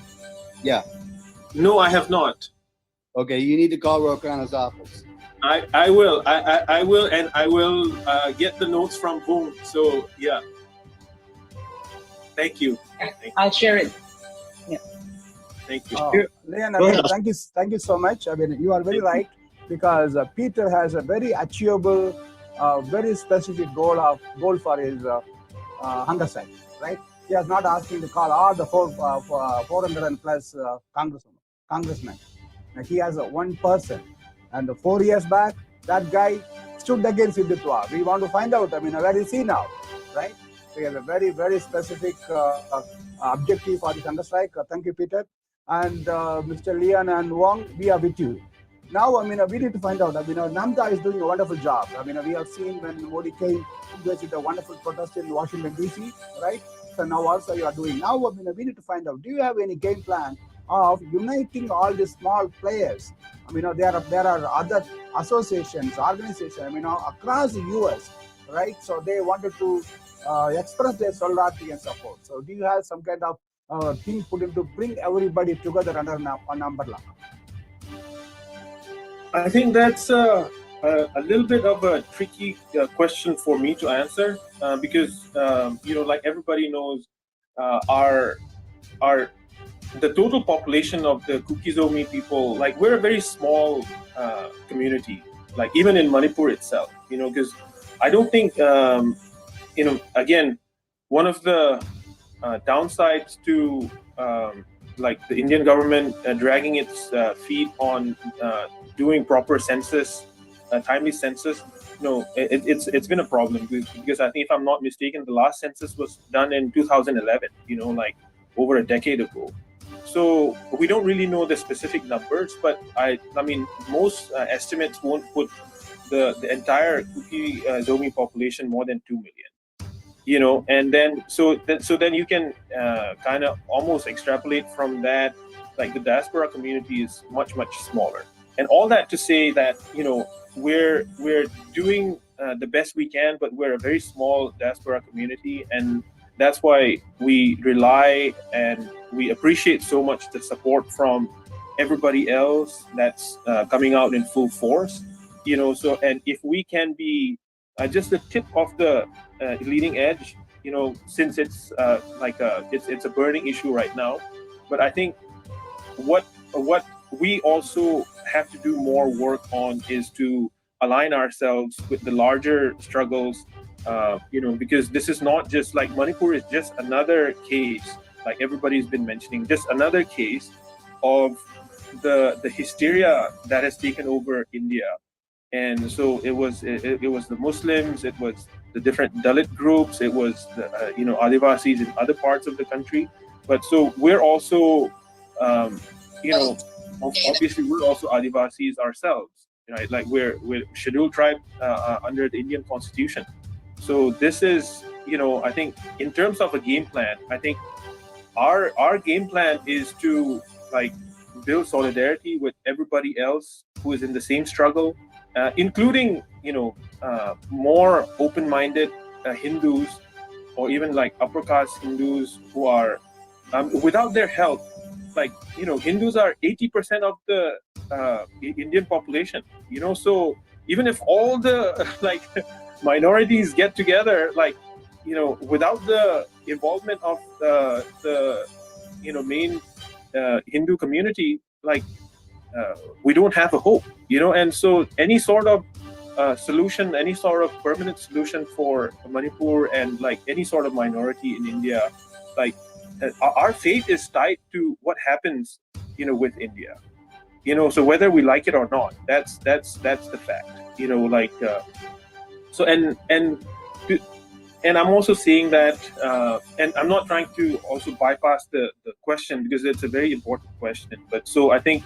Speaker 3: Yeah.
Speaker 10: No, I have not.
Speaker 3: Okay, you need to call Ro Khanna's office.
Speaker 10: I will. I will, and I will get the notes from home. So yeah. Thank you.
Speaker 8: I'll share it. Yeah.
Speaker 10: Thank you.
Speaker 9: Leon, I mean, thank you so much. I mean, you are very right, because Peter has a very achievable, very specific goal for his hunger strike, right? He is not asking to call all the 400 and plus congressmen. He has one person, and 4 years back, that guy stood against Hindutva. We want to find out, I mean, where is he now, right? We have a very, very specific objective for the hunger strike. Thank you, Peter. And Mr. Leon and Wong, we are with you. Now, I mean, we need to find out. I mean, Namda is doing a wonderful job. I mean, we have seen when Modi came, he did a wonderful protest in Washington, D.C., right? So now also you are doing. Now, I mean, we need to find out, do you have any game plan of uniting all these small players? I mean, there are other associations, organizations, I mean, across the U.S., right? So they wanted to express their solidarity and support. So do you have some kind of thing put in to bring everybody together under an umbrella?
Speaker 10: I think that's a little bit of a tricky question for me to answer, because you know, like everybody knows, the total population of the Kuki-Zomi people, like, we're a very small community, like even in Manipur itself, you know, because I don't think, you know, again, one of the downsides to like the Indian government dragging its feet on doing proper census, timely census, no, it's been a problem, because I think, if I'm not mistaken, the last census was done in 2011, you know, like over a decade ago. So we don't really know the specific numbers, but I mean, most estimates won't put the entire Kuki-Zomi population more than 2 million. You know, and then so then you can kind of almost extrapolate from that, like the diaspora community is much smaller. And all that to say that, you know, we're doing the best we can, but we're a very small diaspora community, and that's why we rely and we appreciate so much the support from everybody else that's coming out in full force, you know. So, and if we can be just the tip of the leading edge, you know, since it's it's a burning issue right now. But I think what we also have to do more work on is to align ourselves with the larger struggles, you know, because this is not just like Manipur is just another case, like everybody's been mentioning, just another case of the hysteria that has taken over India. And so it was the Muslims, it was the different Dalit groups, it was the you know, Adivasis in other parts of the country. But so we're also you know, obviously we're also Adivasis ourselves, right? Like we're scheduled tribe under the Indian Constitution. So this is, you know, I think in terms of a game plan, I think our game plan is to like build solidarity with everybody else who is in the same struggle, including, you know, more open-minded Hindus, or even like upper caste Hindus who are without their help. Like, you know, Hindus are 80% of the Indian population, you know. So even if all the like minorities get together, like, you know, without the involvement of the you know, main Hindu community, like we don't have a hope, you know. And so any sort of solution, any sort of permanent solution for Manipur and like any sort of minority in India, like our fate is tied to what happens, you know, with India, you know. So whether we like it or not, that's the fact, you know. Like so and and I'm also seeing that, and I'm not trying to also bypass the question because it's a very important question. But so I think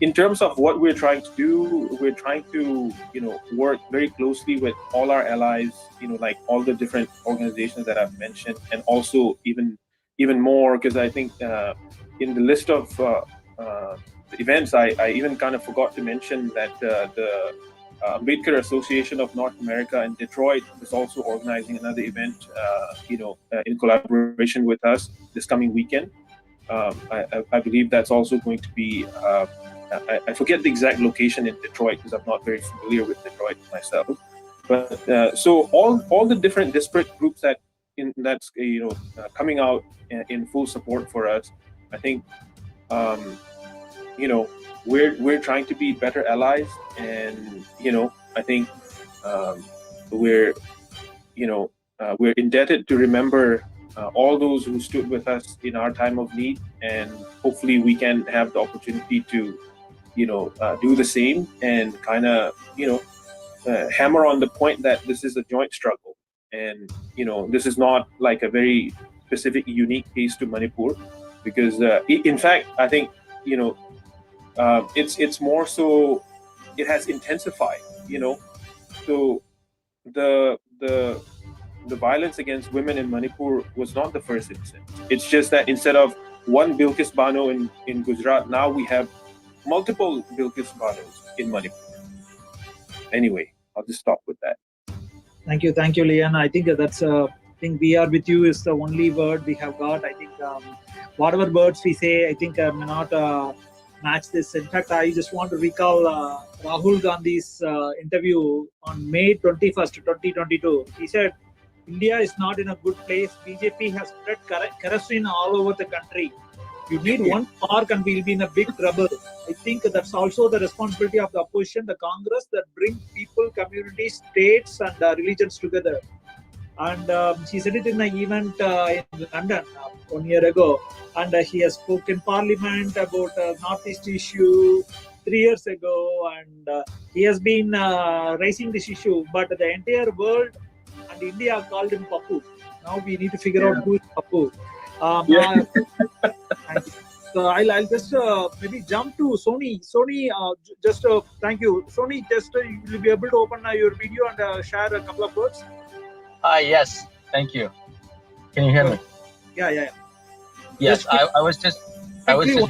Speaker 10: in terms of what we're trying to do, we're trying to, work very closely with all our allies, like all the different organizations that I've mentioned, and also even more, because I think in the list of events, I even kind of forgot to mention that the Ambedkar Association of North America in Detroit is also organizing another event, in collaboration with us this coming weekend. I believe that's also going to be, I forget the exact location in Detroit because I'm not very familiar with Detroit myself. But so all the different disparate groups that's coming out in full support for us, I think, we're trying to be better allies, and I think we're we're indebted to remember all those who stood with us in our time of need, and hopefully we can have the opportunity to do the same and kind of hammer on the point that this is a joint struggle, and this is not like a very specific unique case to Manipur, because in fact I think it's more so it has intensified, so the violence against women in Manipur was not the first incident. It's just that instead of one Bilkis Bano in Gujarat, now we have multiple Bilkis Banos in Manipur. Anyway, I'll just stop with that.
Speaker 1: Thank you, Leon. I think that's I think we are with you is the only word we have got. I think whatever words we say, I think may not match this. In fact, I just want to recall Rahul Gandhi's interview on May 21st, 2022. He said, India is not in a good place. BJP has spread kerosene all over the country. You need one spark and we'll be in a big trouble. I think that's also the responsibility of the opposition, the Congress, that bring people, communities, states and religions together. And she said it in an event in London 1 year ago. And he has spoken in Parliament about Northeast issue 3 years ago. And he has been raising this issue. But the entire world and India called him Papu. Now we need to figure out who is Papu. So I'll just maybe jump to Sony. Sony, just thank you. Sony, just you'll be able to open your video and share a couple of words.
Speaker 11: Yes, thank you. Can you hear me?
Speaker 1: Yeah.
Speaker 11: Yes, I was just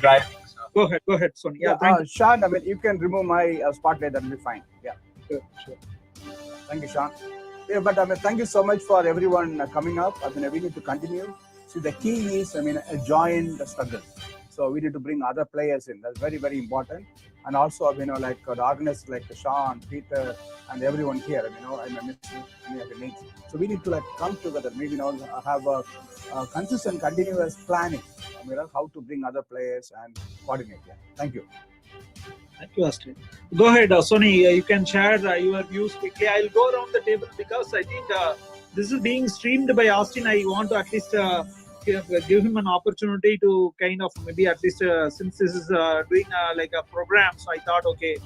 Speaker 11: driving. So.
Speaker 1: Go ahead, Sony.
Speaker 9: Sean, I mean, you can remove my spotlight, that'll be fine. Yeah. Sure. Thank you, Sean. Yeah, but I mean, thank you so much for everyone coming up. I mean, we need to continue. See, the key is, join the struggle. So we need to bring other players in. That's very, very important. And also, like the organizers like Sean, Peter, and everyone here. I miss many of the names. So we need to come together. Maybe have a consistent, continuous planning. How to bring other players and coordinate. Yeah. Thank you.
Speaker 1: Thank you, Austin. Go ahead, Sony. You can share your views quickly. I'll go around the table because I think this is being streamed by Austin. I want to at least give him an opportunity to kind of maybe at least since this is doing like a program. So I thought, okay,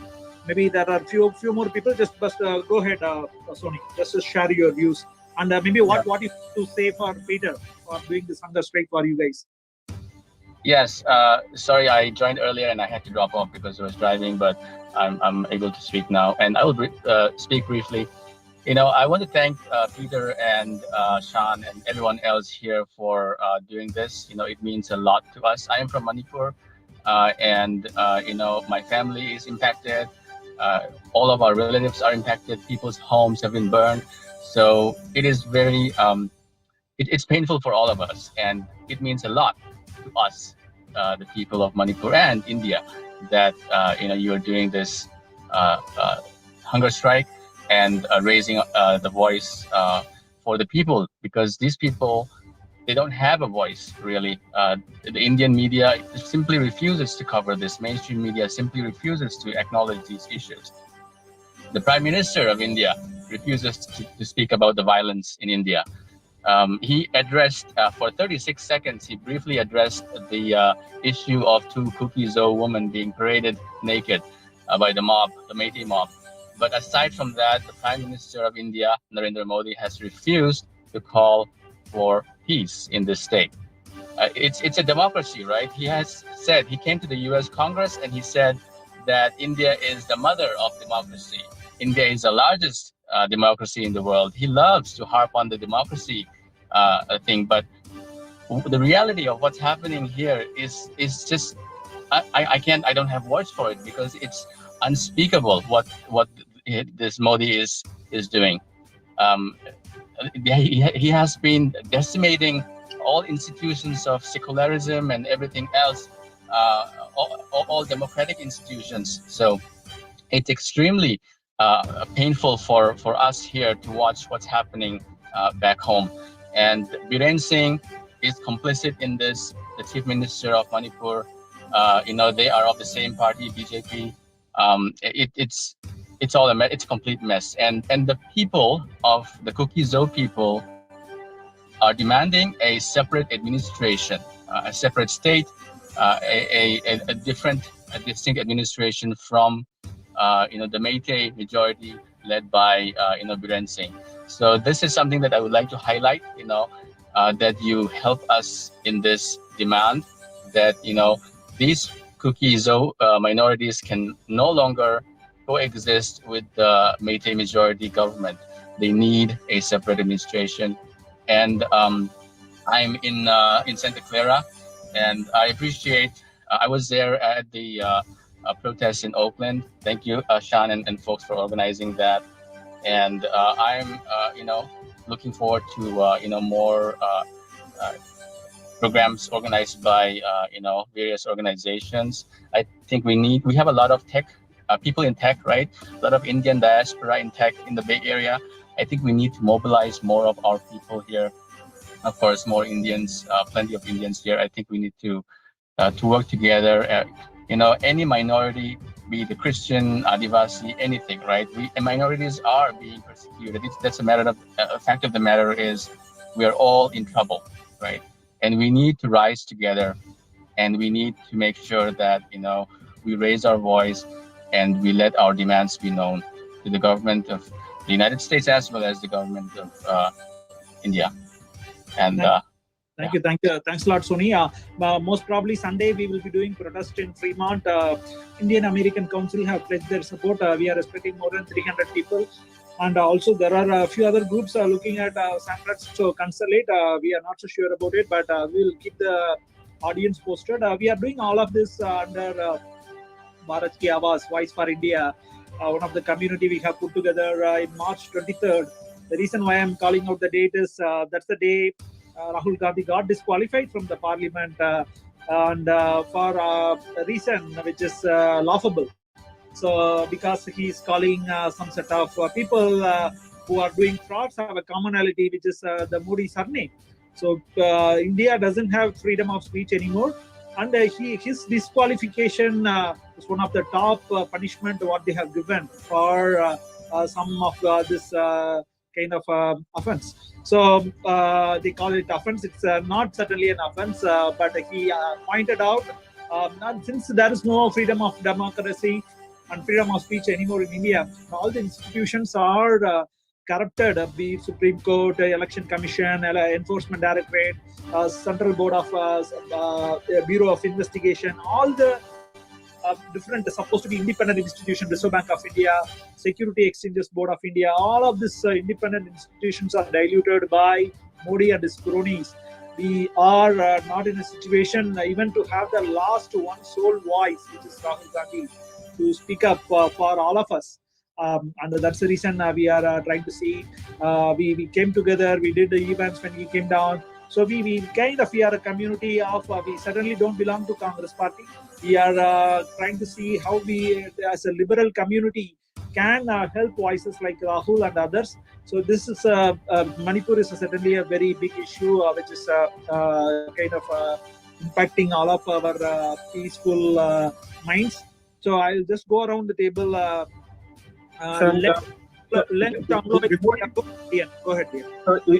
Speaker 1: maybe there are few more people. Just go ahead, Sony. Just share your views and maybe what you have to say for Peter for doing this hunger strike for you guys.
Speaker 11: Yes, sorry, I joined earlier and I had to drop off because I was driving, but I'm able to speak now, and I will speak briefly. I want to thank Peter and Sean and everyone else here for doing this. It means a lot to us. I am from Manipur, and my family is impacted. All of our relatives are impacted. People's homes have been burned. So it is very, it's painful for all of us, and it means a lot to us, the people of Manipur and India, that you are doing this hunger strike and raising the voice for the people, because these people, they don't have a voice really. The Indian media simply refuses to cover this. Mainstream media simply refuses to acknowledge these issues. The Prime Minister of India refuses to speak about the violence in India. He addressed, for 36 seconds, he briefly addressed the issue of two Kuki-Zo women being paraded naked by the mob, the Meitei mob. But aside from that, the Prime Minister of India, Narendra Modi, has refused to call for peace in this state. It's a democracy, right? He has said, he came to the US Congress and he said that India is the mother of democracy. India is the largest democracy in the world. He loves to harp on the democracy thing, but the reality of what's happening here is just, I don't have words for it, because it's unspeakable what this Modi is doing. He has been decimating all institutions of secularism and everything else, all democratic institutions. So it's extremely painful for us here to watch what's happening back home. And Biren Singh is complicit in this. The Chief Minister of Manipur, they are of the same party, BJP. It's all it's a complete mess. And the people of the Kuki-Zo people are demanding a separate administration, a separate state, a distinct administration from the Meitei majority led by Biren Singh. So this is something that I would like to highlight, that you help us in this demand, that these Kuki-Zo minorities can no longer coexist with the Meitei majority government. They need a separate administration. And I'm in Santa Clara, and I appreciate. I was there at the protest in Oakland. Thank you, Sean and folks, for organizing that. And I'm looking forward to more programs organized by various organizations. I think we have a lot of tech people in tech, right? A lot of Indian diaspora in tech in the Bay Area. I think we need to mobilize more of our people here. Of course, more Indians, plenty of Indians here. I think we need to work together. Any minority, be it the Christian, Adivasi, anything, right? Minorities are being persecuted. That's a fact of the matter is we are all in trouble, right? And we need to rise together, and we need to make sure that we raise our voice and we let our demands be known to the government of the United States as well as the government of India. And
Speaker 1: Thank you. Thanks a lot, Sony. Most probably Sunday we will be doing protest in Fremont. Indian American Council have pledged their support. We are expecting more than 300 people. And also there are a few other groups looking at San Francisco Consulate. We are not so sure about it, but we will keep the audience posted. We are doing all of this under Bharat Ki Awaaz, Voice for India, one of the community we have put together in March 23rd. The reason why I'm calling out the date is that's the day Rahul Gandhi got disqualified from the parliament and for a reason which is laughable. So because he is calling some set of people who are doing frauds have a commonality, which is the Modi surname. So India doesn't have freedom of speech anymore, and his disqualification is one of the top punishment what they have given for some of this kind of offense. So they call it offense. It's not certainly an offense, but he pointed out since there is no freedom of democracy and freedom of speech anymore in India, all the institutions are corrupted, be it Supreme Court, Election Commission, Enforcement Directorate, Central Board of Bureau of Investigation, all the different supposed to be independent institutions, Reserve Bank of India, Security Exchanges Board of India, all of these independent institutions are diluted by Modi and his cronies. We are not in a situation even to have the last one sole voice, which is Rahul Gandhi, to speak up for all of us. And that's the reason we are trying to see. We came together, we did the events when he came down. So we are a community of, we certainly don't belong to Congress party. We are trying to see how we, as a liberal community, can help voices like Rahul and others. So this is, Manipur is certainly a very big issue, which is impacting all of our peaceful minds. So I'll just go around the table. Go ahead, Ian.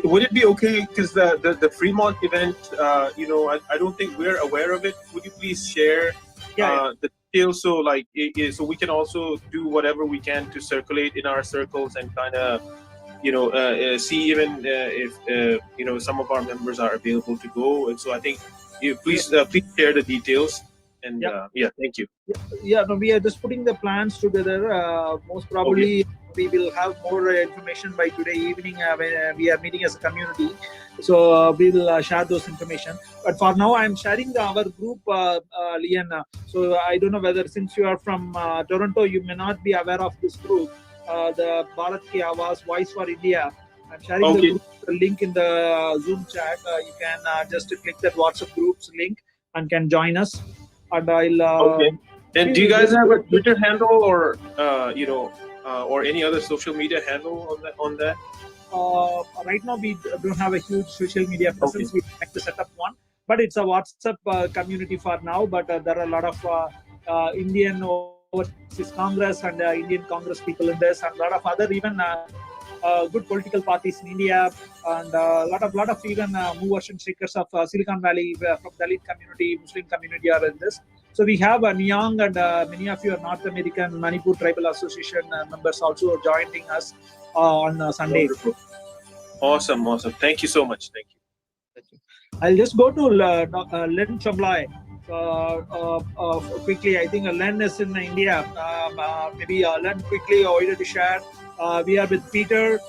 Speaker 10: Would it be okay, because the Fremont event, I don't think we're aware of it. Would you please share the details so so we can also do whatever we can to circulate in our circles and kind of see even if some of our members are available to go. And so I think you please share the details. And thank you.
Speaker 1: Yeah, no, we are just putting the plans together. Most probably, we will have more information by today evening when we are meeting as a community. So we will share those information. But for now, I'm sharing our group, Lian. So I don't know whether, since you are from Toronto, you may not be aware of this group, the Bharat Ki Awaaz Voice for India. I'm sharing the group link in the Zoom chat. You can just click that WhatsApp group's link and can join us. And I'll.
Speaker 10: And do you guys have a Twitter handle or or any other social media handle on that?
Speaker 1: Right now, we don't have a huge social media presence. We like to set up one, but it's a WhatsApp community for now. But there are a lot of Indian Overseas Congress and Indian Congress people in this, and a lot of other even good political parties in India, and a lot of even movers and shakers of Silicon Valley from Dalit community, Muslim community are in this. So we have Nyang and many of you are North American Manipur Tribal Association members also joining us on Sunday.
Speaker 10: Wonderful. Awesome. Thank you so much. Thank you.
Speaker 1: I'll just go to Len Chamlai quickly. I think Len is in India. Maybe Len quickly order to share. We are with Peter,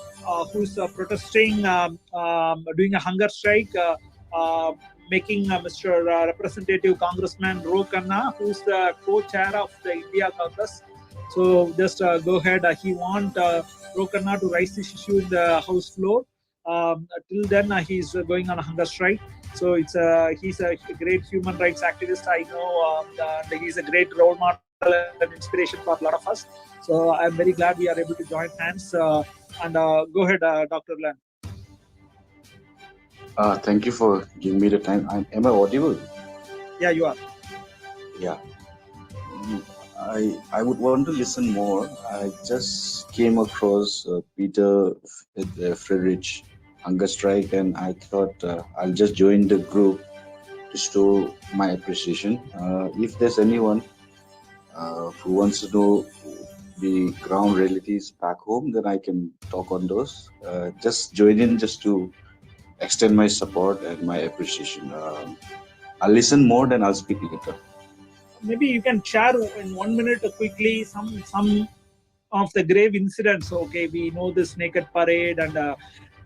Speaker 1: who's protesting, doing a hunger strike, making Mr. Representative Congressman Ro Khanna, who's the co-chair of the India Caucus. So just go ahead. He wants Ro Khanna to raise this issue in the House floor. Till then, he's going on a hunger strike. So he's a great human rights activist. I know he's a great role model and inspiration for a lot of us. So I'm very glad we are able to join hands. And go ahead, Dr. Len.
Speaker 12: Thank you for giving me the time. Am I audible?
Speaker 1: Yeah, you are.
Speaker 12: Yeah. I would want to listen more. I just came across Pieter Fredrich hunger strike, and I thought I'll just join the group to show my appreciation. If there's anyone who wants to know the ground realities back home, then I can talk on those. Just join in just to extend my support and my appreciation. I'll listen more, then I'll speak later.
Speaker 1: Maybe you can share in 1 minute quickly some of the grave incidents. Okay, we know this naked parade and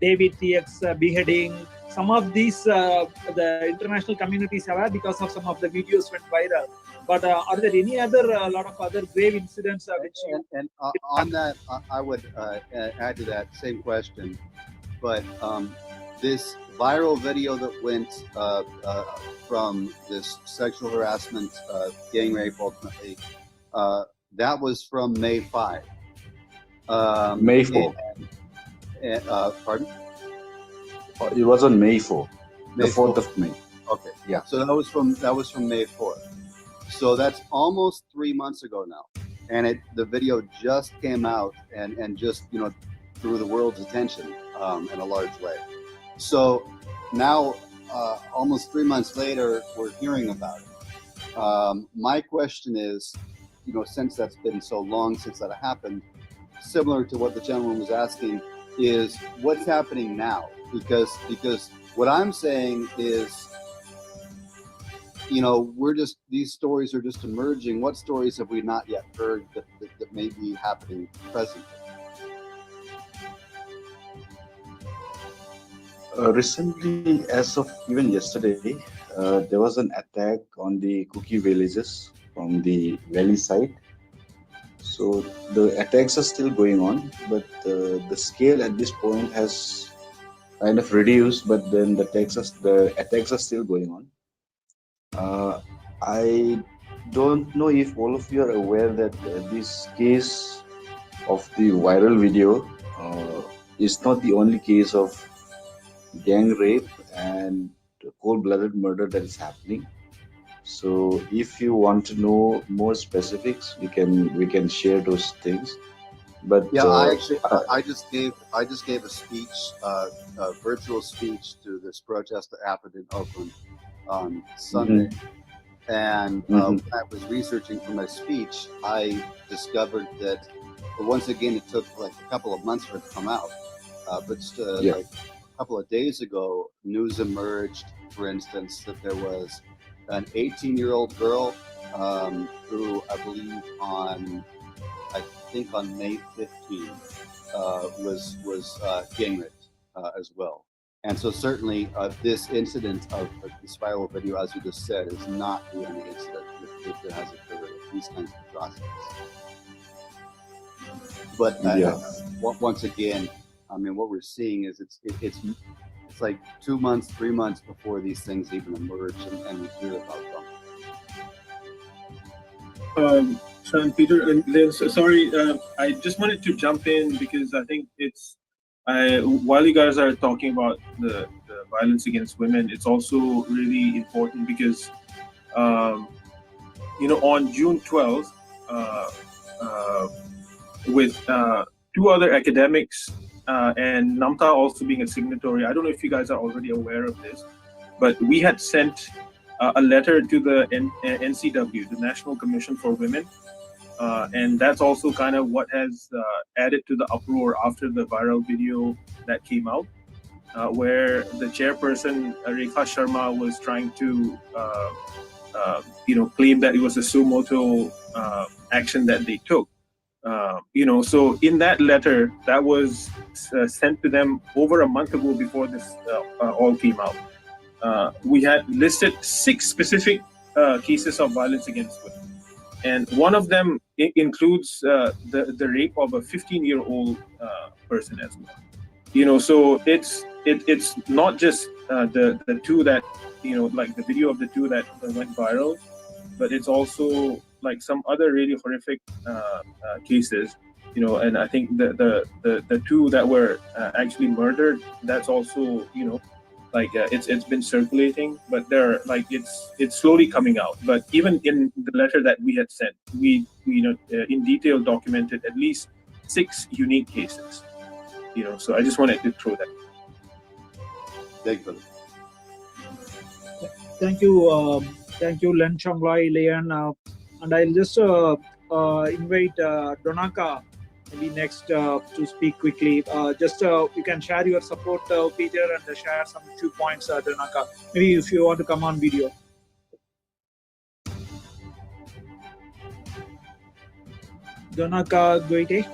Speaker 1: David TX beheading. Some of these the international communities are aware because of some of the videos went viral. But are there any other lot of other grave incidents which
Speaker 13: on that I would add to that same question. But this viral video that went from this sexual harassment, gang rape, ultimately, that was from May 5.
Speaker 12: May 4.
Speaker 13: Pardon?
Speaker 12: It was on May 4.
Speaker 13: May
Speaker 12: the 4th of May.
Speaker 13: Okay.
Speaker 12: Yeah.
Speaker 13: So that was from May 4th. So that's almost 3 months ago now, and the video just came out and just drew the world's attention in a large way. So now, almost 3 months later, we're hearing about it. My question is, since that's been so long since that happened, similar to what the gentleman was asking, is what's happening now? Because what I'm saying is, these stories are just emerging. What stories have we not yet heard that may be happening presently?
Speaker 12: Recently, as of even yesterday, there was an attack on the Kuki villages from the valley side. So the attacks are still going on, but the scale at this point has kind of reduced, but then the attacks are still going on. I don't know if all of you are aware that this case of the viral video is not the only case of gang rape and cold-blooded murder that is happening. So if you want to know more specifics, we can share those things. But
Speaker 13: yeah, I just gave a speech, a virtual speech to this protest that happened in Oakland on Sunday. And when I was researching for my speech, I discovered that, once again, it took like a couple of months for it to come out.
Speaker 12: Yeah.
Speaker 13: like a couple of days ago, news emerged, for instance, that there was an 18-year-old girl who I believe on May 15th was gang raped as well. And so certainly this incident of this viral video, as you just said, is not the only incident that has occurred with these kinds of atrocities. But once again, I mean, what we're seeing is it's like 2 months, 3 months before these things even emerge and we hear about them.
Speaker 10: Sean, Peter, and Liz, sorry, I just wanted to jump in because I think it's, while you guys are talking about the violence against women, it's also really important because, you know, on June 12th, with two other academics and Namta also being a signatory, I don't know if you guys are already aware of this, but we had sent a letter to the NCW, the National Commission for Women, and that's also kind of what has added to the uproar after the viral video that came out, where the chairperson, Rekha Sharma, was trying to you know, claim that it was a suo motu action that they took. You know, so in that letter that was sent to them over a month ago before this all came out, we had listed 6 specific cases of violence against women. And one of them includes the rape of a 15-year-old person as well. You know, so it's not just the two that, you know, like the video of the two that went viral, but it's also like some other really horrific cases. You know, and I think the two that were actually murdered, that's also, you know, like it's been circulating, but they're like it's slowly coming out. But even in the letter that we had sent, we you know in detail documented at least 6 unique cases. You know, so I just wanted to throw that.
Speaker 13: Thank you.
Speaker 1: Thank you, Len Changlai, Leon, and I'll just invite Donaka maybe next to speak quickly. Just you can share your support, Peter, and share some few points, Donaka. Maybe if you want to come on video. Donaka Goite,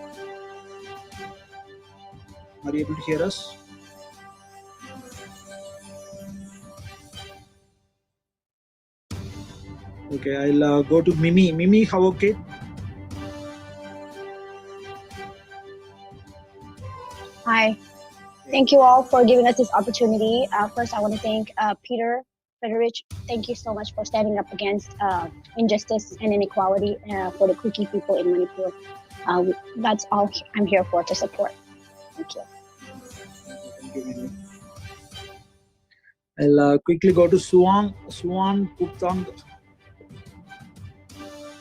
Speaker 1: are you able to hear us? Okay, I'll go to Mimi. Mimi, how okay?
Speaker 14: Hi. Thank you all for giving us this opportunity. First, I want to thank Pieter Fredrich. Thank you so much for standing up against injustice and inequality for the Kuki people in Manipur. That's all I'm here for, to support. Thank you.
Speaker 1: Thank you, Mimi. I'll quickly go to Suwan Kuptang.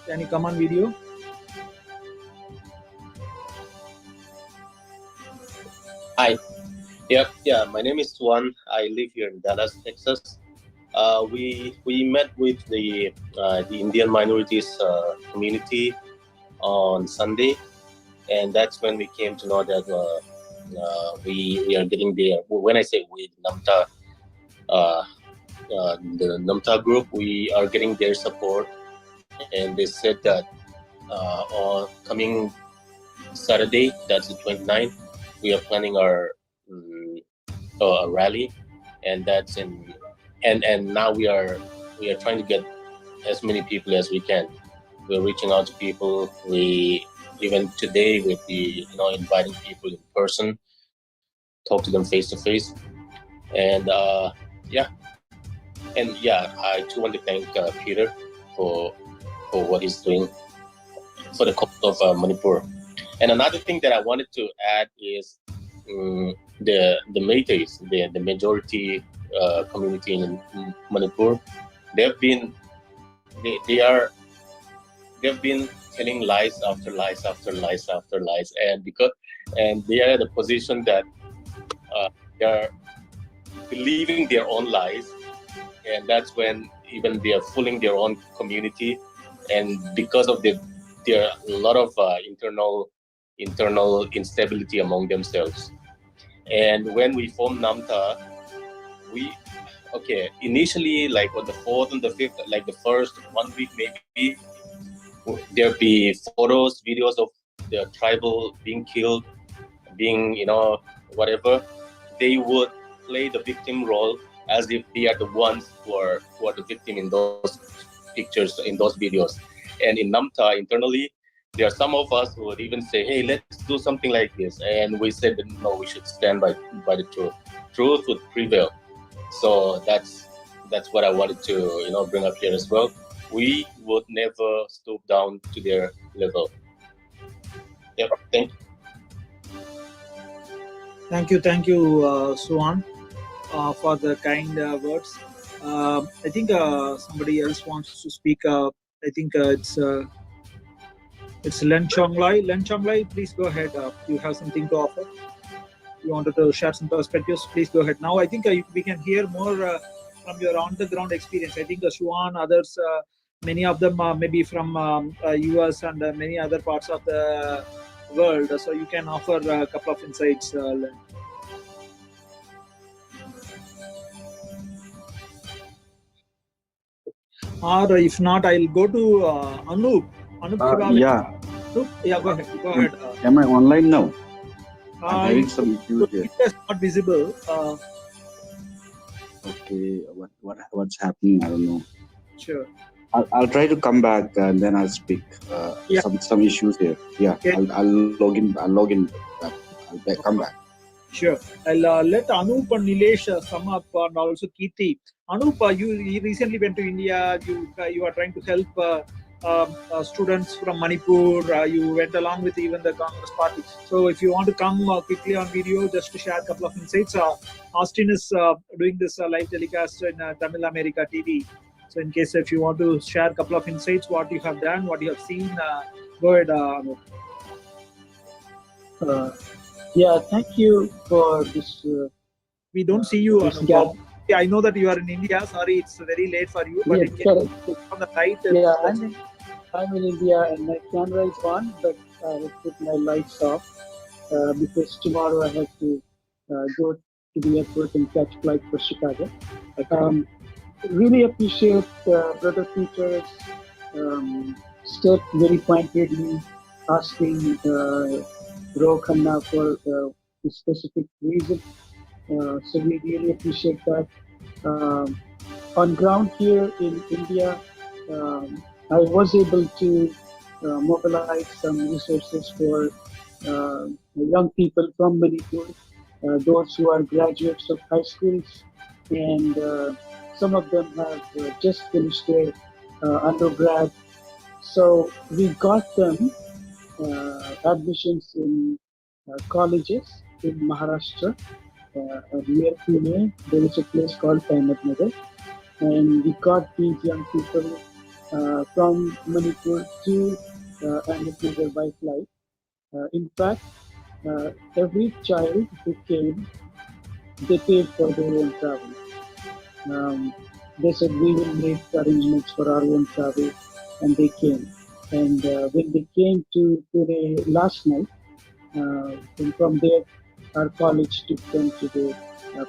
Speaker 1: Can you come on video?
Speaker 15: Hi. Yeah. My name is Swan. I live here in Dallas, Texas. We met with the Indian minorities community on Sunday, and that's when we came to know that we are getting there. When I say we, Namta, the Namta group, we are getting their support, and they said that on coming Saturday, that's the 29th, we are planning our rally, and that's in and now we are trying to get as many people as we can. We're reaching out to people. We even today with the inviting people in person, talk to them face to face, and I too want to thank Peter for what he's doing for the cause of Manipur. And another thing that I wanted to add is the Métis, the majority community in Manipur. They've been telling lies after lies after lies after lies, and they are in a position that they are believing their own lies, and that's when even they are fooling their own community, and because of there are a lot of internal instability among themselves. And when we formed NAMTA, initially, like on the 4th and the 5th, like the first 1 week maybe, there'd be photos, videos of the tribal being killed, being, whatever. They would play the victim role as if they are the ones who are the victim in those pictures, in those videos. And in NAMTA internally, there are some of us who would even say, hey, let's do something like this. And we said that no, we should stand by the truth. Truth would prevail. So that's what I wanted to bring up here as well. We would never stoop down to their level. Yep.
Speaker 1: Thank you, Suhan, for the kind words. I think somebody else wants to speak. I think it's Len Chonglai. Len Chonglai, please go ahead. You have something to offer. You wanted to share some perspectives. Please go ahead. Now, I think we can hear more from your on-the-ground experience. I think Suhan, others, many of them maybe from US and many other parts of the world. So you can offer a couple of insights, Len. Or if not, I'll go to Anup.
Speaker 12: Yeah.
Speaker 1: Anup, yeah, go ahead. Go ahead.
Speaker 12: Am I online now? I'm having some issues here.
Speaker 1: It's not visible.
Speaker 12: Okay, what's happening? I don't know.
Speaker 1: Sure.
Speaker 12: I'll try to come back and then I'll speak.
Speaker 1: Yeah.
Speaker 12: Some issues here. Yeah,
Speaker 1: Okay.
Speaker 12: I'll log in. I'll come back.
Speaker 1: Sure. I'll let Anup and Nilesh sum up, and also Kirti. Anup, you recently went to India. You are trying to help students from Manipur. You went along with even the Congress party. So if you want to come quickly on video, just to share a couple of insights. Austin is doing this live telecast in Tamil America TV. So in case if you want to share a couple of insights, what you have done, what you have seen, go ahead, Anup.
Speaker 16: Yeah, thank you for this.
Speaker 1: We don't see you.
Speaker 16: Yeah,
Speaker 1: I know that you are in India. Sorry, it's very late for you. But
Speaker 16: correct.
Speaker 1: On the right.
Speaker 16: Yeah, I'm in India and my camera is on, but I will put my lights off because tomorrow I have to go to the airport and catch flight for Chicago. Really appreciate Brother Peter's step very pointedly asking Ro Khanna for a specific reason. So we really appreciate that. On ground here in India, I was able to mobilize some resources for young people from Manipur, those who are graduates of high schools, and some of them have just finished their undergrad. So we got them admissions in colleges in Maharashtra. Near Pune, there is a place called Ahmednagar, and we got these young people from Manipur to Ahmednagar by flight. In fact, every child who came, they paid for their own travel. They said we will make arrangements for our own travel, and they came. And when they came to Pune last night, and from there, our college took them to the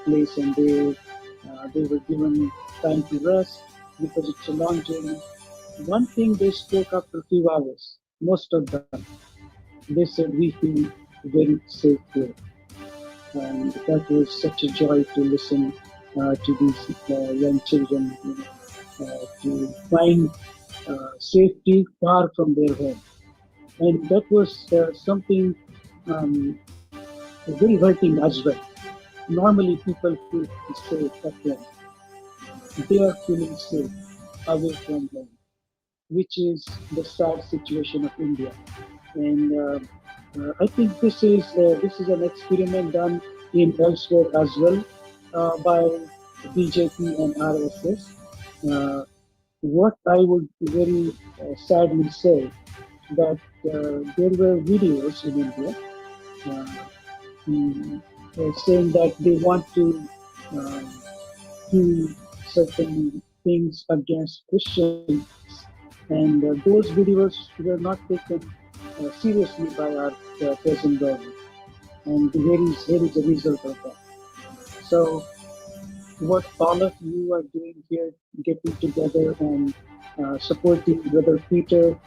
Speaker 16: place, and they were given time to rest because it's a long journey. One thing they spoke after a few hours, most of them, they said we feel very safe here, and that was such a joy to listen to these young children, to find safety far from their home, and that was something very hurting as well. Normally, people feel safe at home. They are feeling safe away from home, which is the sad situation of India. And I think this is an experiment done in elsewhere as well by BJP and RSS. What I would very sadly say that there were videos in India saying that they want to do certain things against Christians, and those videos were not taken seriously by our present government. and here is the result of that. So what all of you are doing here, getting together and supporting Brother Peter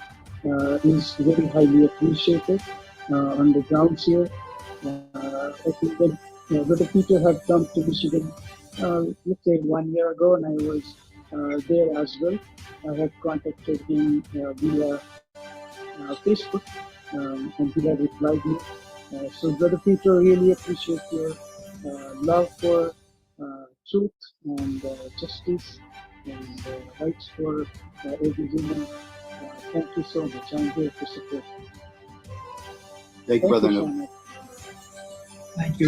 Speaker 16: is very highly appreciated on the grounds here. I think that Brother Peter had come to Michigan, let's say 1 year ago, and I was there as well. I had contacted him via Facebook, and he had replied me. So, Brother Peter, really appreciate your love for truth and justice and rights for every human. Thank you so much. I'm here to support you.
Speaker 13: Thank you, Brother
Speaker 16: so
Speaker 13: Anup.
Speaker 16: much.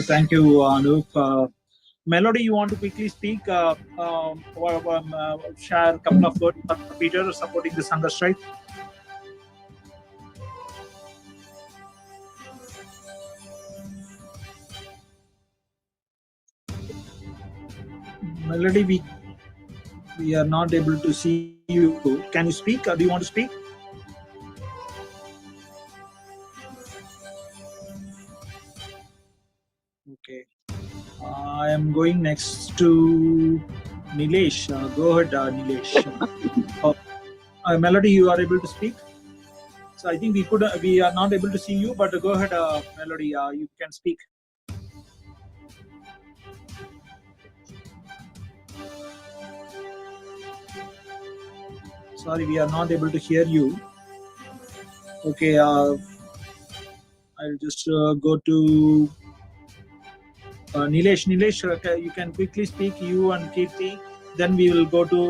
Speaker 1: Thank you, Anup. Melody, you want to quickly speak or share a couple of words for Peter supporting this hunger strike? Melody, we are not able to see you. Can you speak? Do you want to speak? Okay. I am going next to Nilesh. Go ahead, Nilesh. Melody, you are able to speak? So I think we are not able to see you, but go ahead, Melody. You can speak. Sorry, we are not able to hear you. Okay, I'll just go to Nilesh. Nilesh, you can quickly speak, you and Kirti. Then we will go to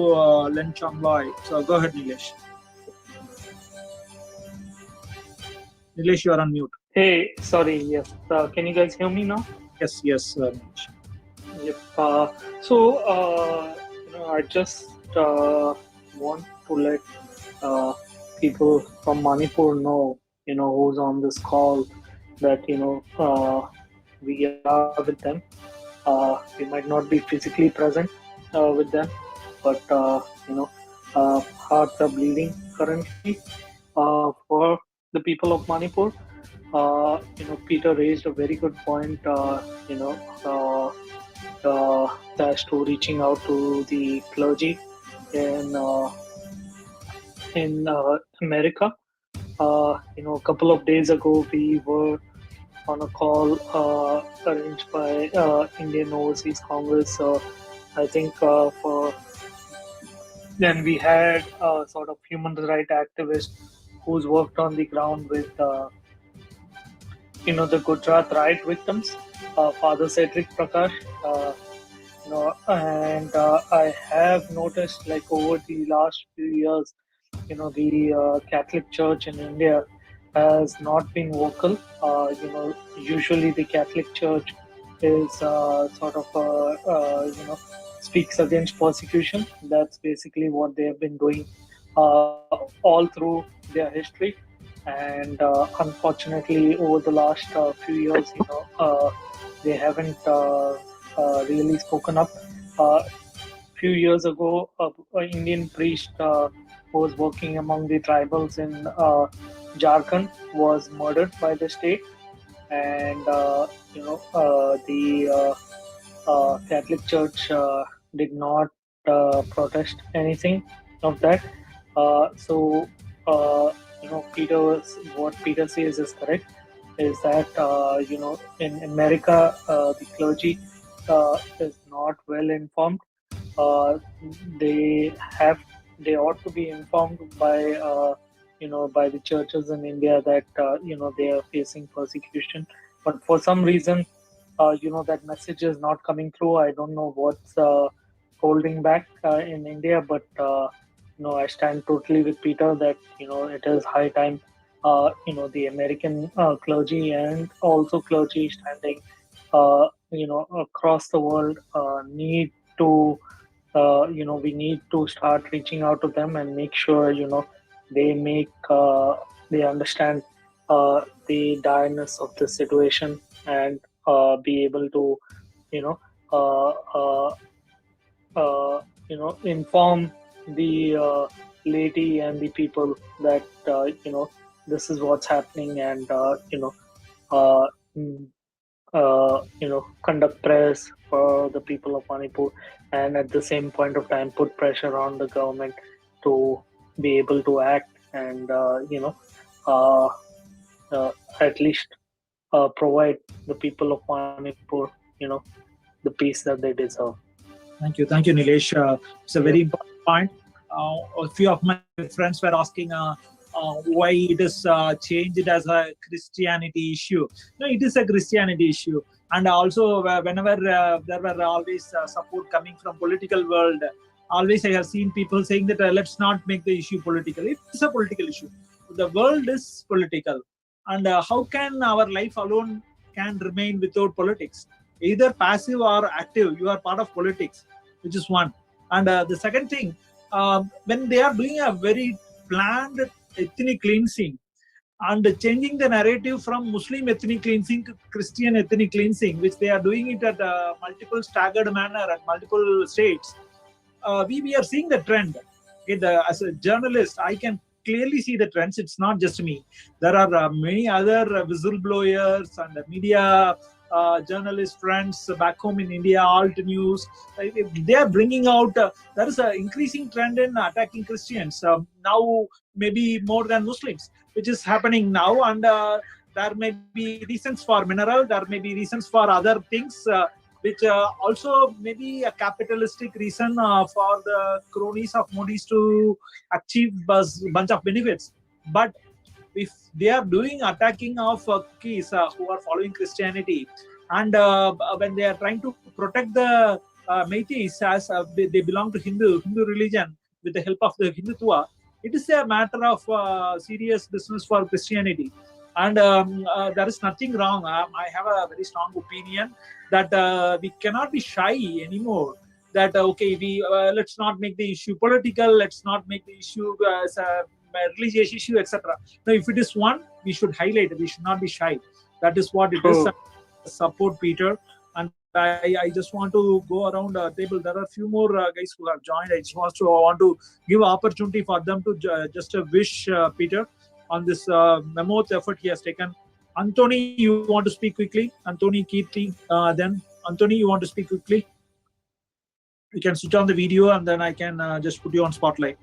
Speaker 1: Len Chongloi. So go ahead, Nilesh. Nilesh, you are on mute.
Speaker 5: Hey, sorry. Yes. Can you guys hear me now?
Speaker 1: Yes, Nilesh.
Speaker 5: Yep. I just want to let people from Manipur know, who's on this call, that we are with them. We might not be physically present with them, but hearts are bleeding currently for the people of Manipur. Peter raised a very good point. As to reaching out to the clergy in America. A couple of days ago, we were on a call arranged by Indian Overseas Congress. I think then we had a sort of human rights activist who's worked on the ground with the Gujarat riot victims, Father Cedric Prakash. And I have noticed, like, over the last few years, the Catholic Church in India has not been vocal. Usually the Catholic Church is sort of speaks against persecution. That's basically what they have been doing all through their history. And unfortunately, over the last few years, they haven't really spoken up. Few years ago, an Indian priest who was working among the tribals in Jharkhand was murdered by the state, and the Catholic Church did not protest anything of that. So what Peter says is correct. Is that in America the clergy is not well informed. They ought to be informed by by the churches in India that they are facing persecution, but for some reason that message is not coming through. I don't know what's holding back in India, but I stand totally with Peter that it is high time the American clergy and also clergy standing across the world need to we need to start reaching out to them and make sure they understand the direness of the situation and be able to uh, uh, inform the laity and the people that this is what's happening, and uh, mm, conduct press for the people of Manipur, and at the same point of time put pressure on the government to be able to act and uh, at least provide the people of Manipur, the peace that they deserve.
Speaker 1: Thank you, Nilesh. It's a very important point. A few of my friends were asking why it is changed as a Christianity issue. No, it is a Christianity issue, and also whenever there were always support coming from political world, always I have seen people saying that let's not make the issue political. It is a political issue. The world is political, and how can our life alone can remain without politics? Either passive or active, you are part of politics, which is one. And the second thing, when they are doing a very planned ethnic cleansing and changing the narrative from Muslim ethnic cleansing to Christian ethnic cleansing, which they are doing it at multiple staggered manner at multiple states, we are seeing the trend. As a journalist, I can clearly see the trends. It's not just me. There are many other whistleblowers and media journalist friends back home in India, alt news. They are bringing out, there is an increasing trend in attacking Christians. Now, maybe more than Muslims, which is happening now. And there may be reasons for mineral, there may be reasons for other things. Which also may be a capitalistic reason for the cronies of Modis to achieve a bunch of benefits. But if they are doing attacking of cookies who are following Christianity, and when they are trying to protect the Métis as they belong to Hindu religion with the help of the Hindutva, it is a matter of serious business for Christianity. And there is nothing wrong. I have a very strong opinion that we cannot be shy anymore. That okay, we let's not make the issue political. Let's not make the issue as a religious issue, etc. Now, if it is one, we should highlight it. We should not be shy. That is what it is. Support Peter. And I just want to go around the table. There are a few more guys who have joined. I just want to give opportunity for them to just wish Peter on this mammoth effort he has taken. Anthony, you want to speak quickly? Anthony, Kirti, then Anthony, you want to speak quickly? You can switch on the video and then I can just put you on spotlight.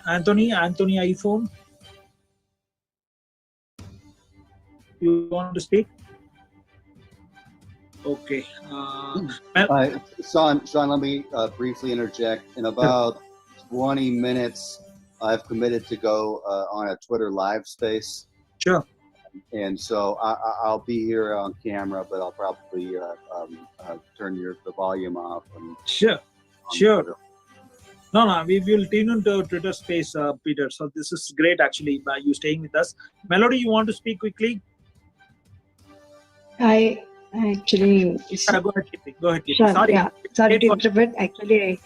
Speaker 1: Anthony, iPhone. You want to speak? Okay.
Speaker 13: Sean, let me briefly interject. In about 20 minutes, I've committed to go on a Twitter live space.
Speaker 1: Sure.
Speaker 13: And so I'll be here on camera, but I'll probably turn the volume off.
Speaker 1: Sure. No, we will tune into Twitter space, Peter. So this is great, actually, by you staying with us. Melody, you want to speak quickly?
Speaker 6: I actually...
Speaker 1: Go ahead.
Speaker 6: Sure, sorry to interrupt. Actually,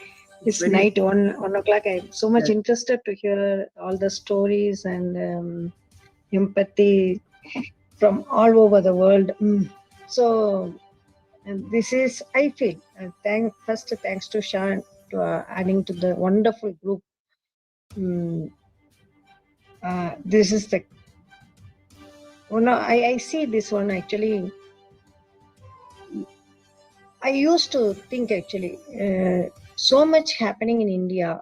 Speaker 6: it's night, 1 o'clock. I'm so much interested to hear all the stories and empathy from all over the world. So this is, I feel, first thanks to Sean to adding to the wonderful group. This is the I see this one actually. I used to think actually so much happening in India.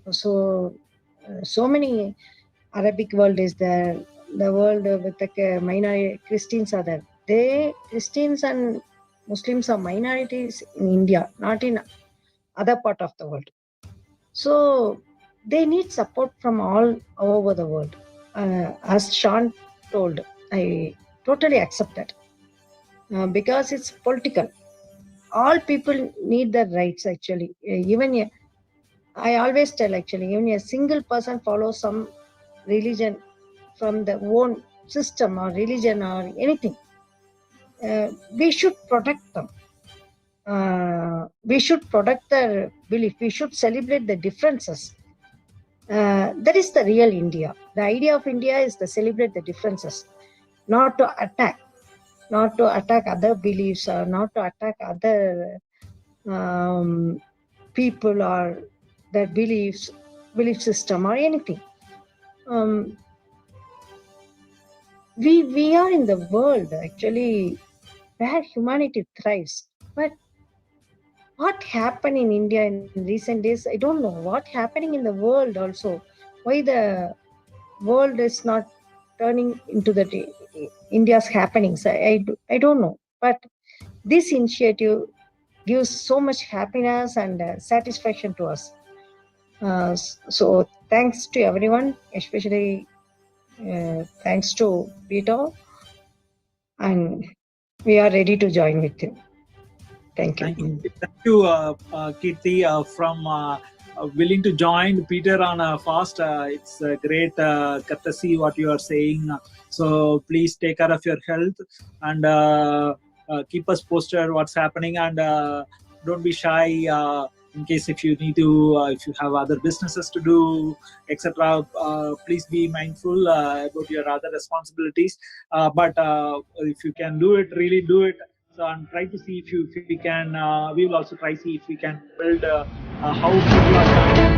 Speaker 6: So many Arabic world is there. The world with the minority Christians are there. Christians and Muslims are minorities in India, not in other part of the world. So they need support from all over the world. As Sean told, I totally accept that because it's political. All people need their rights actually. Even I always tell actually, even a single person follows some religion from their own system or religion or anything, we should protect them. We should protect their belief. We should celebrate the differences. That is the real India. The idea of India is to celebrate the differences, not to attack other beliefs or not to attack other people or their beliefs. belief system or anything. We are in the world actually where humanity thrives, but what happened in India in recent days, I don't know. What happening in the world also? Why the world is not turning into the India's happenings? I don't know. But this initiative gives so much happiness and satisfaction to us. So thanks to everyone, especially thanks to Peter, and we are ready to join with him. Thank you.
Speaker 1: Thank you, Kirti, from willing to join Peter on a fast. It's a great courtesy what you are saying. So please take care of your health and keep us posted what's happening, and don't be shy in case if you need to, if you have other businesses to do, etc. Please be mindful about your other responsibilities. But if you can do it, really do it. So and try to see if we can. We will also try see if we can build how people are